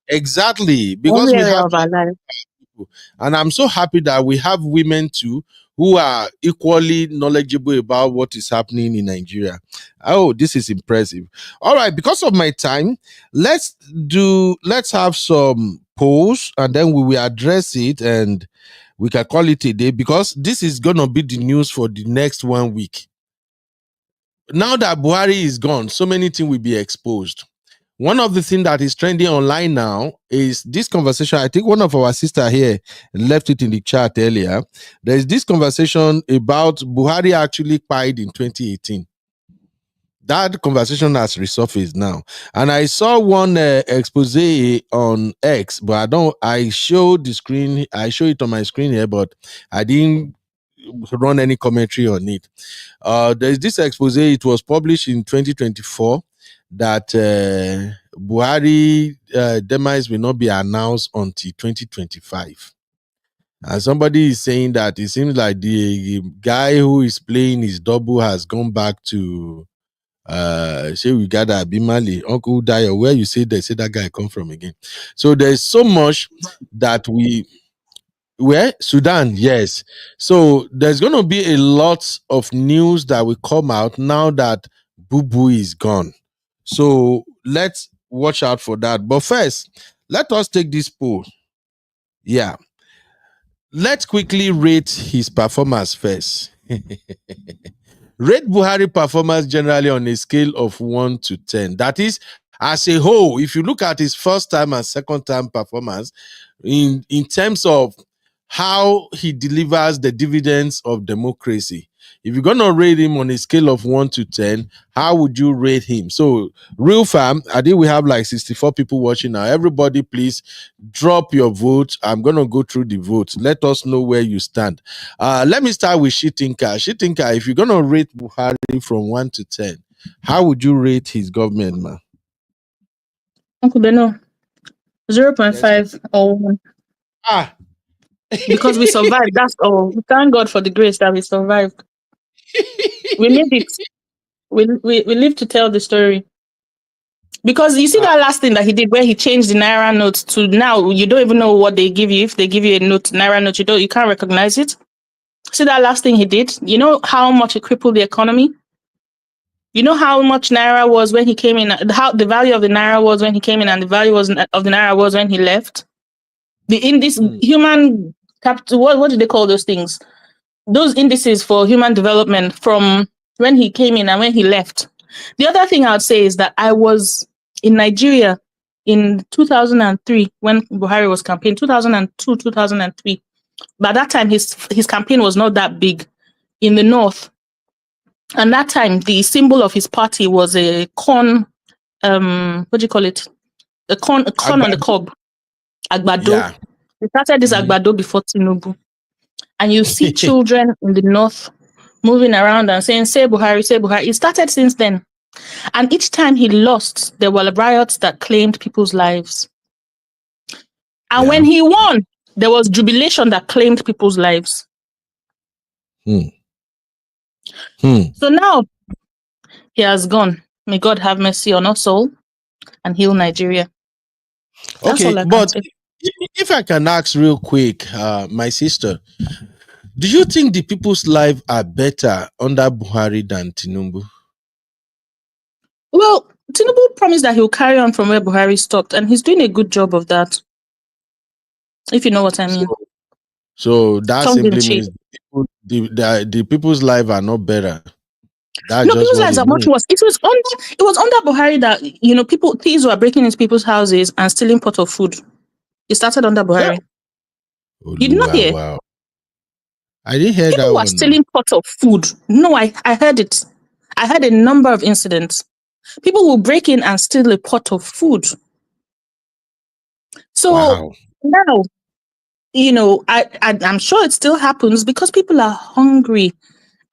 A: Exactly, because we have people. And I'm so happy that we have women too who are equally knowledgeable about what is happening in Nigeria. Oh, this is impressive. All right, because of my time, let's have some polls and then we will address it and we can call it a day, because this is going to be the news for the next 1 week. Now that Buhari is gone, so many things will be exposed. One of the things that is trending online now is this conversation. I think one of our sisters here left it in the chat earlier. There is this conversation about Buhari actually died in 2018. That conversation has resurfaced now. And I saw one expose on X, but I show it on my screen here, but I didn't run any commentary on it. There's this expose. It was published in 2024. That Buhari demise will not be announced until 2025. And somebody is saying that it seems like the guy who is playing his double has gone back to Shewigada Abimali, Uncle Dayo, where you say they say that guy come from again. So there's so much that where? Sudan, yes. So there's going to be a lot of news that will come out now that Bubu is gone. So let's watch out for that. But first, let us take this poll. Yeah. Let's quickly rate his performance first. Rate Buhari performance generally on a scale of 1 to 10. That is, as a whole, if you look at his first time and second time performance, in terms of how he delivers the dividends of democracy. If you're gonna rate him on a scale of 1 to 10, how would you rate him? So, real fam, I think we have like 64 people watching now. Everybody, please drop your vote. I'm gonna go through the votes. Let us know where you stand. Let me start with Shitinka. Shitinka, if you're gonna rate Buhari from 1 to 10, how would you rate his government, man?
G: Uncle Beno, 0.5 or 1.
A: Ah,
G: Because we survived. That's all. Thank God for the grace that we survived. We made it. We live to tell the story. Because you see that last thing that he did where he changed the Naira notes to now you don't even know what they give you. If they give you a note, Naira note, you can't recognize it. See that last thing he did? You know how much it crippled the economy? You know how much Naira was when he came in, how the value of the Naira was when he came in and the value of the Naira was when he left? In this human capital, what do they call those things? Those indices for human development from when he came in and when he left. The other thing I would say is that I was in Nigeria in 2003 when Buhari was campaigning, 2002, 2003. By that time, his campaign was not that big in the north. And that time, the symbol of his party was a corn, what do you call it? A corn on the cob, Agbado.
A: yeah.
G: They started this Agbado before Tinubu. And you see children in the north moving around and saying, say Buhari, say Buhari. It started since then. And each time he lost, there were riots that claimed people's lives. And when he won, there was jubilation that claimed people's lives. So now he has gone. May God have mercy on us all and heal Nigeria. That's
A: Okay,
G: all I can
A: but
G: say.
A: if I can ask real quick, my sister, do you think the people's lives are better under Buhari than Tinubu?
G: Well, Tinubu promised that he'll carry on from where Buhari stopped, and he's doing a good job of that, if you know what I mean.
A: So that
G: Tongue in
A: simply
G: cheek.
A: means the people's lives are not better. That's
G: No,
A: just
G: people's
A: what
G: lives
A: it
G: are much
A: means.
G: worse. It was under Buhari that thieves were breaking into people's houses and stealing pot of food. It started under Buhari. You did not hear?
A: Wow. I didn't hear that
G: People were
A: one.
G: stealing pot of food. No, I heard it. I heard a number of incidents. People will break in and steal a pot of food. So now, I'm sure it still happens because people are hungry.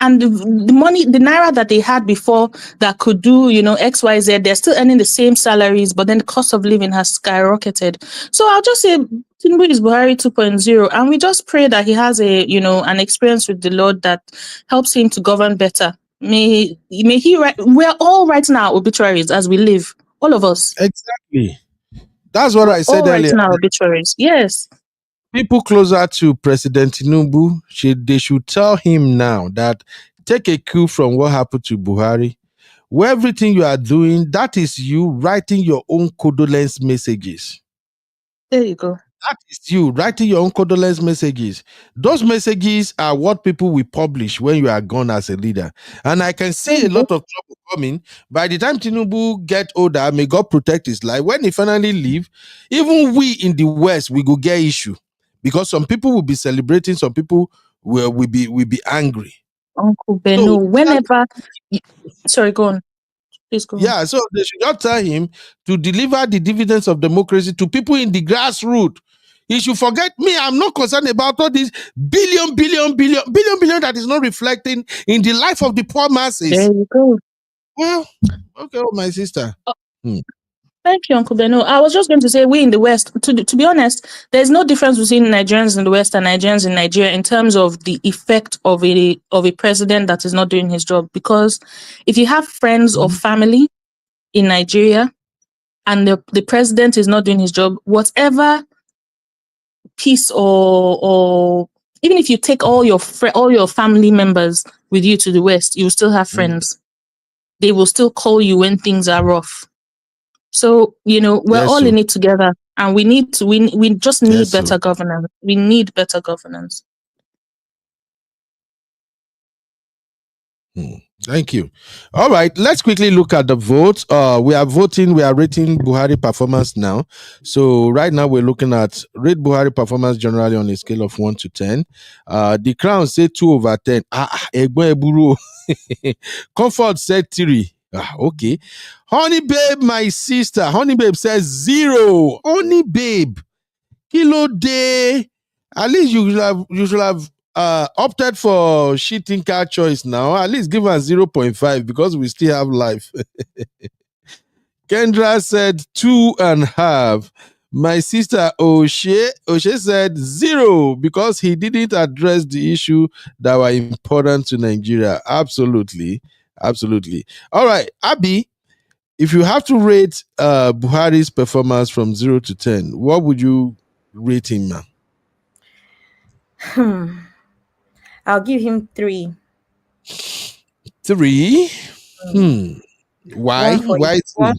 G: And the money, the Naira that they had before that could do, X, Y, Z, they're still earning the same salaries, but then the cost of living has skyrocketed. So I'll just say Tinubu is Buhari 2.0, and we just pray that he has an experience with the Lord that helps him to govern better. May he we're all writing our obituaries as we live, all of us.
A: Exactly. That's what I said
G: all
A: earlier.
G: writing our obituaries. Yes.
A: People closer to President Tinubu, they should tell him now that take a cue from what happened to Buhari. Where everything you are doing, that is you writing your own condolence messages.
G: There you go.
A: That is you writing your own condolence messages. Those messages are what people will publish when you are gone as a leader. And I can see a lot of trouble coming. By the time Tinubu get older, may God protect his life. When he finally leave, even we in the West, we go get issue. Because some people will be celebrating, some people will be angry.
G: Uncle Beno, whenever... Sorry, go on. Please go on.
A: Yeah, so they should not tell him to deliver the dividends of democracy to people in the grassroots. He should forget me. I'm not concerned about all these billion that is not reflecting in the life of the poor masses.
G: There you go.
A: Well, okay, my sister.
G: Thank you, Uncle Beno. I was just going to say, we in the West, to be honest, there's no difference between Nigerians in the West and Nigerians in Nigeria in terms of the effect of a president that is not doing his job. Because if you have friends or family in Nigeria and the president is not doing his job, whatever peace or even if you take all your family members with you to the West, you will still have friends. They will still call you when things are rough. So, we're all in it together, and we just need better governance. We need better governance.
A: Thank you. All right, let's quickly look at the votes. We are voting, we are rating Buhari performance now. So right now we're looking at rate Buhari performance generally on a scale of 1 to 10. The Crown said 2/10. Egbe Eburu. Comfort said 3. Okay. Honey Babe, my sister. Honey Babe says 0. Honey Babe. Kilo day. At least you should have opted for she thinker choice now. At least give her 0.5 because we still have life. Kendra said 2.5. My sister Oshe said 0 because he didn't address the issue that were important to Nigeria. Absolutely. Absolutely. All right, Abby, if you have to rate Buhari's performance from 0 to 10, what would you rate him now?
F: I'll give him 3.
A: 3? Why? Why 3?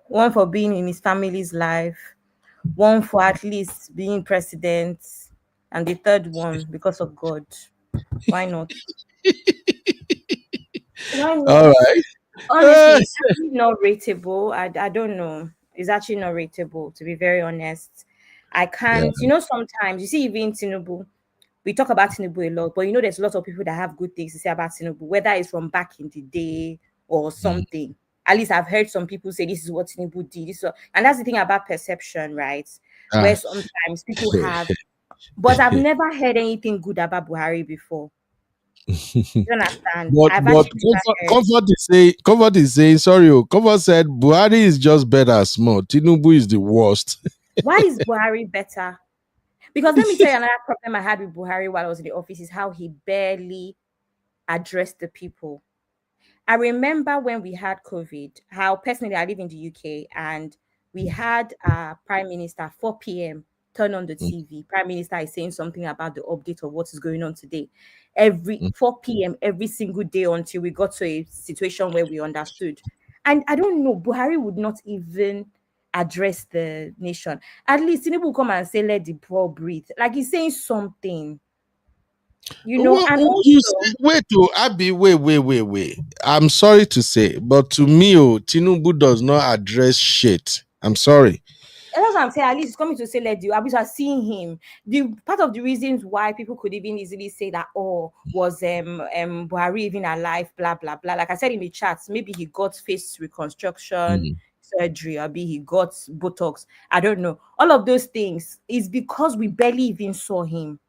F: One for being in his family's life, one for at least being president, and the third one because of God. Why not? Why not?
A: All right.
F: Honestly, it's actually not rateable. I don't know. It's actually not rateable, to be very honest. I can't, sometimes you see, even Tinubu, we talk about Tinubu a lot, but there's a lot of people that have good things to say about Tinubu, whether it's from back in the day or something. At least I've heard some people say this is what Tinubu did. And that's the thing about perception, right? Where sometimes people have, but I've never heard anything good about Buhari before. You understand?
A: But Comfort is saying, sorry, Comfort said Buhari is just better small. Tinubu is the worst.
F: Why is Buhari better? Because let me tell you another problem I had with Buhari while I was in the office is how he barely addressed the people. I remember when we had COVID, how personally I live in the UK and we had Prime Minister 4 p.m. turn on the TV. Prime Minister is saying something about the update of what is going on today. Every 4 p.m. every single day until we got to a situation where we understood. And I don't know, Buhari would not even address the nation. At least Tinubu will come and say, let the poor breathe. Like he's saying something. And
A: Abby, wait. I'm sorry to say, but to me, Tinubu does not address shit. I'm sorry.
F: That's what I'm saying. At least he's coming to say, let you. I was seeing him. The part of the reasons why people could even easily say that, was Buhari even alive, blah blah blah. Like I said in the chats, maybe he got face reconstruction surgery, or maybe he got Botox. I don't know. All of those things is because we barely even saw him.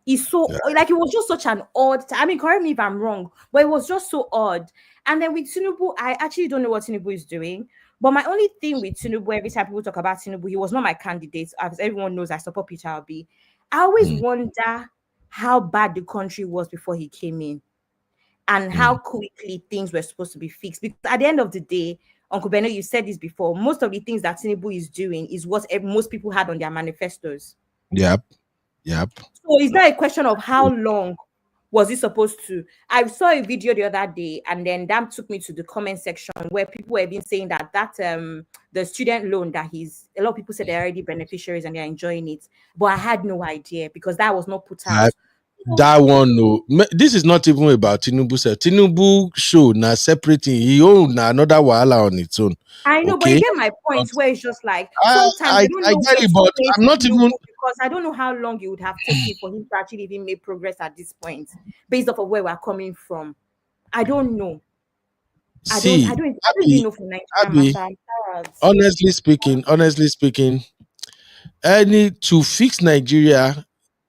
F: He's so like it was just such an odd. I mean, correct me if I'm wrong, but it was just so odd. And then with Tinubu, I actually don't know what Tinubu is doing. But my only thing with Tinubu, every time people talk about Tinubu, he was not my candidate. As everyone knows, I support Peter Obi. I always wonder how bad the country was before he came in, and how quickly things were supposed to be fixed. Because at the end of the day, Uncle Beno, you said this before. Most of the things that Tinubu is doing is what most people had on their manifestos.
A: Yep.
F: So it's not a question of how long was it supposed to. I saw a video the other day, and then that took me to the comment section where people were even saying that the student loan that a lot of people said they're already beneficiaries and they're enjoying it, but I had no idea because that was not put out.
A: That one, no. This is not even about Tinubu. Tinubu show now separating. He own another wahala on its own.
F: I know, but you get my point where it's just like sometimes I get it, but
A: I'm not even
F: because I don't know how long it would have taken for him to actually even make progress at this point, based off of where we're coming from. I don't know. I don't even know for Nigeria.
A: Honestly speaking, to fix Nigeria,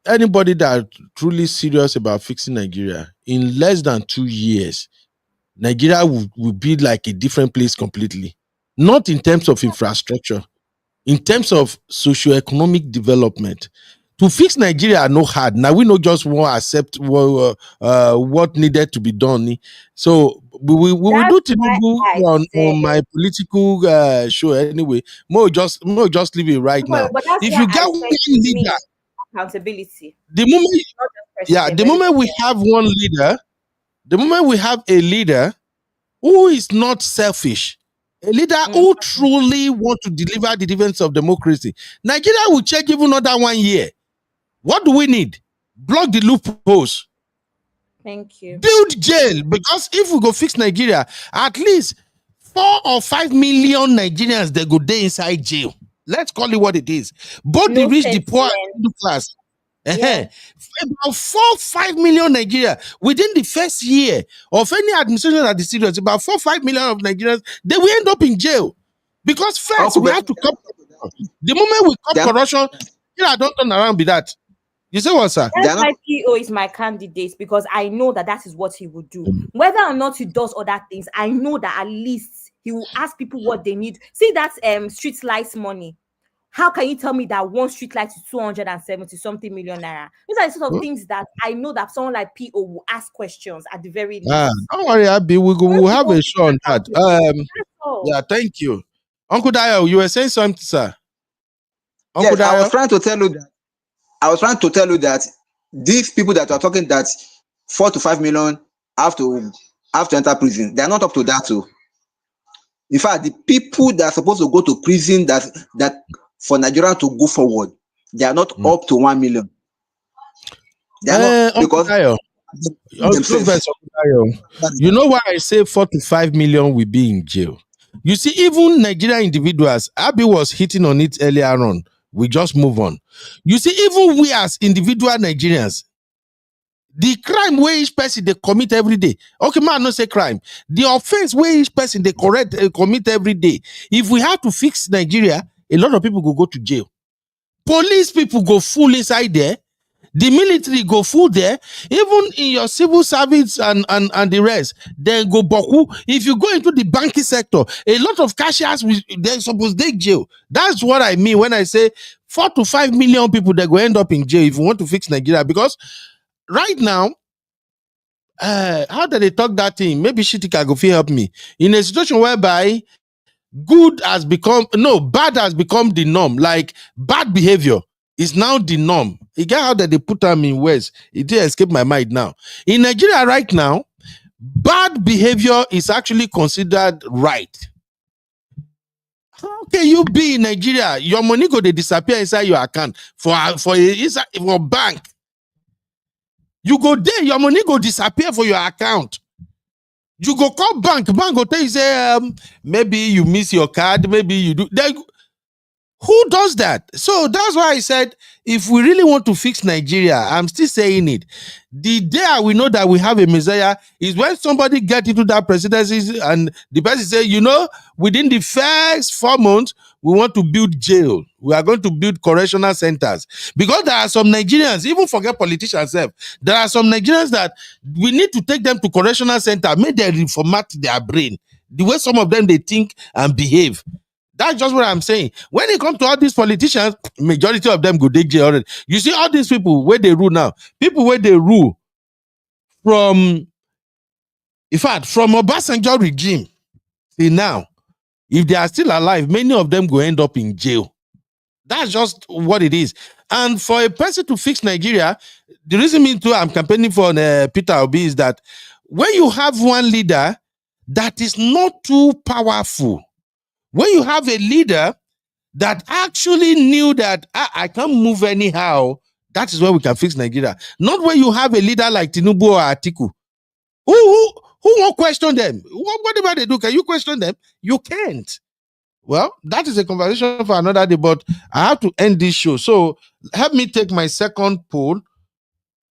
A: anybody that truly serious about fixing Nigeria, in less than 2 years, Nigeria will be like a different place completely. Not in terms of infrastructure, in terms of socio-economic development. To fix Nigeria no hard. Now we not just want to accept what needed to be done. So we will do Tinubu on my political show anyway. More just leave it right now. If you get one leader,
F: accountability.
A: The moment we have one leader, the moment we have a leader who is not selfish, a leader who truly wants to deliver the dividends of democracy, Nigeria will change even another 1 year. What do we need? Block the loopholes.
F: Thank you.
A: Build jail, because if we go fix Nigeria, at least 4 or 5 million Nigerians they go day inside jail. Let's call it what it is. Both the rich, the poor, and the class.
F: Yeah.
A: About 4-5 million Nigeria within the first year of any administration that is serious. About 4-5 million of Nigerians, they will end up in jail, because first we have to cut. The moment we cut corruption, don't turn around be that. You say what, sir?
F: That's why PO is my candidate, because I know that is what he would do. Whether or not he does other things, I know that at least he will ask people what they need. See that street lights money. How can you tell me that one street light is 270 something million naira? These are the sort of things that I know that someone like PO will ask questions at the very least.
A: Don't worry, Abby. We'll have a show on that. Yeah, thank you. Uncle Dio, you were saying something, sir.
B: Uncle Dio? I was trying to tell you that these people that are talking that 4 to 5 million have to enter prison, they are not up to that too. In fact, the people that are supposed to go to prison that for Nigeria to go forward, they are not up to 1 million. They are not, because
A: you know why I say 4 to 5 million will be in jail. You see, even Nigerian individuals, Abby was hitting on it earlier on. We just move on. You see, even we as individual Nigerians, the crime where each person they commit every day. Okay, man, not say crime. The offense where each person they commit every day. If we have to fix Nigeria, a lot of people go to jail. Police people go full inside there. The military go full there. Even in your civil service and the rest, then go boku. If you go into the banking sector, a lot of cashiers they're supposed to take jail. That's what I mean when I say 4 to 5 million people that go end up in jail if you want to fix Nigeria. Because right now, how do they talk that thing? Maybe Shitika go help me. In a situation whereby bad has become the norm. Like bad behavior is now the norm. You get how that they put them in words. It didn't escape my mind now. In Nigeria right now, bad behavior is actually considered right. How can you be in Nigeria? Your money go to disappear inside your account for bank. You go there, your money go disappear for your account. You go call bank go tell you say maybe you miss your card, maybe you do. Who does that? So that's why I said if we really want to fix Nigeria, I'm still saying it. The day we know that we have a Messiah is when somebody get into that presidency and the person say, within the first 4 months, we want to build jail. We are going to build correctional centers. Because there are some Nigerians, even forget politicians, there are some Nigerians that we need to take them to correctional center, make them reformat their brain. The way some of them, they think and behave. That's just what I'm saying. When it comes to all these politicians, majority of them go dig jail already. You see all these people where they rule now, people where they rule from Obasanjo regime till now, if they are still alive, many of them go end up in jail. That's just what it is. And for a person to fix Nigeria, the reason me too I'm campaigning for Peter Obi is that when you have one leader that is not too powerful, when you have a leader that actually knew that I can't move anyhow, that is where we can fix Nigeria. Not when you have a leader like Tinubu or Atiku. Who won't question them? Whatever they do, can you question them? You can't. Well, that is a conversation for another day, but I have to end this show. So help me take my second poll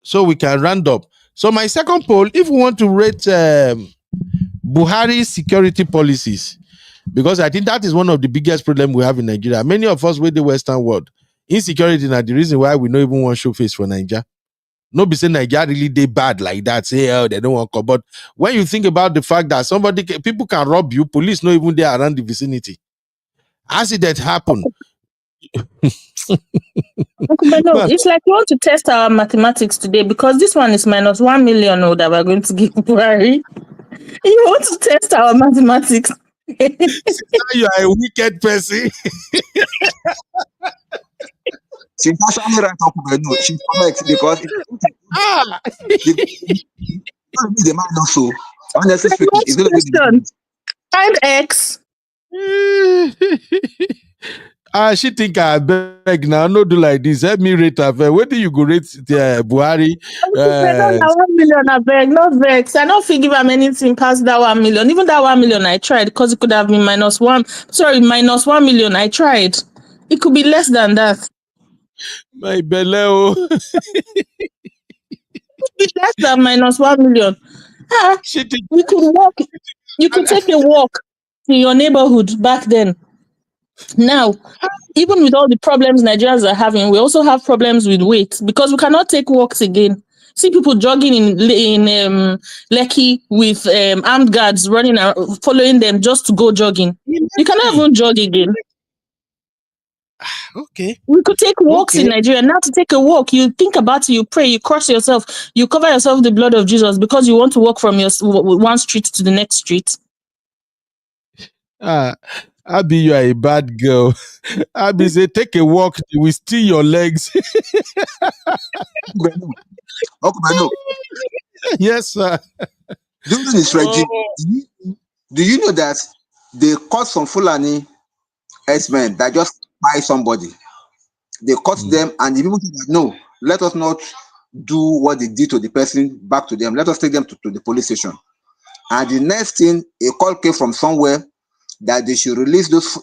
A: so we can round up. So my second poll, if we want to rate Buhari's security policies, because I think that is one of the biggest problems we have in Nigeria. Many of us with the Western world, insecurity is the reason why we don't even want to show face for Nigeria. No be saying Nigeria really they bad like that. Say, they don't want to come. But when you think about the fact that people can rob you, police not even there around the vicinity. Accident happen.
G: No, it's like we want to test our mathematics today because this one is minus 1 million that we're going to give Buhari. You want to test our mathematics.
A: You are a wicked person.
B: She's actually right. No, she's correct because the man also. Honestly speaking, it's going to be
G: find X.
A: She think I beg now, no do like this. Help me rate her. Where do you go rate Buhari?
G: Not 1 million, I beg, not vex. I don't give him anything past that 1 million. Even that 1 million I tried because it could have been minus 1 million. I tried. It could be less than that.
A: My beleo.
G: It's less than minus 1 million. We could walk. You could take a walk in your neighborhood back then. Now, even with all the problems Nigerians are having, we also have problems with weight because we cannot take walks again. See people jogging in Lekki with armed guards running around, following them just to go jogging. You cannot even jog again.
A: Okay.
G: We could take walks in Nigeria. Now to take a walk, you think about it, you pray, you cross yourself, you cover yourself with the blood of Jesus because you want to walk from your one street to the next street.
A: Abby, you are a bad girl. Abby say, take a walk, we steal your legs. Yes, sir.
B: During this regime, do you know that they caught some Fulani herdsmen that just buy somebody? They caught them, and the people said, no, let us not do what they did to the person back to them. Let us take them to the police station. And the next thing, a call came from somewhere that they should release those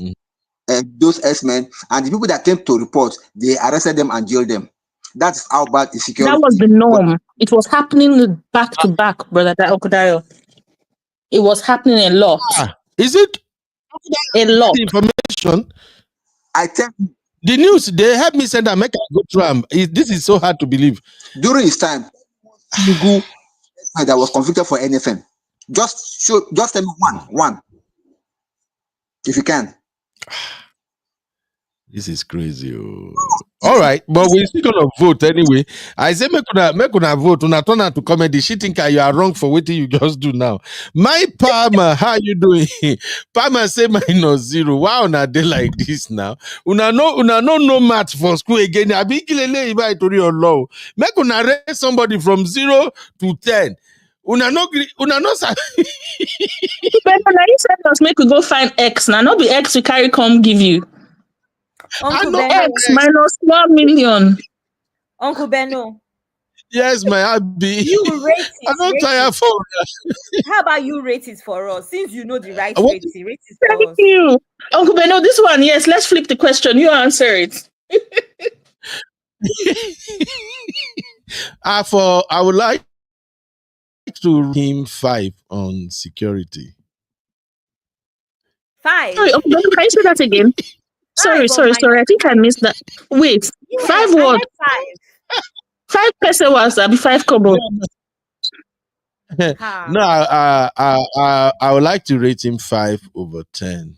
B: herdsmen, and the people that came to report, they arrested them and jailed them. That's how bad the security.
G: That was the norm. It was happening back to back, brother Okudayo. It was happening a lot.
A: Is it
G: a lot?
A: Information.
B: I tell you,
A: the news, they help me send a make I go through. This is so hard to believe.
B: During his time, Tinubu that was convicted for anything. Just tell me one. If you can.
A: This is crazy. All right, but we're still gonna vote anyway. I say make una vote. Una turn out to comment. She think you are wrong for what you just do now. My Palmer, how you doing? Palmer say -0. Why on a day like this now? Una no math for school again. I be kilele iba itori Olo. Make una rate somebody from 0 to 10. Una no.
G: But you said us make we go find X. Now not be X we carry come give you.
F: Uncle
G: Beno. X minus 1 million.
F: Uncle Beno.
A: Yes, my Abby.
F: You rate it.
A: I'm not tired for
F: How about you rate it for us? Since you know the right rate it for
G: Thank
F: us.
G: you. Uncle Beno, this one, yes, let's flip the question. You answer it.
A: I would like to him 5 on security.
F: 5.
G: Sorry, Uncle Beno, can you say that again? Sorry. I think I missed that. Wait,
F: yes,
G: 5 what? 5 peso was that be 5 kobo.
A: No, I would like to rate him 5 over 10.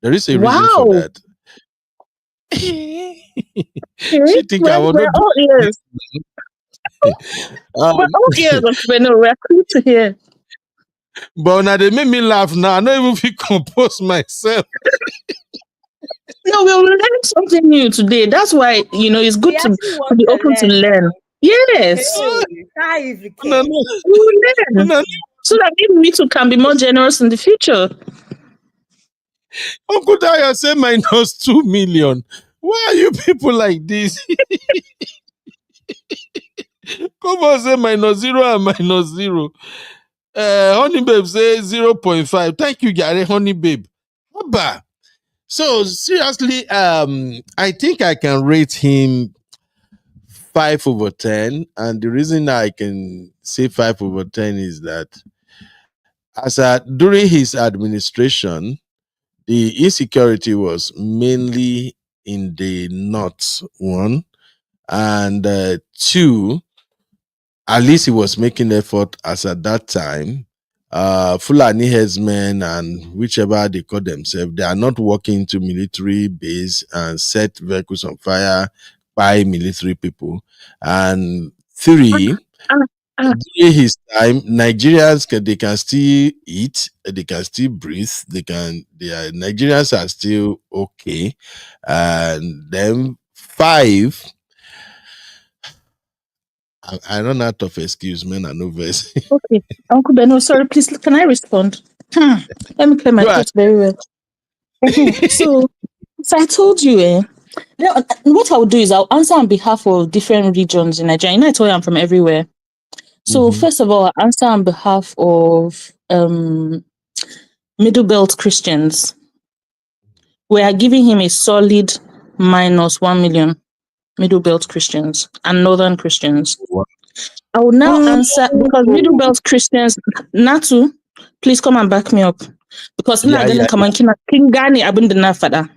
A: There is a reason for that. She think I want to
G: all ears. We're all ears, but no, we're cool to hear.
A: But now they make me laugh now. I don't even feel compose myself.
G: No, we will learn something new today. That's why, it's good to be open to learn. Yes.
F: We
G: will learn. So that maybe we too can be more generous in the future.
A: Uncle Daya say -2 million. Why are you people like this? Come on, say -0 and -0. Honey Babe say 0.5. Thank you, Kyari, Honey Babe. Abba. So seriously, I think I can rate him 5 over 10, and the reason I can say 5 over 10 is that during his administration, the insecurity was mainly in the north, 1, and 2, at least he was making effort as at that time. Fulani headsmen and whichever they call themselves, they are not walking to military base and set vehicles on fire by military people. And 3, during his time, Nigerians they can still eat, they can still breathe, Nigerians are still okay. And then 5, I run out of excuse, man. I know verse.
G: Okay, Uncle Beno, sorry, please, can I respond? Let me clear my thoughts very well. So, So I told you, what I'll do is I'll answer on behalf of different regions in Nigeria. You know, I told you I'm from everywhere. So first of all, I'll answer on behalf of Middle Belt Christians. We are giving him a solid -1 million. Middle Belt Christians and Northern Christians.
A: Wow.
G: I will now answer because Middle Belt Christians, Natu, please come and back me up. Because
A: Yeah, yeah.
G: Kingani abundana fada.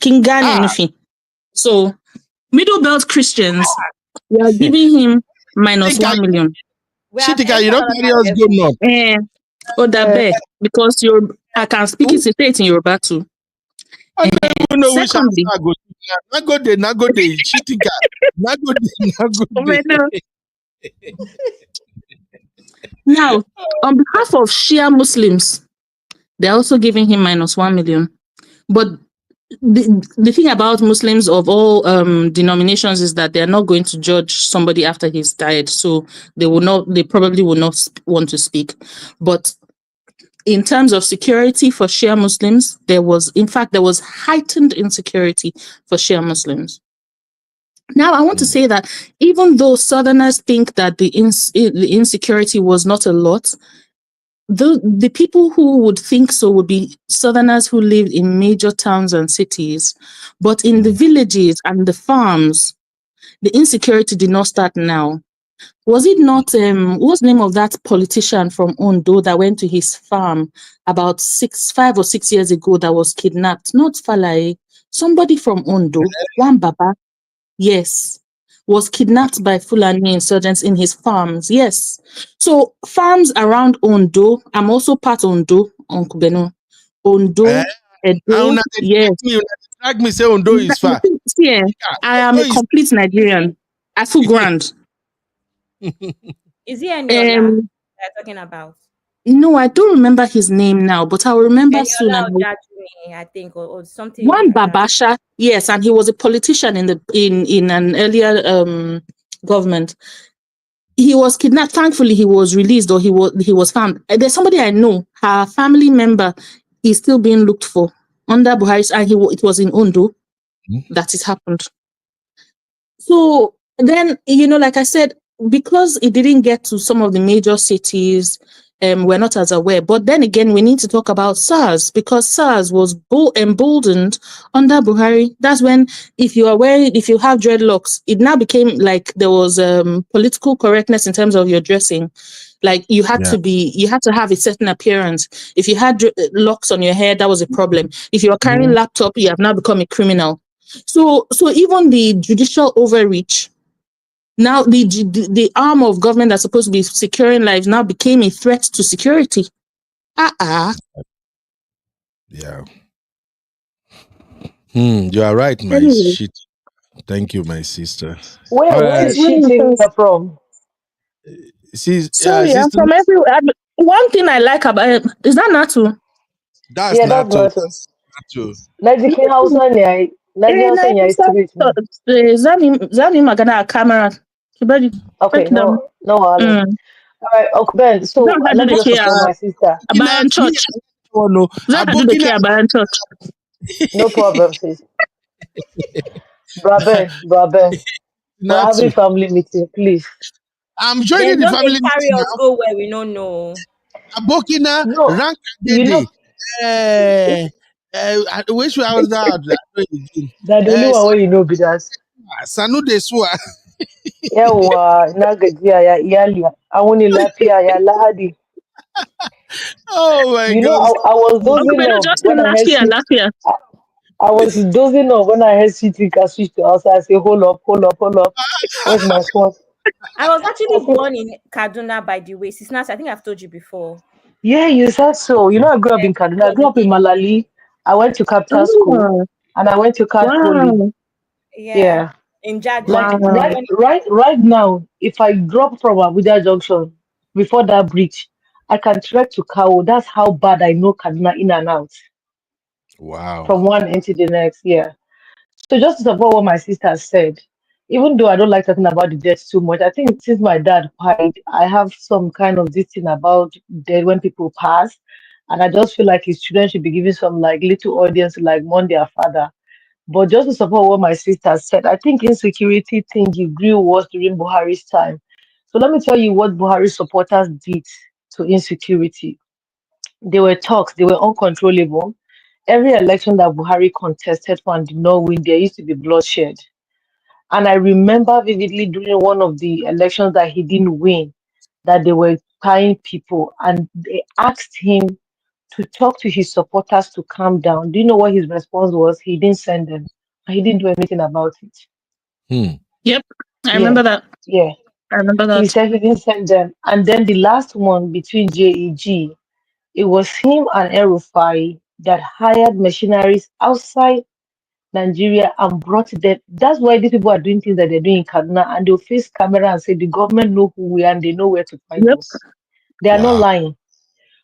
G: Kingani nufi. So Middle Belt Christians, we are giving him -1 million.
A: Chitika, you don't carry us good enough.
G: Because I can speak it in Yoruba too.
A: I don't even know which
G: Secondly,
A: answer I go. Nagode, Chitika. Nagode.
G: Now, on behalf of Shia Muslims, they're also giving him -1 million. But the thing about Muslims of all denominations is that they're not going to judge somebody after he's died. So they probably will not want to speak. But in terms of security for Shia Muslims, there was heightened insecurity for Shia Muslims. Now, I want to say that even though Southerners think that the insecurity was not a lot, the people who would think so would be Southerners who lived in major towns and cities. But in the villages and the farms, the insecurity did not start now. Was it not, what's the name of that politician from Ondo that went to his farm about 5 or 6 years ago that was kidnapped? Not Falai, somebody from Ondo, one Baba. Yes, was kidnapped by Fulani insurgents in his farms. Yes. So farms around Ondo, I'm also part Ondo, Uncle Beno. Ondo, Edo, yes.
A: Drag me say Ondo is far.
G: Yeah, I am a complete Nigerian. I feel grand.
F: Is he Eniola you're talking about?
G: No, I don't remember his name now, but I'll remember soon.
F: I think, or something.
G: One Babasha, yes, and he was a politician in an earlier government. He was kidnapped. Thankfully, he was released, or he was found. There's somebody I know. Her family member is still being looked for under Buhari, and it was in Ondo that it happened. So then, like I said, because it didn't get to some of the major cities, we're not as aware. But then again, we need to talk about SARS, because SARS was emboldened under Buhari. That's when, if you have dreadlocks, it now became like there was political correctness in terms of your dressing. Like you had to have a certain appearance. If you had locks on your hair, that was a problem. If you were carrying laptop, you have now become a criminal. So even the judicial overreach, now the arm of government that's supposed to be securing lives now became a threat to security.
A: Yeah. You are right, my shit. Thank you, my sister.
H: Where is she taking her from?
G: Sorry, I'm from everywhere. One thing I like about it, is that Natu?
A: That's Natu.
H: Nigerian Hausa is
G: that magana camera?
H: Okay, no. All right, okay, Ben. So let me just support my sister.
G: Abayan Church. No
H: problem, sis. Brother, we're having family meeting, please.
A: I'm joining the family meeting.
F: Carry us go where we don't know.
A: Abokina, rank I wish I was there.
H: That the only one way you know be that.
A: Sanu Desua.
H: Yawa, nagajiya ya iyali, awuni lafiya ya lahadi.
A: Oh my God!
H: I was dozing off when I heard I was dozing off when I heard Citrica switch to outside. I say, hold up. Where's my phone?
F: I was actually born in Kaduna, by the way. Sis, I think I've told you before.
H: Yeah, you said so. I grew up in Kaduna. I grew up in Malali. I went to Capital School and I went to Poly. Yeah.
F: In Jaji.
H: Like, right now, if I drop from Abuja Junction before that bridge, I can trek to Kao. That's how bad I know Kaduna in and out.
A: Wow.
H: From one end to the next, yeah. So just to support what my sister said, even though I don't like talking about the death too much, I think since my dad died, I have some kind of this thing about death when people pass. And I just feel like his children should be given some like little audience to like mourn their father. But just to support what my sister said, I think insecurity thing it grew worse during Buhari's time. So let me tell you what Buhari supporters did to insecurity. There were talks, they were uncontrollable. Every election that Buhari contested for and did not win, there used to be bloodshed. And I remember vividly during one of the elections that he didn't win, that they were tying people and they asked him to talk to his supporters to calm down. Do you know what his response was? He didn't send them. He didn't do anything about it.
G: Yep, I
H: Yeah,
G: remember that.
H: yeah.
G: I remember
H: He
G: that.
H: said he didn't send them. And then the last one between JEG, it was him and Erufai that hired machineries outside Nigeria and brought them. That's why these people are doing things that they're doing in Kaduna and they'll face camera and say the government know who we are and they know where to find
G: Yep.
H: us. They are not
A: Wow.
H: lying.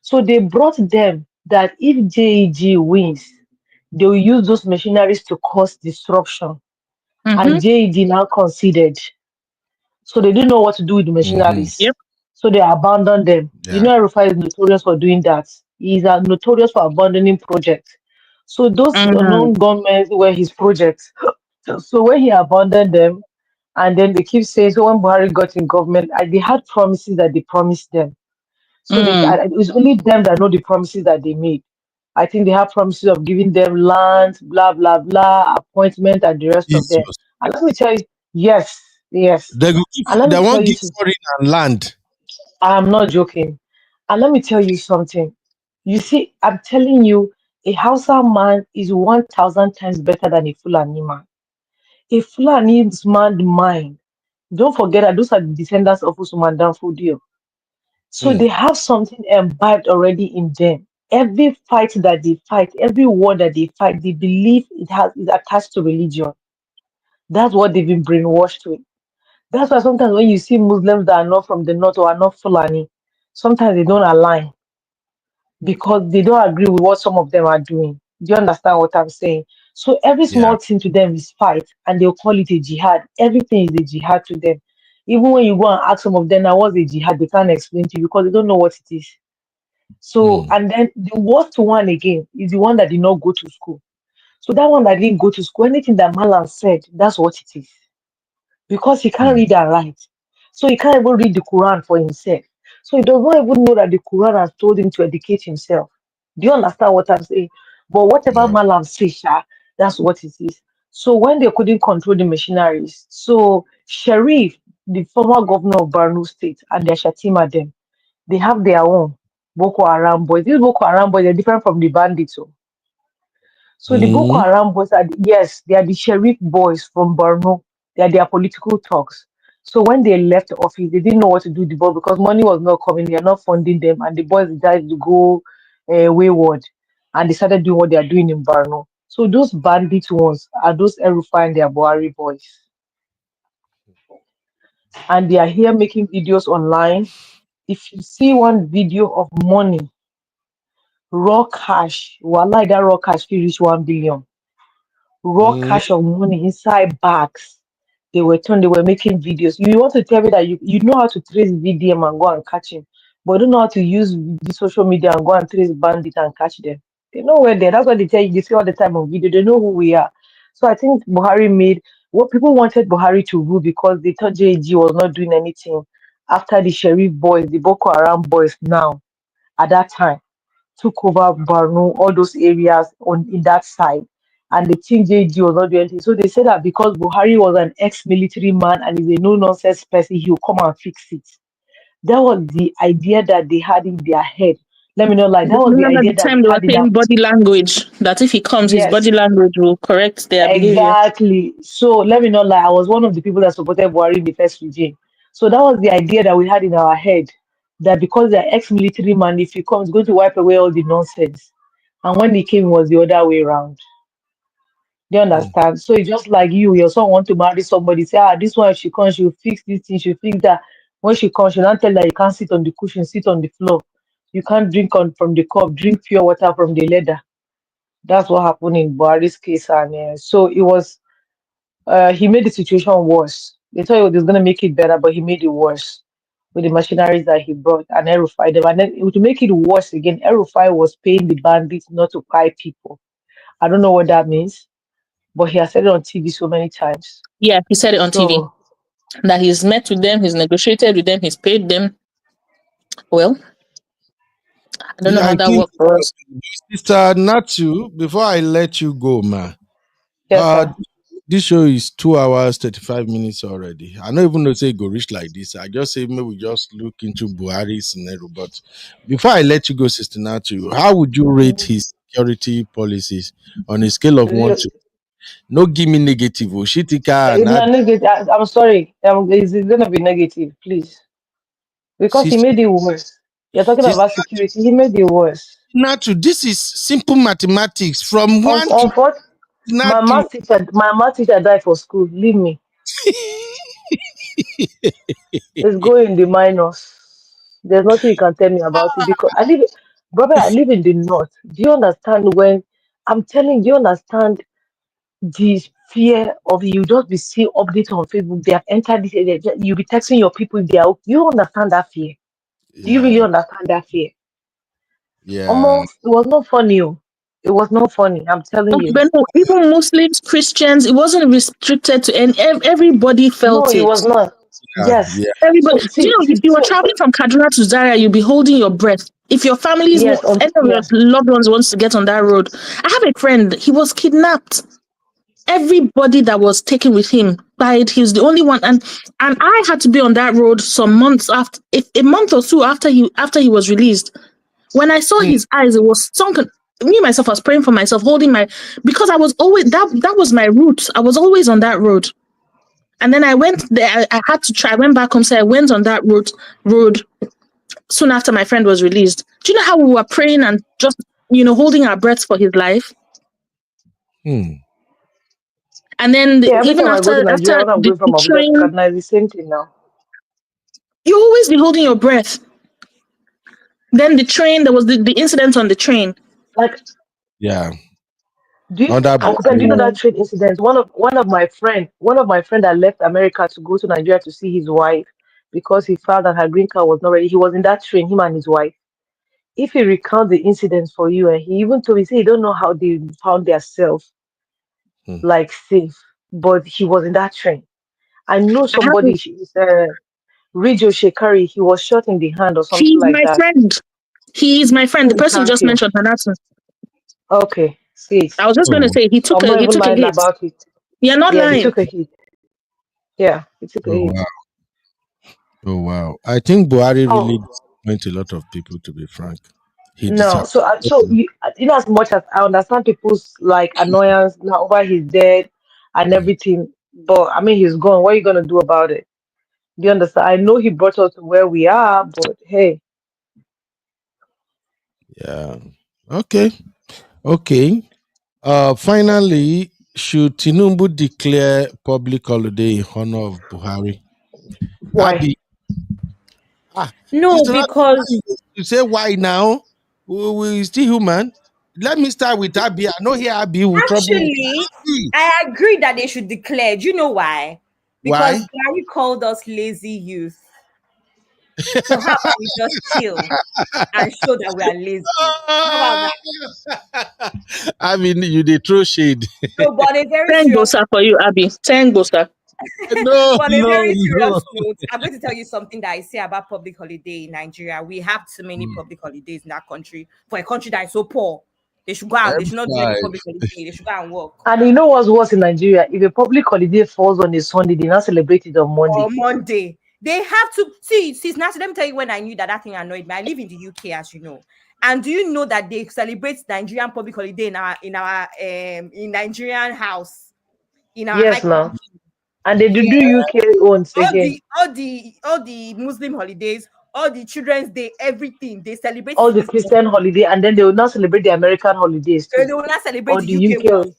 H: So they brought them that if JEG wins, they will use those machineries to cause disruption. And JEG now conceded. So they didn't know what to do with the machineries.
G: Yep.
H: So they abandoned them. You
A: Yeah.
H: know, Rufai is notorious for doing that. He's notorious for abandoning projects. So those unknown governments were his projects. So when he abandoned them, and then they keep saying, so when Buhari got in government, they had promises that they promised them. So it was only them that know the promises that they made. I think they have promises of giving them land, blah, blah, blah, appointment, and the rest of them.
A: Jesus.
H: And let me tell you, yes, yes.
A: They
H: And let me tell
A: won't
H: you,
A: give foreign and land.
H: I'm not joking. And let me tell you something. You see, I'm telling you, a Hausa man is 1,000 times better than a Fulani man. A Fulani man's mind. Don't forget that those are the descendants of Usman Dan Fodio. So they have something imbibed already in them. Every fight that they fight, every war that they fight, they believe is attached to religion. That's what they've been brainwashed with. That's why sometimes when you see Muslims that are not from the north or are not Fulani, sometimes they don't align because they don't agree with what some of them are doing. Do you understand what I'm saying? So every
A: Yeah.
H: small thing to them is fight, and they'll call it a jihad. Everything is a jihad to them. Even when you go and ask some of them now what's a jihad, they can't explain to you because they don't know what it is. So, and then the worst one again is the one that did not go to school. So that one that didn't go to school, anything that Malam said, that's what it is. Because he can't read and write. So he can't even read the Quran for himself. So he does not even know that the Quran has told him to educate himself. Do you understand what I'm saying? But whatever
A: Yeah.
H: Malam says, that's what it is. So when they couldn't control the machineries, so Sharif, the former governor of Borno State, and their Shatima them, they have their own Boko Haram boys. These Boko Haram boys are different from the bandits. So the Boko Haram boys are, yes, they are the sheriff boys from Borno. They are their political talks. So when they left office, they didn't know what to do with the boys because money was not coming. They are not funding them, and the boys decided to go wayward, and they started doing what they are doing in Borno. So those bandit ones are those Erufai and their Buhari boys, and they are here making videos online. If you see one video of money, raw cash, wallahi, that raw cash fit reach 1 billion. Raw cash of money inside bags. They were making videos. You want to tell me that you know how to trace VDM and go and catch him, but you don't know how to use the social media and go and trace bandit and catch them. They know where they're. That's what they tell you. They see all the time on video. They know who we are. So I think Buhari made what people wanted Buhari to rule because they thought JG was not doing anything after the Sheriff boys, the Boko Haram boys now at that time took over Borno, all those areas on in that side, and the think JG was not doing anything. So they said that because Buhari was an ex-military man and is a no-nonsense person, he will come and fix it. That was the idea that they had in their head. Let me know, like that was the
G: Remember
H: idea
G: the
H: that
G: time
H: they
G: they were
H: had in their
G: saying body language, that if he comes, his
H: yes.
G: body language will correct their behavior.
H: Exactly. So let me not lie, I was one of the people that supported Buhari in the first regime. So that was the idea that we had in our head that because they're ex-military man, if he comes, going to wipe away all the nonsense. And when he came, it was the other way around. Do you understand? So it's just like your son want to marry somebody, say, this one, she comes, she'll fix this thing, she'll fix that. When she comes, she'll not tell that you can't sit on the cushion, sit on the floor. You can't drink from the cup, drink pure water from the leather. That's what happened in Buhari's case. And so it was he made the situation worse. They thought he was going to make it better, but he made it worse. with the machineries that he brought and El-Rufai them. And then to make it worse again, El-Rufai was paying the bandits not to buy people. I don't know what that means, but he has said it on TV so many times.
G: Yeah, he said it on TV.
H: So
G: That he's met with them, he's negotiated with them, he's paid them. Well, I don't know how
A: I
G: that
A: think,
G: works for us.
A: Mr. Natu, before I let you go, ma,
H: yes, sir.
A: this show is 2 hours 35 minutes already. I don't even know say it go reach like this. I just say maybe we just look into Buhari's scenario. But before I let you go, Sister Natu, how would you rate his security policies on a scale of 1 to? No, give me negative. Shitika and
H: I'm sorry. It's going to be negative, please. Because he made it worse. You're talking about security. He made it worse.
A: Natu, this is simple mathematics from 1 to
H: my math teacher died for school. Leave me. Let's go in the minus. There's nothing you can tell me about it because I live in the north. Do you understand when I'm telling you, do you understand the fear of you just be seeing updates on Facebook? They have entered this area. You'll be texting your people if they are. You understand that fear? Do you really understand that fear?
A: Yeah.
H: Almost, it was not funny. It was not funny. I'm telling you.
G: But even Muslims, Christians, it wasn't restricted to any. Everybody felt it.
H: No, it was not. Yes.
A: Yeah.
G: Everybody. So, if you were traveling from Kaduna to Zaria, you'll be holding your breath. If your family's any of your loved ones wants to get on that road, I have a friend. He was kidnapped. Everybody that was taken with him died. He was the only one, and I had to be on that road some months after, a month or two after he was released. When I saw his eyes, it was sunken. Me myself, I was praying for myself, because I was always that was my route. I was always on that road, and then I went there. I had to try. I went back home, so I went on that road soon after my friend was released. Do you know how we were praying and just holding our breaths for his life? And then even after the train,
H: the same thing now.
G: You always be holding your breath. Then the train, there was the incident on the train.
A: Yeah.
H: Do you know that train incident? One of my friend that left America to go to Nigeria to see his wife because he found that her green card was not ready. He was in that train, him and his wife. If he recount the incident for you, and he even told me, he don't know how they found themselves safe, but he was in that train. I know somebody, Rijo Shekari, he was shot in the hand or something like that.
G: He's my friend. He is my friend. The person just mentioned Hanatsu.
H: Okay, see.
G: I was just going to say he took a hit.
H: About it.
G: You're not lying.
H: He took a hit. Yeah, he took a hit.
A: Wow. Oh wow! I think Buhari really disappointed a lot of people. To be frank,
H: as much as I understand people's annoyance now over his death and everything, but I mean he's gone. What are you gonna do about it? Do you understand? I know he brought us to where we are, but hey.
A: Yeah. Okay. Finally, should Tinubu declare public holiday in honor of Buhari?
H: Why?
A: Abby.
F: No, because
A: you say why now? We still human. Let me start with Abby. I know here Abby will
F: actually, I agree that they should declare. Do you know why? Because Gary called us lazy youth. So how about we just chill and show that we are lazy? How about
A: that? I mean, you did throw shade.
F: No, but a very
G: 10 gosa for you, Abby. 10 gosa.
F: No, but a very serious note. I'm going to tell you something that I say about public holiday in Nigeria. We have too many public holidays in that country. For a country that is so poor, they should go out. They should not do any public holiday. They should go and work.
H: And you know what's worse in Nigeria? If a public holiday falls on a Sunday, they not celebrate it on Monday.
F: On Monday. They have to see. Now, let me tell you when I knew that thing annoyed me. I live in the UK, as you know. And do you know that they celebrate Nigerian public holiday in Nigerian house?
H: Yes, now. And they do UK ones again.
F: All the Muslim holidays, all the Children's Day, everything they celebrate.
H: All the Christian holiday, and then they will not celebrate the American holidays too.
F: They will not celebrate the UK ones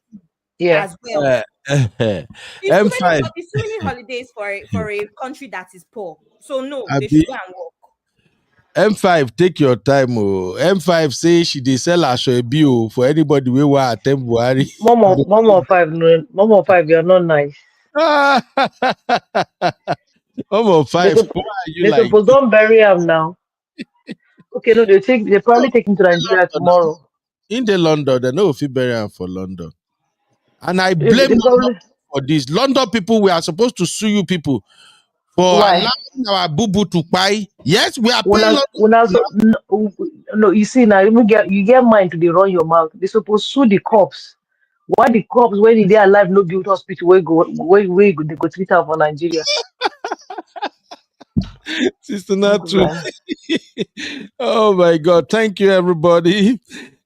F: as well.
A: M5.
F: There's so many holidays for a country that is poor. So no, they should go and work.
A: M5, take your time. M5 say she dey sell Ashoebi for anybody we want attend Buhari.
H: Mama 5, you're not nice.
A: Almost
H: They,
A: 5.
H: supp-
A: Why are you
H: they
A: like
H: suppose don't bury him now. Okay, no, they probably take him to Nigeria
A: London?
H: tomorrow.
A: In the London, they know if you bury am for London. And I
H: They,
A: blame
H: they
A: London
H: probably
A: for this. London people, we are supposed to sue you people for
H: why?
A: allowing our boo to buy. Yes, we are
H: When
A: paying
H: I
A: London
H: when I
A: now.
H: so no, you see now you get mind to dey run your mouth. They suppose sue the cops. Why the cops when they alive no build hospital where they go treat am for Nigeria?
A: Sister
H: Look
A: Natu.
H: like
A: Oh my God. Thank you, everybody.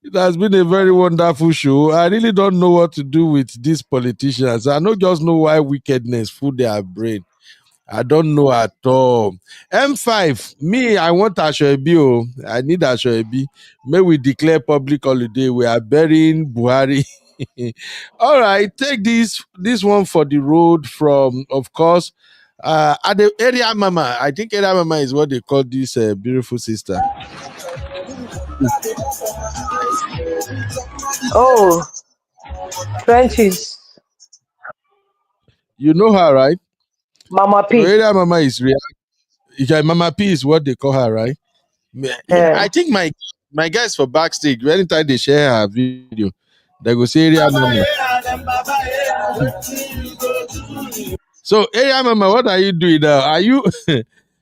A: It has been a very wonderful show. I really don't know what to do with these politicians. I don't just know why wickedness fool their brain. I don't know at all. M5, me, I want Ashoebi. Oh. I need Ashoebi. May we declare public holiday. We are burying Buhari. All right, take this one for the road from, of course, at the area mama. I think area mama is what they call this beautiful sister.
H: oh trenches,
A: You know her, right?
H: Mama
A: So
H: P.
A: area mama is real. Mama P is what they call her, right? I
H: Eh.
A: think my guys for backstage, anytime they share her video, they go say area mama. So area mama, what are you doing now? Are you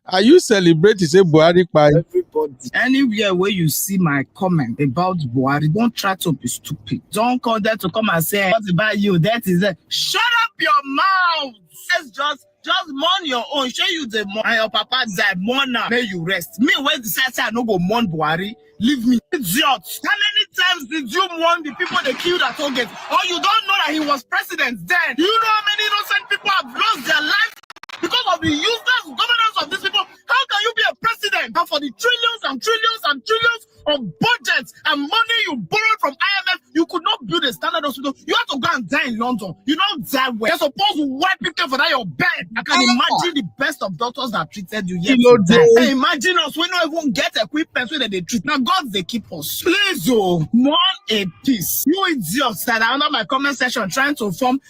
A: are you celebrating say Buhari pie?
I: Everybody, anywhere where you see my comment about Buhari, don't try to be stupid. Don't come there to come and say, what about you? That is it. Shut up your mouth. Let's just mourn your own. Show you the mourn. And your papa died. Mourn now. May you rest. Me, when decide I no go mourn Buhari, leave me. Idiot. How many times did you mourn the people they killed at Target? Or you don't know that he was president then? You know how many innocent people have lost their life because of the useless governance of these people? How can you be a president and for the trillions and trillions and trillions of budgets and money you borrowed from IMF, you could not build a standard hospital? You have to go and die in London. You don't die where? You're supposed to wipe people for that your bed. I can imagine the best of doctors that treated you yet to die. And imagine us, we don't even get equipment where they treat. Now God, they keep us. Please, oh, mourn a peace. You idiots that are under my comment section trying to form.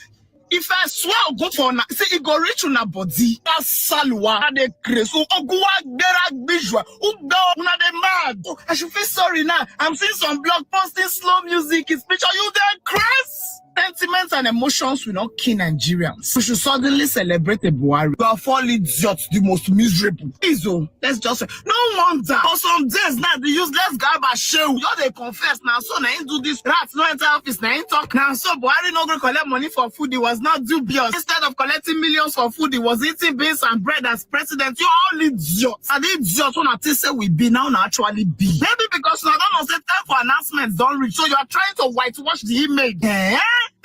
I: If I swear I'll go for na, say it go reach una body. That's salwa. Na de grace. Oguwa gera bijwa. Ugdo una de mad. Oh, I should feel sorry now. I'm seeing some blog posting slow music. It's picture you there, Chris. Sentiments and emotions will not kill Nigerians. We should suddenly celebrate a Buhari. You are all idiots, the most miserable. Please, oh, let's just say, no wonder. For some days now, the useless garbage show. You they confess now, so now do this. Rats no enter office, now talk. Now, so Buhari no go collect money for food. He was not dubious. Instead of collecting millions for food, he was eating beans and bread as president. You all idiots. And the idiots when I say we be now actually be. Maybe because I don't know, say time for announcements don't reach. So you are trying to whitewash the image. Eh?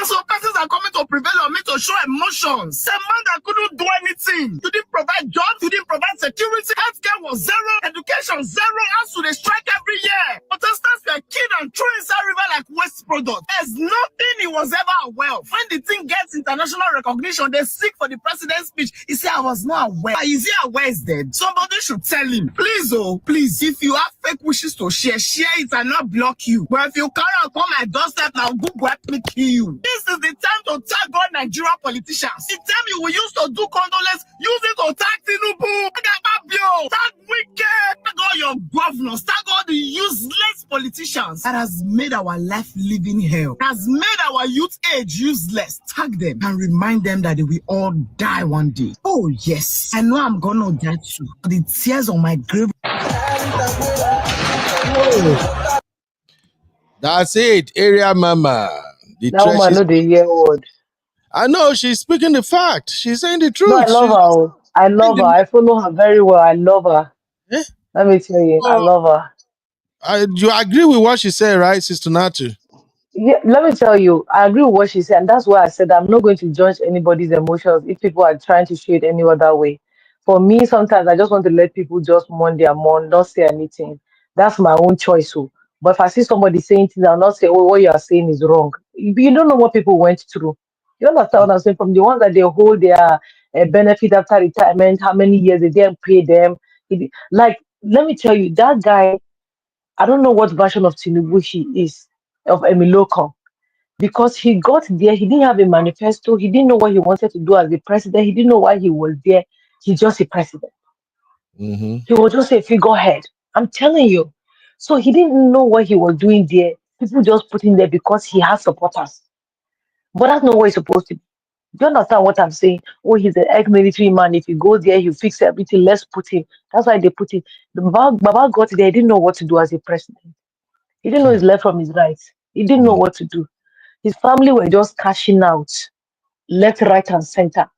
I: So persons are coming to prevail on me to show emotions. A man that couldn't do anything. You didn't provide jobs, you didn't provide security, healthcare was zero, education zero, as to they strike every year. Protestants were killed and thrown inside river like waste product. There's nothing he was ever aware of. When the thing gets international recognition, they seek for the president's speech. He said, I was not aware. Is he aware is dead? Somebody should tell him. Please, oh, please, if you have fake wishes to share it and not block you. But if you carry on come my doorstep now, Google help me kill you. This is the time to tag all Nigerian politicians. The time you will use to do condolence, use it to tag Tinubu, tag Abba, tag Wicked, tag all your governors, tag all the useless politicians that has made our life living hell, has made our youth age useless. Tag them and remind them that they will all die one day. Oh yes, I know I'm gonna die too. The tears on my grave.
A: That's it, area mama. The
H: That woman know the year word.
A: I know she's speaking the fact. She's saying the truth.
H: No, I love her. I love her. I follow her very well. I love her.
A: Eh?
H: Let me tell you, I love her.
A: You agree with what she said, right, Sister Natu?
H: Yeah, let me tell you, I agree with what she said, and that's why I said I'm not going to judge anybody's emotions if people are trying to show it any other way. For me, sometimes I just want to let people just mourn their mourn, not say anything. That's my own choice. So. But if I see somebody saying things, I'll not say, oh, what you are saying is wrong. You don't know what people went through. You understand what I'm saying? From the ones that they hold their benefit after retirement, how many years they didn't pay them. Like, let me tell you, that guy, I don't know what version of Tinubu he is, of Emiloko, because he got there, he didn't have a manifesto, he didn't know what he wanted to do as the president, he didn't know why he was there. He's just a president.
A: Mm-hmm.
H: He was just a figurehead. I'm telling you. So he didn't know what he was doing there. People just put him there because he has supporters. But that's not what he's supposed to be. Do you understand what I'm saying? Oh, he's an ex-military man. If he goes there, he'll fix everything. Let's put him. That's why they put him. The Baba got there. He didn't know what to do as a president. He didn't know his left from his right. He didn't know what to do. His family were just cashing out left, right, and center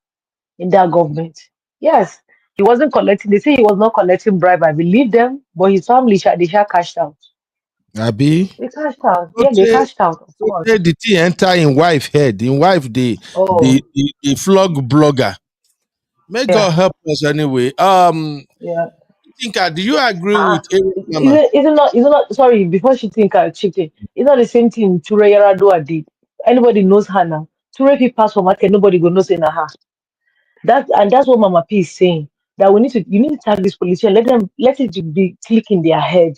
H: in their government. Yes, he wasn't collecting. They say he was not collecting bribe. I believe them, but his family, they cashed out.
A: Abi,
H: They cashed out.
A: so
H: Yeah, they
A: say
H: cashed out, of course.
A: the thing enter in wife head. In wife,
H: Oh,
A: the flog blogger. May
H: yeah,
A: God help us anyway.
H: yeah.
A: Tinka, do you agree
H: Ah,
A: with Area Mama?
H: is it not, sorry, before she think I chicken, it's not the same thing Ture Yaradua did. Anybody knows her now. Ture P pass for market, nobody go know say na her. That's what Mama P is saying. That you need to tag this politician, let it be click in their head.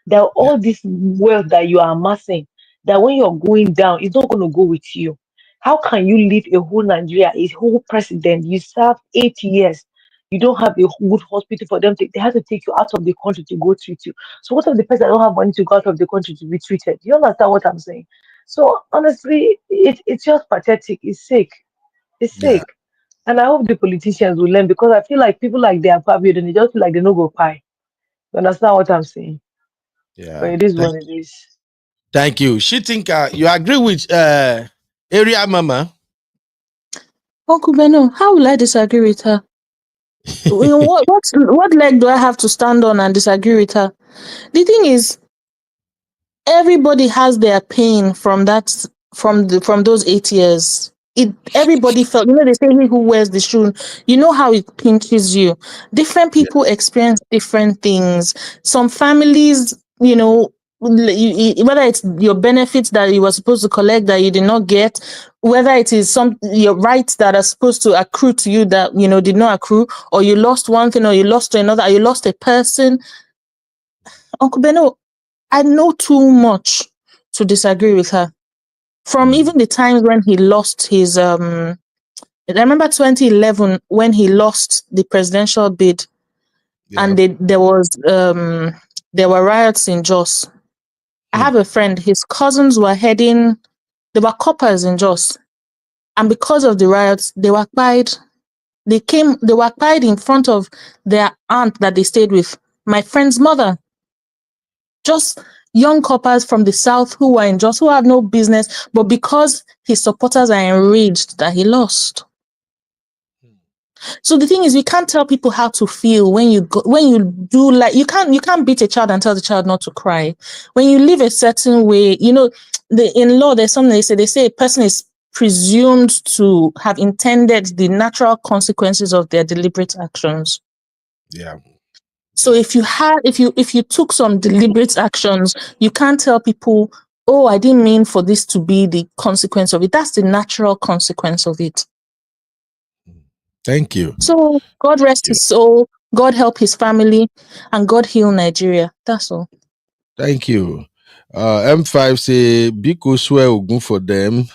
H: That
A: Yeah.
H: all this wealth that you are amassing, that when you're going down, it's not gonna go with you. How can you leave a whole Nigeria, a whole president? You serve 8 years. You don't have a good hospital for them. They have to take you out of the country to go treat you. So what if the person that don't have money to go out of the country to be treated? You understand what I'm saying? So honestly, it's just pathetic. It's sick. It's
A: Yeah.
H: sick. And I hope the politicians will learn because I feel like people like they are Fabio, then they just feel like they no go pie. You understand what I'm saying? But
A: Yeah.
H: it is what it is.
A: Thank you. She Tinka, you agree with Area Mama?
G: Uncle Beno, how will I disagree with her? What leg do I have to stand on and disagree with her? The thing is, everybody has their pain from those 8 years. Everybody felt, they say he who wears the shoe, how it pinches you. Different
A: Yeah.
G: people experience different things. Some families, whether it's your benefits that you were supposed to collect that you did not get, whether it is your rights that are supposed to accrue to you that did not accrue, or you lost one thing or you lost to another, or you lost a person. Uncle Beno, I know too much to disagree with her. From even the times when he lost his I remember 2011 when he lost the presidential bid,
A: Yeah.
G: and there were riots in Jos. I have a friend, his cousins were they were coppers in Jos, and because of the riots, they were quiet. They were quiet in front of their aunt that they stayed with, my friend's mother. Just young coppers from the south who were in Jos, who have no business, but because his supporters are enraged that he lost. So the thing is, we can't tell people how to feel when you do, like, you can't beat a child and tell the child not to cry. When you live a certain way, in law there's something they say a person is presumed to have intended the natural consequences of their deliberate actions.
A: Yeah.
G: So if you took some deliberate actions, you can't tell people, oh, I didn't mean for this to be the consequence of it. That's the natural consequence of it.
A: Thank you.
G: So God rest his soul, God help his family, and God heal Nigeria. That's all.
A: Thank you. M5 say Biko swear Ogun for them.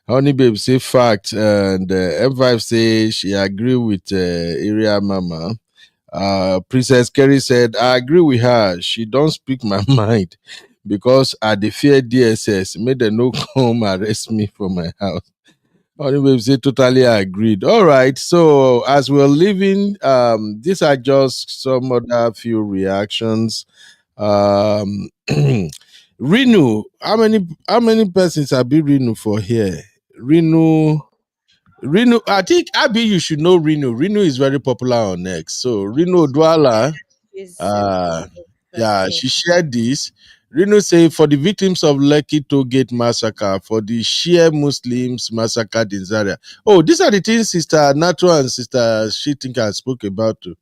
A: Honey Babe say fact, and M5 say she agree with Area Mama. Princess Kerry said, I agree with her. She don't speak my mind because I dey fear DSS. May they no come arrest me for my house. Honey Babe say totally agreed. All right. So as we're leaving, these are just some other few reactions. Renu, how many persons have been Renu for here? Renu, I think Abby, you should know Renu. Renu is very popular on X. So Renu Dwala,
F: She's a
A: uh,
F: good
A: yeah,
F: person.
A: she shared this. Renu say for the victims of Lekki Toll Gate massacre, for the Shia Muslims massacred in Zaria. Oh, these are the things Sister Nato and Sister Shitinka spoke about too.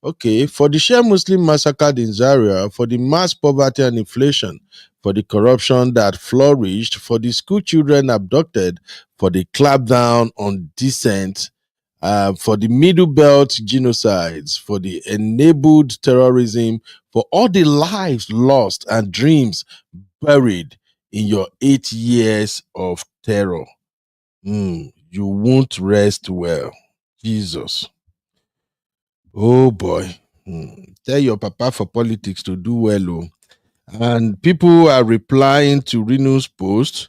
A: Okay, for the Shia Muslim massacred in Zaria, for the mass poverty and inflation, for the corruption that flourished, for the school children abducted, for the clampdown on dissent, for the Middle Belt genocides, for the enabled terrorism, for all the lives lost and dreams buried in your 8 years of terror. You won't rest well. Jesus. Oh boy. Tell your papa for politics to do well. Oh. And people are replying to Renu's post.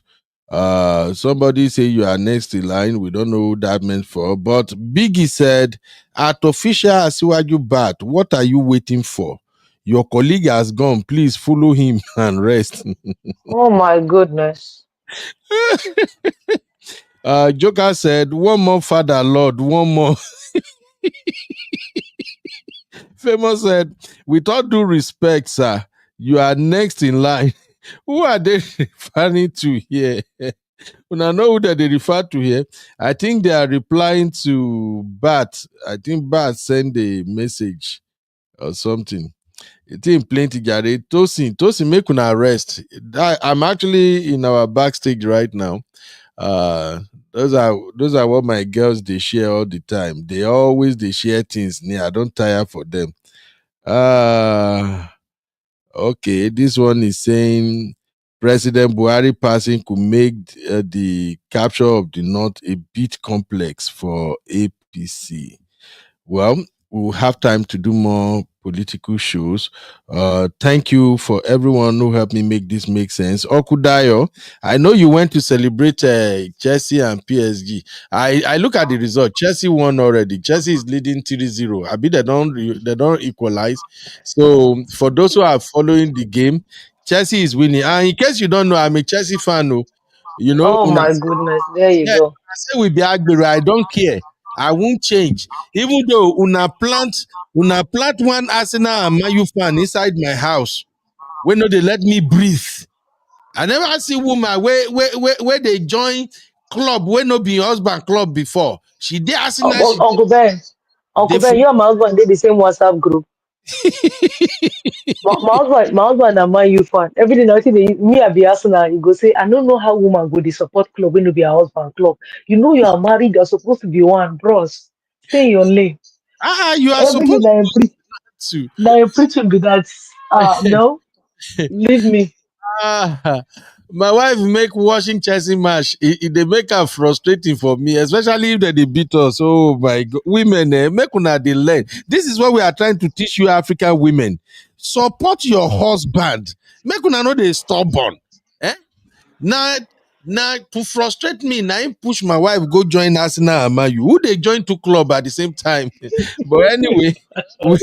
A: Somebody say you are next in line. We don't know who that meant for. But Biggie said, at official Asiwaju Bat, what are you waiting for? Your colleague has gone. Please follow him and rest.
H: Oh my goodness.
A: Joker said, one more Father Lord, one more. Famous said, with all due respect, sir, you are next in line. Who are they referring to here? When I know who that they refer to here, I think they are replying to Bat. I think Bat sent a message or something. It's in plenty, Jare. Tosin, make una rest. I'm actually in our backstage right now. Those are what my girls they share all the time. They share things. I don't tire for them. Okay, this one is saying President Buhari passing could make the capture of the North a bit complex for APC. Well, we'll have time to do more political shows. Thank you for everyone who helped me make this make sense. Okudayo, I know you went to celebrate Chelsea and PSG. I look at the result. Chelsea won already. Chelsea is leading 3-0. I mean, they don't equalize. So for those who are following the game, Chelsea is winning. And in case you don't know, I'm a Chelsea fan.
H: Oh
A: Una
H: my goodness. There you
A: yeah,
H: go.
A: I say we be Agbero, I don't care. I won't change. Even though una plant one Arsenal and Man U fan inside my house, when no they let me breathe. I never see woman where they join club when no be husband club before. She did Arsenal, she
H: Uncle Ben.
A: they
H: Uncle Ben, you and my husband did the same WhatsApp group. My husband and my you fan. Everything I think me I be Arsenal, you go say, I don't know how woman go the support club when you be a husband club. You know you are married, you're supposed to be one, bros. Stay in your lane.
A: you are
H: Everything
A: supposed
H: that I'm
A: to.
H: now you're preaching be that no, leave me.
A: Ah, my wife make watching Chelsea match. They make her frustrating for me, especially if they beat us. Oh my God, women, make una dey learn. This is what we are trying to teach you, African women. Support your husband. Make una know they stubborn. Eh? Now to frustrate me, now him push my wife go join Arsenal and Man U. Who they join two club at the same time? But anyway, we,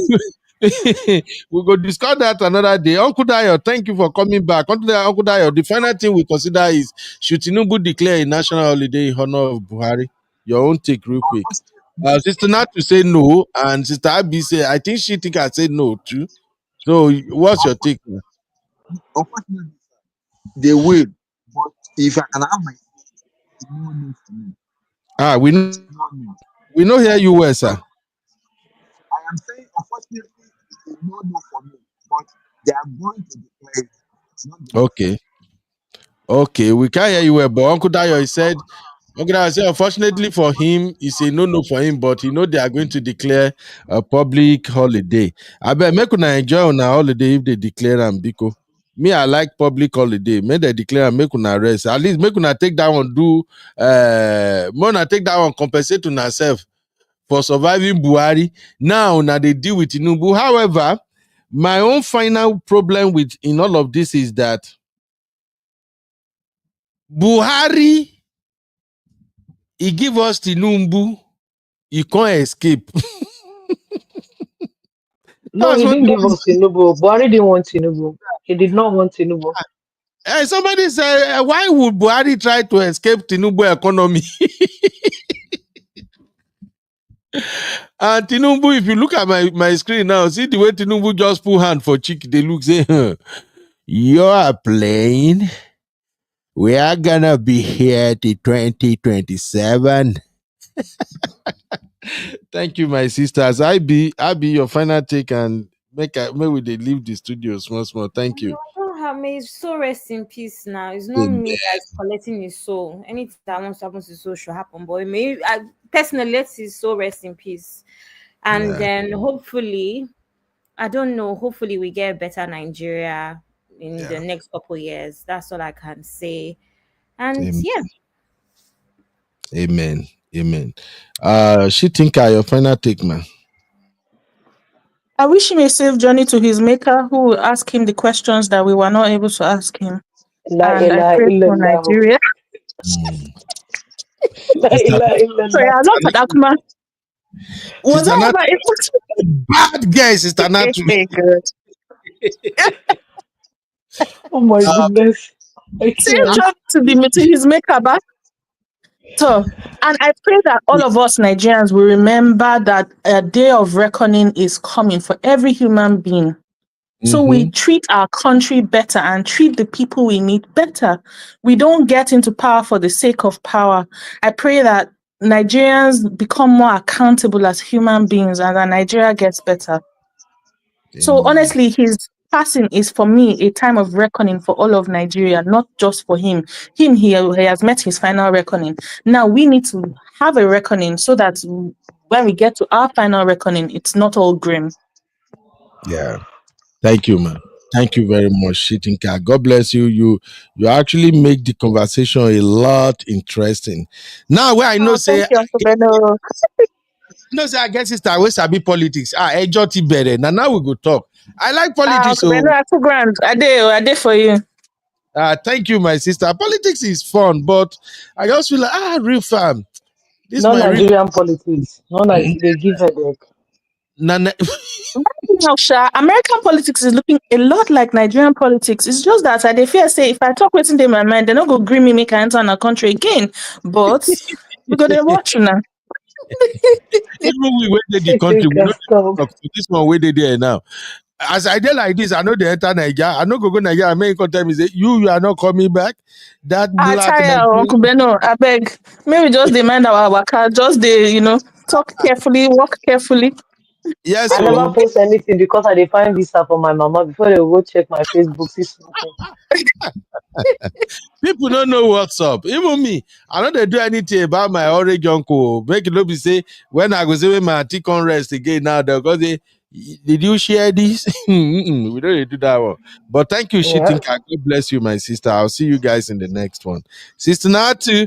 A: we go discuss that another day. Uncle Dayo, thank you for coming back. Uncle Dayo, the final thing we consider is should Tinubu declare a national holiday in honor of Buhari? Your own take, real quick. Sister Nat to say no, and Sister Abby say I think she think I said no too. So, what's your take?
B: Unfortunately, they will. But if I can have my it's no need for me.
A: We
B: It's no need.
A: we know hear you well, sir.
B: I am saying, unfortunately, it's a no for me. But they are going to declare it. It's not the
A: Okay, we can't hear you well, but Uncle Dayo he said, unfortunately for him, it's a no for him, but they are going to declare a public holiday. I bet make una enjoy on a holiday if they declare am biko. Me, I like public holiday. Make they declare and make una rest. At least make una take that one do una take that one compensate on herself for surviving Buhari. Now they deal with Tinubu. However, my own final problem with in all of this is that Buhari, he give us Tinubu, he can't escape.
H: No,
A: That's
H: he
A: what.
H: didn't give us Tinubu. Buhari didn't want Tinubu. He did not want Tinubu.
A: Somebody said, why would Buhari try to escape Tinubu economy? And Tinubu, if you look at my screen now, see the way Tinubu just put hand for cheek, they look say, you are playing. We are gonna be here till 2027. Thank you, my sisters. I be your final take and make we they leave the studio small. Thank you.
F: May his soul rest in peace now. It's not me that's collecting his soul. Anything that wants to happen to his soul should happen. But personally, let his soul rest in peace. And then hopefully, I don't know, hopefully we get a better Nigeria in the next couple years. That's all I can say. And
A: Amen. She think your final take, man.
G: I wish him a safe journey to his maker, who will ask him the questions that we were not able to ask him.
H: La
G: And I
H: ilaha
G: pray for
H: illallah.
G: Nigeria.
A: Mm.
H: La
A: Sister,
H: ilaha
G: So
H: illallah.
G: yeah, not for Akuma. Was
A: Sister
G: that
A: Nat,
G: ever able
A: bad guy, Sister Nat.
G: to good?
H: Oh my goodness. I
G: Safe
H: can't.
G: journey to his maker, but so, and I pray that all of us Nigerians will remember that a day of reckoning is coming for every human being. So we treat our country better and treat the people we meet better. We don't get into power for the sake of power. I pray that Nigerians become more accountable as human beings and that Nigeria gets better. So honestly, his passing is for me a time of reckoning for all of Nigeria, not just for him. He has met his final reckoning. Now we need to have a reckoning so that when we get to our final reckoning, it's not all grim.
A: Yeah. Thank you, man. Thank you very much, Shitinka. God bless you. You actually make the conversation a lot interesting. Now, where I know say,
G: Thank you, Uncle Beno.
A: I guess it's that way sabi politics. Ejo ti bere. Now we go talk. I like politics.
G: Uncle Beno,
A: So,
G: that's grand. I did for you.
A: thank you, my sister. Politics is fun, but I just feel like, real fam. This my real.
H: Non-Nigerian politics. They give headache.
G: Now, American politics is looking a lot like Nigerian politics. It's just that I fear say if I talk what's in my mind, they're not go green me make I enter our country again. But we got to watch now.
A: Even we wait the country, we don't talk to this one where they there now. As I did like this, I know they enter Nigeria. I know go Nigeria. American tell me say you are not coming back. That
G: I
A: black
G: tire, Uncle Beno. I beg. Maybe just demand our car. Just talk carefully, walk carefully.
A: Yes,
H: I never post anything because I find visa for my mama before they go check my Facebook. See something.
A: People don't know what's up. Even me, I know they do anything about my Oregon co. Make it not be say when I go say when my auntie can rest again now, they'll go say, did you share this? We don't need to do that one. But thank you, Shitinka. God bless you, my sister. I'll see you guys in the next one. Sister Natu,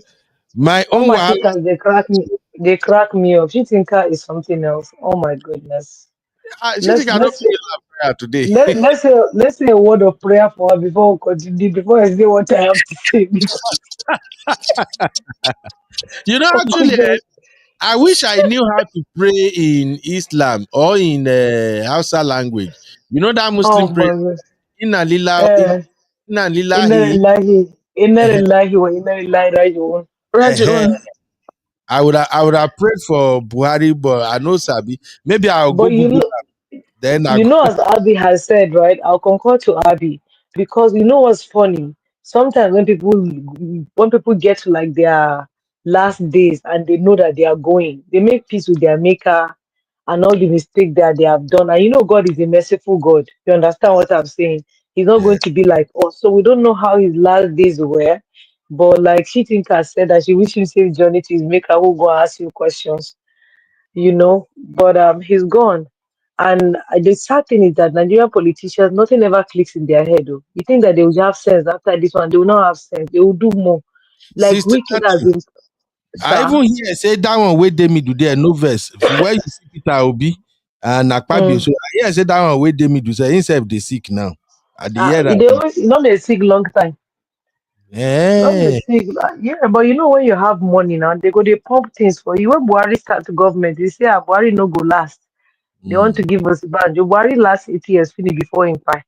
A: my
H: All
A: own
H: my sisters, they crack me up. Shitinka is something else. Oh my goodness.
A: Shitinka, I don't feel prayer today.
H: Let's say a word of prayer for her before we continue, before I say what I have to say.
A: You know, actually, I wish I knew how to pray in Islam or in Hausa language. You know that Muslim prayer? Inna lillahi.
H: Inna lillahi wa inna ilaihi raji'un.
A: I would have prayed for Buhari, but I know Sabi. Maybe I'll go Google that. Then
H: as Abby has said, right? I'll concur to Abby because you know what's funny? Sometimes when people get to like their last days and they know that they are going, they make peace with their maker and all the mistake that they have done. And you know, God is a merciful God. You understand what I'm saying? He's not going to be like us. So we don't know how his last days were. But like she think has said that she wishes him safe journey to his maker who go ask you questions, but he's gone. And the sad thing is that Nigerian politicians, nothing ever clicks in their head. Though. You think that they will have sense after this one, they will not have sense. They will do more. Like
A: Sister
H: Wiki has been.
A: I even hear say that one wait they me do there no verse. Where you see Peter Obi and Akpabio, so I hear say that one wait they me do say himself they sick now. At the year
H: they always not they sick long time. Not they sick, but you know when you have money now, they go they pump things for you. When Buhari start Government, they say Buhari no go last. They want to give us a ban. Buhari last 8 years finish before him pie.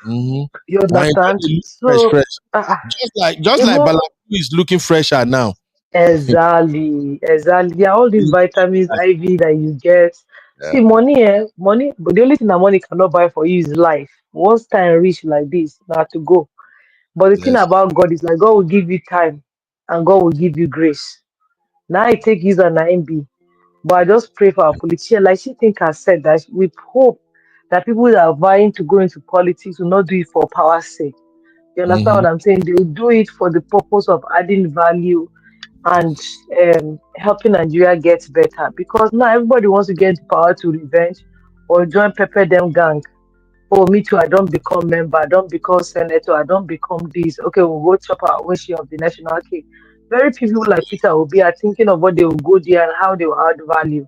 H: You understand? So
A: fresh. Just like Balabu is looking fresher now.
H: Exactly. Yeah, all these vitamins, IV that you get. Yeah. See, money, but the only thing that money cannot buy for you is life. Once time reach like this, now to go. But the thing about God is like God will give you time and God will give you grace. Now I take you an IMB. But I just pray for our politicians. Like she think has said that we hope that people that are vying to go into politics will not do it for power's sake. You understand what I'm saying? They will do it for the purpose of adding value and helping Nigeria get better. Because now everybody wants to get into power to revenge or join pepper them gang. Oh, me too, I don't become member, I don't become senator, I don't become this. Okay, we'll go chop our own share of the national cake. Very few people like Peter Obi are thinking of what they will go there and how they will add value.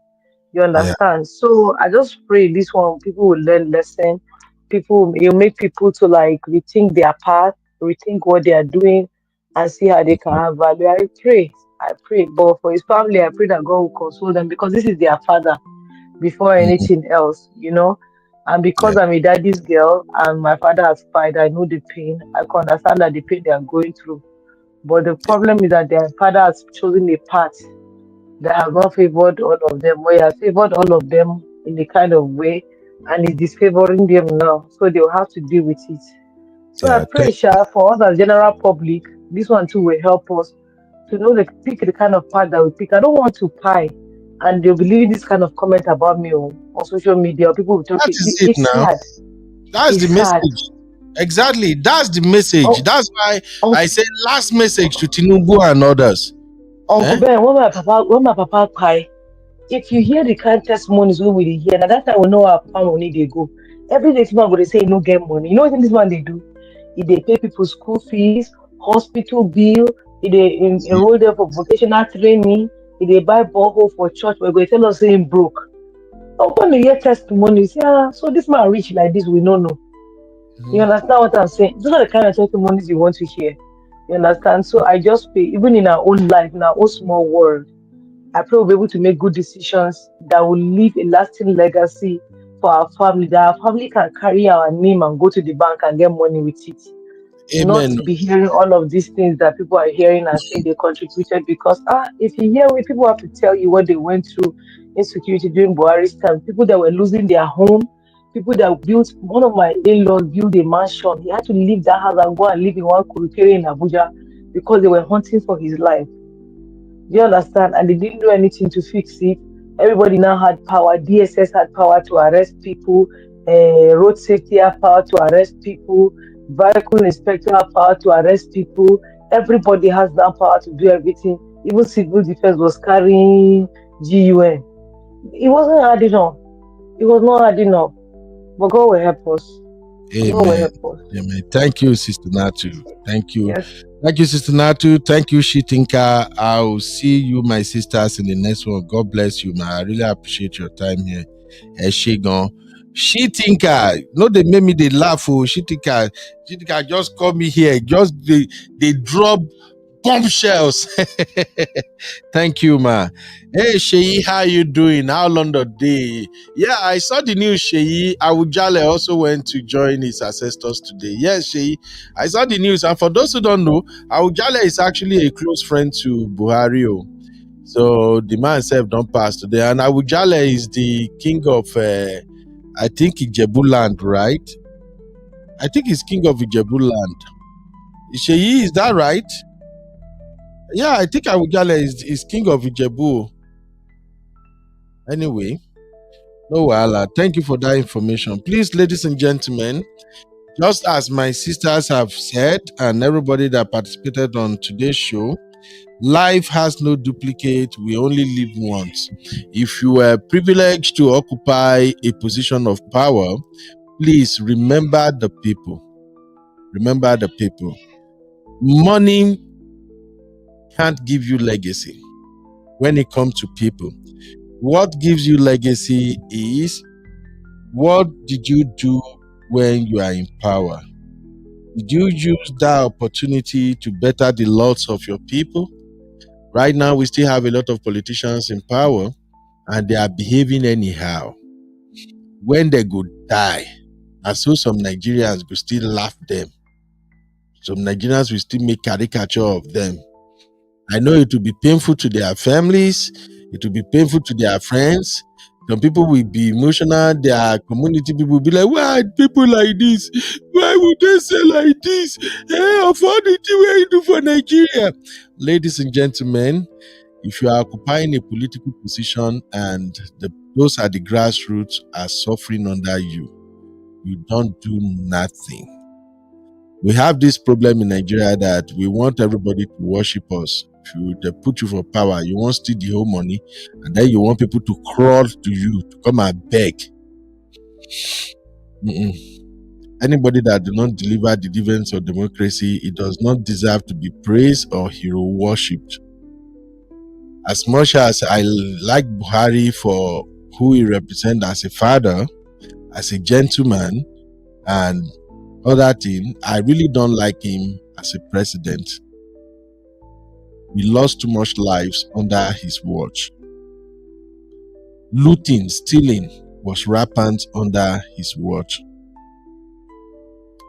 H: You
A: Yeah.
H: understand? So I just pray this one people will learn lesson. People, you make people to like rethink their path, rethink what they are doing, and see how they can have value. I pray. But for his family, I pray that God will console them because this is their father before
A: Mhm.
H: anything else, you know. And
A: Yeah.
H: because I'm a daddy's girl and my father has died, I know the pain. I can understand that the pain they are going through. But the problem is that their father has chosen a path that has not favored all of them, or he has favored all of them in a kind of way and is disfavoring them now. So they'll have to deal with it. So I
A: Yeah.
H: pray, Sha, for us as general public, this one too will help us to know the pick the kind of path that we pick. I don't want to pie and they'll be leaving this kind of comment about me on social media. People will be
A: That
H: talking.
A: is it
H: It's
A: now.
H: sad.
A: That's the
H: It's sad.
A: message. Exactly. That's the message.
H: Oh,
A: That's why I
H: Uncle,
A: say last message to Tinubu and others.
H: Uncle
A: Eh?
H: Ben, when my papa pie, if you hear the kind testimonies we will hear, now that time we know how far money they go. Every day, people go they say no get money. You know what this one they do? If they pay people school fees, hospital bill, if they enroll them for vocational training, if they buy borehole for church, we're going to tell us saying broke. But when you hear testimonies, yeah, so this man rich like this, we don't know. You
A: Mhm.
H: understand what I'm saying? Those are the kind of testimonies you want to hear. You understand? So I just pray, even in our own life, in our own small world, I pray we'll be able to make good decisions that will leave a lasting legacy for our family, that our family can carry our name and go to the bank and get money with it. Not
A: Amen.
H: be hearing all of these things that people are hearing and saying they contributed because if you hear it, people have to tell you what they went through insecurity during Buhari's time. People that were losing their home, people that built one of my in-laws built a mansion. He had to leave that house and go and live in one kurukere in Abuja because they were hunting for his life. Do you understand? And they didn't do anything to fix it. Everybody now had power. DSS had power to arrest people. Road safety had power to arrest people. Vehicle inspector had power to arrest people. Everybody has that power to do everything. Even civil defense was carrying GUN. It wasn't hard enough. It was not hard enough. But God will help us. God will
A: Amen.
H: help us.
A: Amen. Thank you, Sister Natu. Thank you.
H: Yes.
A: Thank you, Sister Natu. Thank you, Shitinka. I'll see you, my sisters, in the next one. God bless you, man. I really appreciate your time here. Eshegon. Shitinka. No, they made me they laugh. Oh, Shitinka. Shitinka just call me here. Just they drop bombshells. Thank you, ma. Hey, Sheyi, how you doing? How long the day? Yeah, I saw the news, Sheyi. Awujale also went to join his ancestors today. Yes, Sheyi, I saw the news. And for those who don't know, Awujale is actually a close friend to Buhari. So the man himself don't pass today. And Awujale is the king of, I think, Ijebu land, right? I think he's king of Ijebu land. Sheyi, is that right? Yeah, I think Awujale is king of Ijebu. Anyway, no wahala. Thank you for that information. Please, ladies and gentlemen, just as my sisters have said and everybody that participated on today's show, life has no duplicate. We only live once. If you were privileged to occupy a position of power, please remember the people. Remember the people. Money can't give you legacy when it comes to people. What gives you legacy is what did you do when you are in power? Did you use that opportunity to better the lots of your people? Right now, we still have a lot of politicians in power and they are behaving anyhow. When they go die, and so some Nigerians will still laugh them. Some Nigerians will still make caricature of them. I know it will be painful to their families. It will be painful to their friends. Some people will be emotional. Their community people will be like, why are people like this? Why would they say like this? Of all the things we do for Nigeria. Ladies and gentlemen, if you are occupying a political position and those at the grassroots are suffering under you, you don't do nothing. We have this problem in Nigeria that we want everybody to worship us. If they put you for power, you want to steal the whole money, and then you want people to crawl to you to come and beg. Anybody that do not deliver the dividends of democracy, it does not deserve to be praised or hero worshipped. As much as I like Buhari for who he represents as a father, as a gentleman, and other thing, I really don't like him as a president. We lost too much lives under his watch. Looting, stealing was rampant under his watch.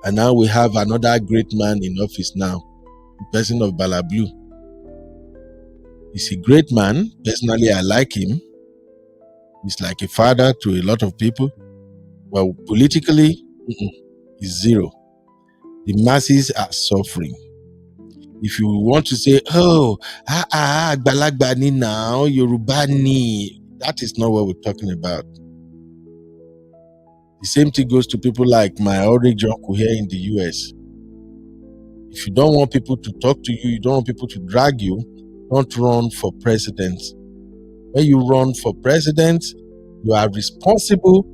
A: And now we have another great man in office now, the president of Balablu. He's a great man. Personally, I like him. He's like a father to a lot of people. Well, politically, he's zero. The masses are suffering. If you want to say, Agbalagba ni now, Yoruba ni, that is not what we're talking about. The same thing goes to people like my orange uncle here in the US. If you don't want people to talk to you, you don't want people to drag you, don't run for president. When you run for president, you are responsible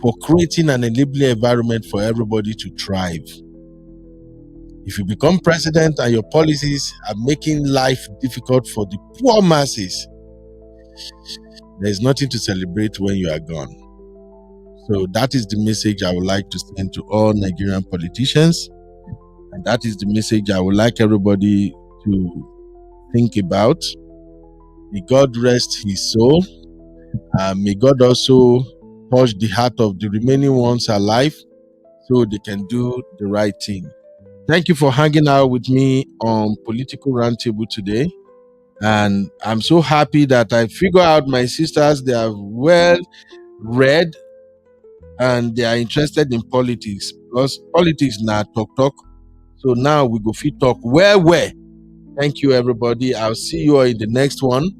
A: for creating an enabling environment for everybody to thrive. If you become president and your policies are making life difficult for the poor masses, there's nothing to celebrate when you are gone. So that is the message I would like to send to all Nigerian politicians. And that is the message I would like everybody to think about. May God rest his soul. May God also touch the heart of the remaining ones alive so they can do the right thing. Thank you for hanging out with me on Political Roundtable today. And I'm so happy that I figure out my sisters, they are well read and they are interested in politics, because politics now talk. So now we go fit talk where. Thank you, everybody. I'll see you all in the next one.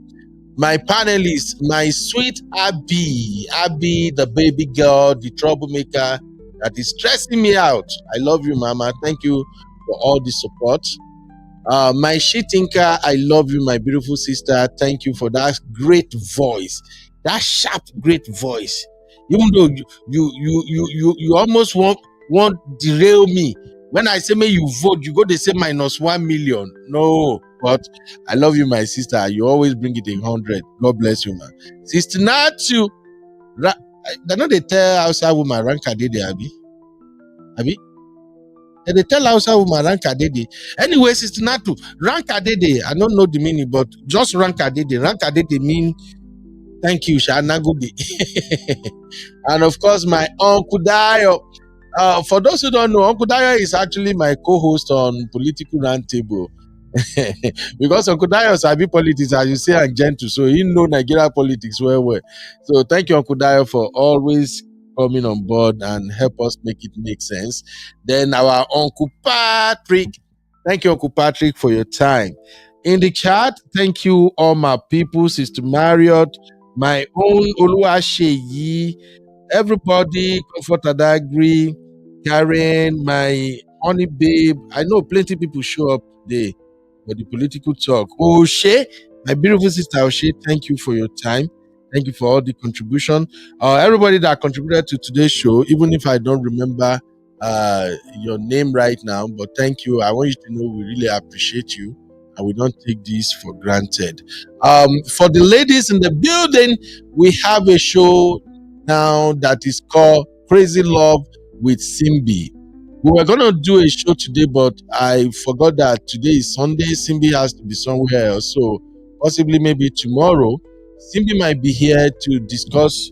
A: My panelists, my sweet Abby, the baby girl, the troublemaker that is stressing me out. I love you, Mama. Thank you for all the support. My she-thinker, I love you, my beautiful sister. Thank you for that great voice, that sharp, great voice. Even though you almost want derail me. When I say may you vote, you go to say -1 million. No, but I love you, my sister. You always bring it 100. God bless you, man. Sister Natu, they know they tell outside woman rank a day, Abi. They tell outside woman rank a day. Anyway, Sister Natu, rank a day. I don't know the meaning, but just rank a day. Rank a day mean thank you, Shanagudi. And of course, my Uncle Dayo. For those who don't know, Uncle Dayo is actually my co-host on Political Roundtable. Because Uncle Dayo sabi politics, as you say, and gentle, so he know Nigeria politics well. So thank you, Uncle Dayo, for always coming on board and help us make it make sense. Then our Uncle Patrick. Thank you, Uncle Patrick, for your time. In the chat, thank you, all my people, Sister Marriott, my own Oluwaseyi, everybody, Comfort Adagri, Karen, my honey babe. I know plenty of people show up today for the political talk. Oshe, my beautiful sister Oshe, thank you for your time. Thank you for all the contribution. Everybody that contributed to today's show, even if I don't remember your name right now, but thank you. I want you to know we really appreciate you. And we don't take this for granted. For the ladies in the building, we have a show now that is called Crazy Love with Simbi. We were going to do a show today, but I forgot that today is Sunday. Simbi has to be somewhere else. So possibly maybe tomorrow, Simbi might be here to discuss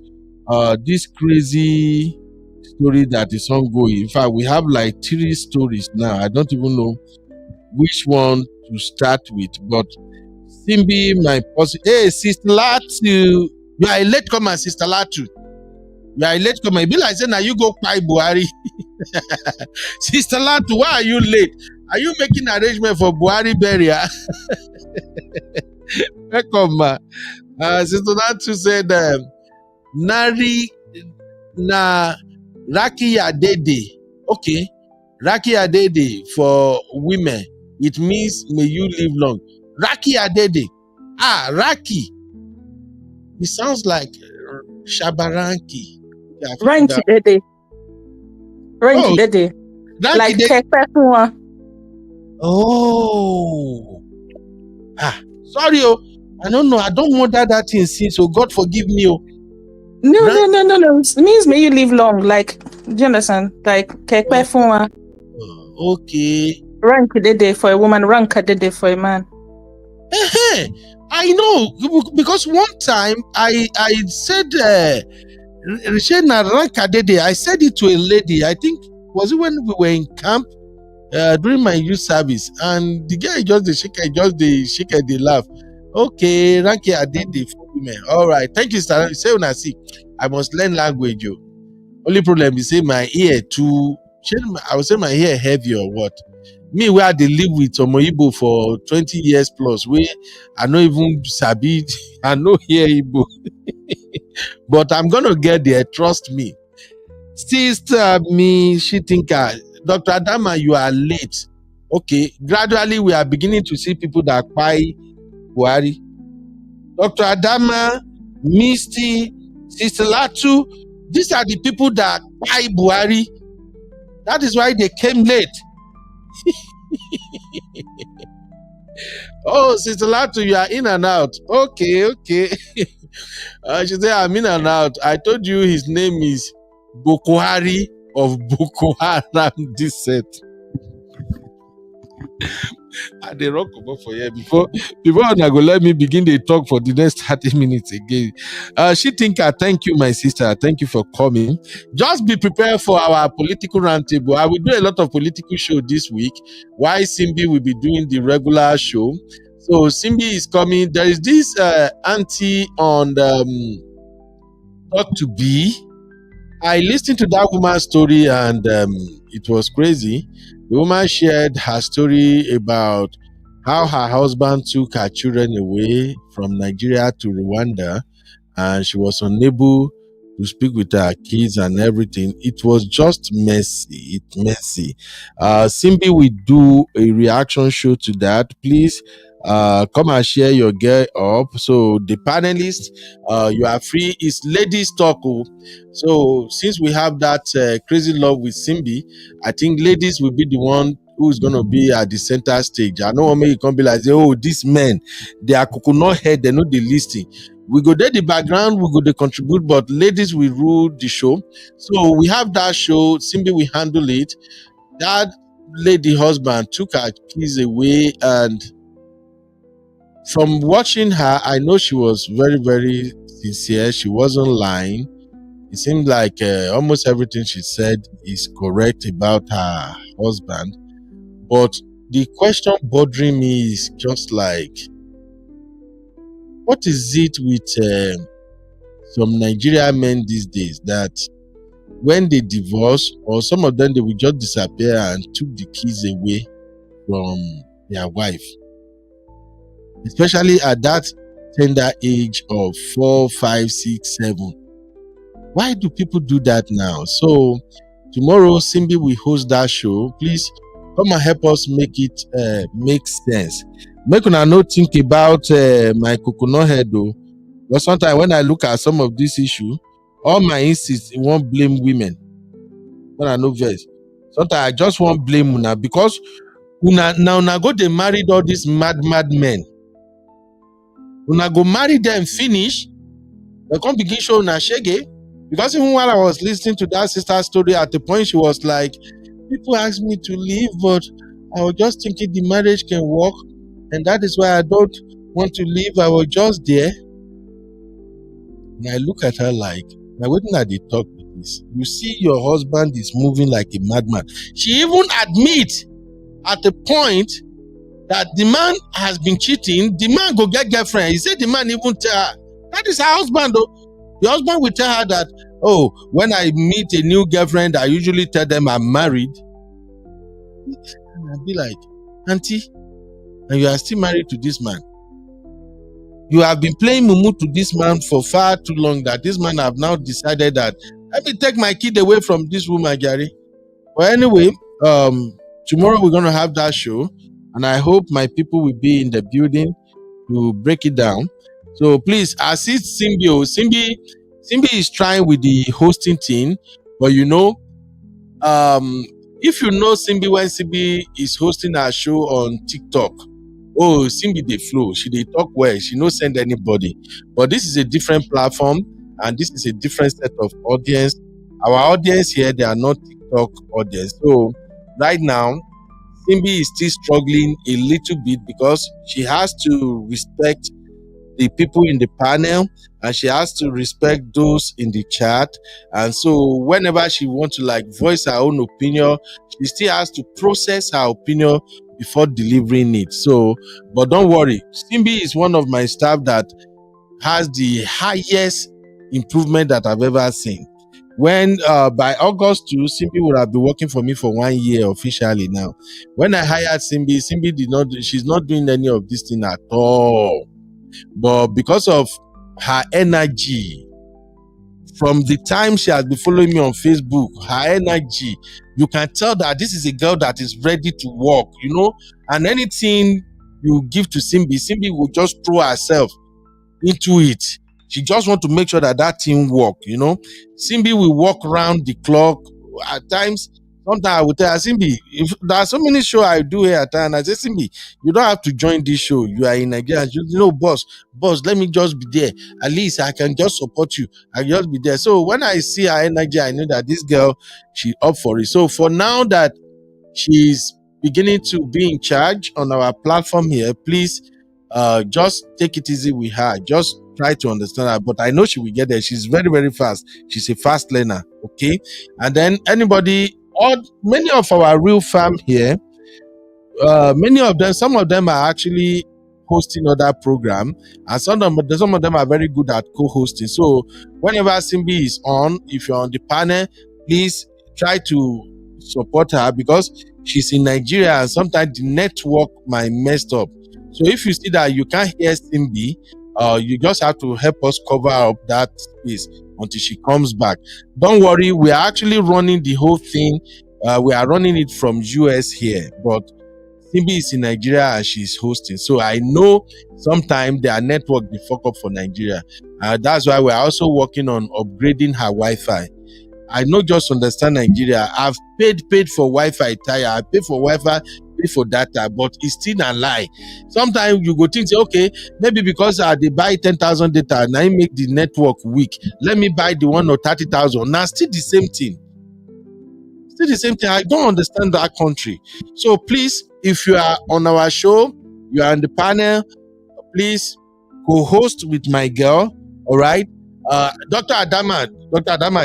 A: this crazy story that is ongoing. In fact, we have like 3 stories now. I don't even know which one to start with, but Simbi, my hey, Sister Latu, you are a late comer, Sister Latu. You are a late comer. It be like saying, now you go by Buhari. Sister Latu, why are you late? Are you making arrangement for Buhari burial? Welcome, ma. Sister Latu said, Nari na Rakia Dede. Okay, Rakia Dede for women. It means may you live long. Raki Adede. Raki. It sounds like Shabaranki.
G: Ranky Dede. Ranky Dede. Like Kekpekwa.
A: Oh. Sorry, I don't know. I don't want that thing since, so God forgive me.
G: No,
A: Rank,
G: no, no, no, no. It means may you live long. Like, do you understand? Like,
A: okay.
G: rank dede for a woman, rank dede for a man.
A: I know because one time I said I said it to a lady. I think was it when we were in camp during my youth service, and the guy just the shake, they laugh. Okay, Ranky Adede for women. All right, thank you, sir. Say when I see, I must learn language. You only problem is say my ear too. I would say my ear heavy or what. Me where they live with Omo Igbo for 20 years plus, where I no even sabi, I no hear Igbo. But I'm gonna get there, trust me. Sister me, she think Dr. Adama, you are late. Okay, gradually we are beginning to see people that buy Buhari. Dr. Adama, Misty, Sister Latu, these are the people that buy Buhari. That is why they came late. Oh, Sister Latu, you are in and out. Okay. She said, I'm in and out. I told you his name is Bokohari of Boko Haram descent. And they rock over for you before I go let me begin the talk for the next 30 minutes again. She think thank you, my sister. Thank you for coming. Just be prepared for our political roundtable. I will do a lot of political show this week. Why Simbi will be doing the regular show. So Simbi is coming. There is this auntie on Talk to B. I listened to that woman's story and it was crazy. The woman shared her story about how her husband took her children away from Nigeria to Rwanda and she was unable to speak with her kids and everything. It was just messy. Simbi will do a reaction show to that. Please come and share your girl up. So the panelists, you are free. It's ladies talk. So since we have that crazy love with Simbi, I think ladies will be the one who's gonna be at the center stage. I know what make you come be like, oh, these men, they are coconut head, they know the listing. We go there the background, we go they contribute, but ladies will rule the show. So we have that show. Simbi will handle it. That lady husband took her keys away, and from watching her, I know she was very, very sincere. She wasn't lying. It seemed like almost everything she said is correct about her husband. But the question bothering me is just like, what is it with some Nigerian men these days that when they divorce, or some of them, they will just disappear and took the keys away from their wife, especially at that tender age of 4, 5, 6, 7. Why do people do that now? So tomorrow, Simbi will host that show. Please come and help us make it make sense. Make una no think about my coconut head though. But sometimes when I look at some of this issue, all my instincts won't blame women. When I know verse. Sometimes I just won't blame una because una go they married all these mad men. Una go marry them, finish. They come begin show una shege. Because even while I was listening to that sister's story, at the point she was like, people ask me to leave, but I was just thinking the marriage can work, and that is why I don't want to leave. I was just there. And I look at her like, now waiting at the talk with this. You see your husband is moving like a madman. She even admits at the point that the man has been cheating. The man go get girlfriend. He said the man even tell her. That is her husband though. The husband will tell her that, oh, when I meet a new girlfriend, I usually tell them I'm married. And I'll be like, auntie, and you are still married to this man. You have been playing mumu to this man for far too long that this man have now decided that, let me take my kid away from this woman, Kyari. But anyway, tomorrow we're going to have that show, and I hope my people will be in the building to break it down. So please assist Simbi. Simbi is trying with the hosting team, but you know, if you know Simbi, when Simbi is hosting her show on TikTok, oh, Simbi they flow. She they talk well. She no send anybody. But this is a different platform. and this is a different set of audience. Our audience here, they are not TikTok audience. So right now, Simbi is still struggling a little bit because she has to respect the people in the panel and she has to respect those in the chat. And so whenever she wants to like voice her own opinion, she still has to process her opinion before delivering it. So, but don't worry, Simbi is one of my staff that has the highest improvement that I've ever seen. When by August 2, Simbi would have been working for me for 1 year officially now. When I hired Simbi, she's not doing any of this thing at all. But because of her energy, from the time she has been following me on Facebook, her energy, you can tell that this is a girl that is ready to work, you know, and anything you give to Simbi will just throw herself into it. She just want to make sure that that thing work, you know. Simbi will walk around the clock. At times, sometimes I would tell her, Simbi, if there are so many shows I do here at times, I say, Simbi, you don't have to join this show. You are in Nigeria. You know, boss, let me just be there. At least I can just support you. I just be there. So when I see her energy, I know that this girl, she up for it. So for now that she's beginning to be in charge on our platform here, please just take it easy with her. Just try to understand her, but I know she will get there. She's very, very fast. She's a fast learner. Okay. And then many of our real fam here, some of them are actually hosting other program, and some of them are very good at co-hosting. So whenever Simbi is on, if you're on the panel, please try to support her because she's in Nigeria and sometimes the network might messed up. So if you see that you can't hear Simbi, you just have to help us cover up that space until she comes back. Don't worry, we are actually running the whole thing. We are running it from US here, but Simbi is in Nigeria and she's hosting. So I know sometimes their network they fuck up for Nigeria. That's why we're also working on upgrading her Wi-Fi. I not just understand Nigeria. I've paid for Wi-Fi tire. I pay for Wi-Fi, pay for data, but it's still a lie. Sometimes you go think, say, okay, maybe because they buy 10,000 data, now it make the network weak. Let me buy the one or 30,000. Now still the same thing. Still the same thing. I don't understand that country. So please, if you are on our show, you are on the panel, please co-host with my girl. All right. Dr. Adama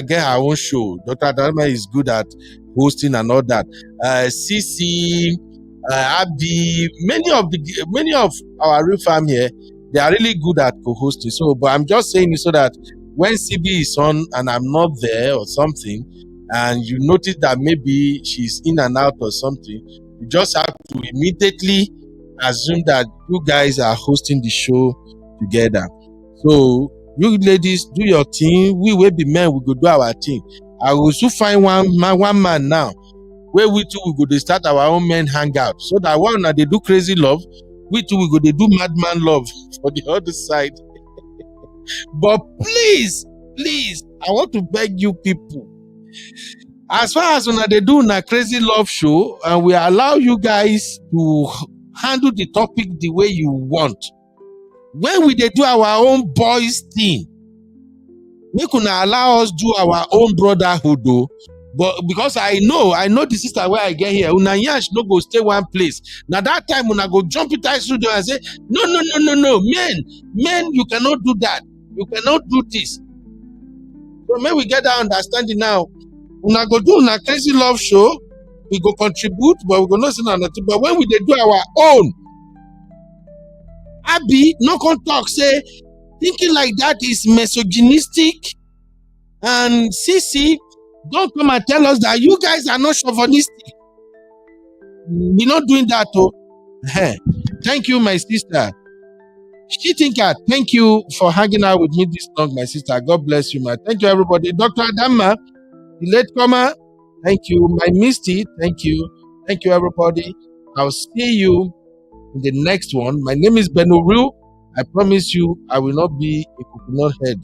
A: get her own show. Dr. Adama is good at hosting and all that. CC, Abby, many of our real fam here, they are really good at co-hosting. So, but I'm just saying it so that when CB is on and I'm not there or something, and you notice that maybe she's in and out or something, you just have to immediately assume that you guys are hosting the show together. So you ladies do your thing. We will be men. We go do our thing. I will also find one man now where we two we go to start our own men hangout so that one they do crazy love, we two we go to do madman love for the other side. But please, I want to beg you people. As far as they do a crazy love show, and we allow you guys to handle the topic the way you want. When we do our own boys thing, we can allow us do our own brotherhood though. But because I know the sister where I get here, una yansh no go stay one place. Now that time when I go jump into studio and say, no, men, you cannot do that. You cannot do this. So may we get that understanding now. Una go do a crazy love show, we go contribute, but we go not see nothing. But when we do our own, Abby, no can talk, say, thinking like that is misogynistic. And CC, don't come and tell us that you guys are not chauvinistic. We're not doing that, though. Thank you, my sister. She thinker, thank you for hanging out with me this long, my sister. God bless you, man. Thank you, everybody. Dr. Adama, the latecomer, thank you. My Misty, thank you. Thank you, everybody. I'll see you in the next one. My name is Benuru. I promise you, I will not be a coconut head.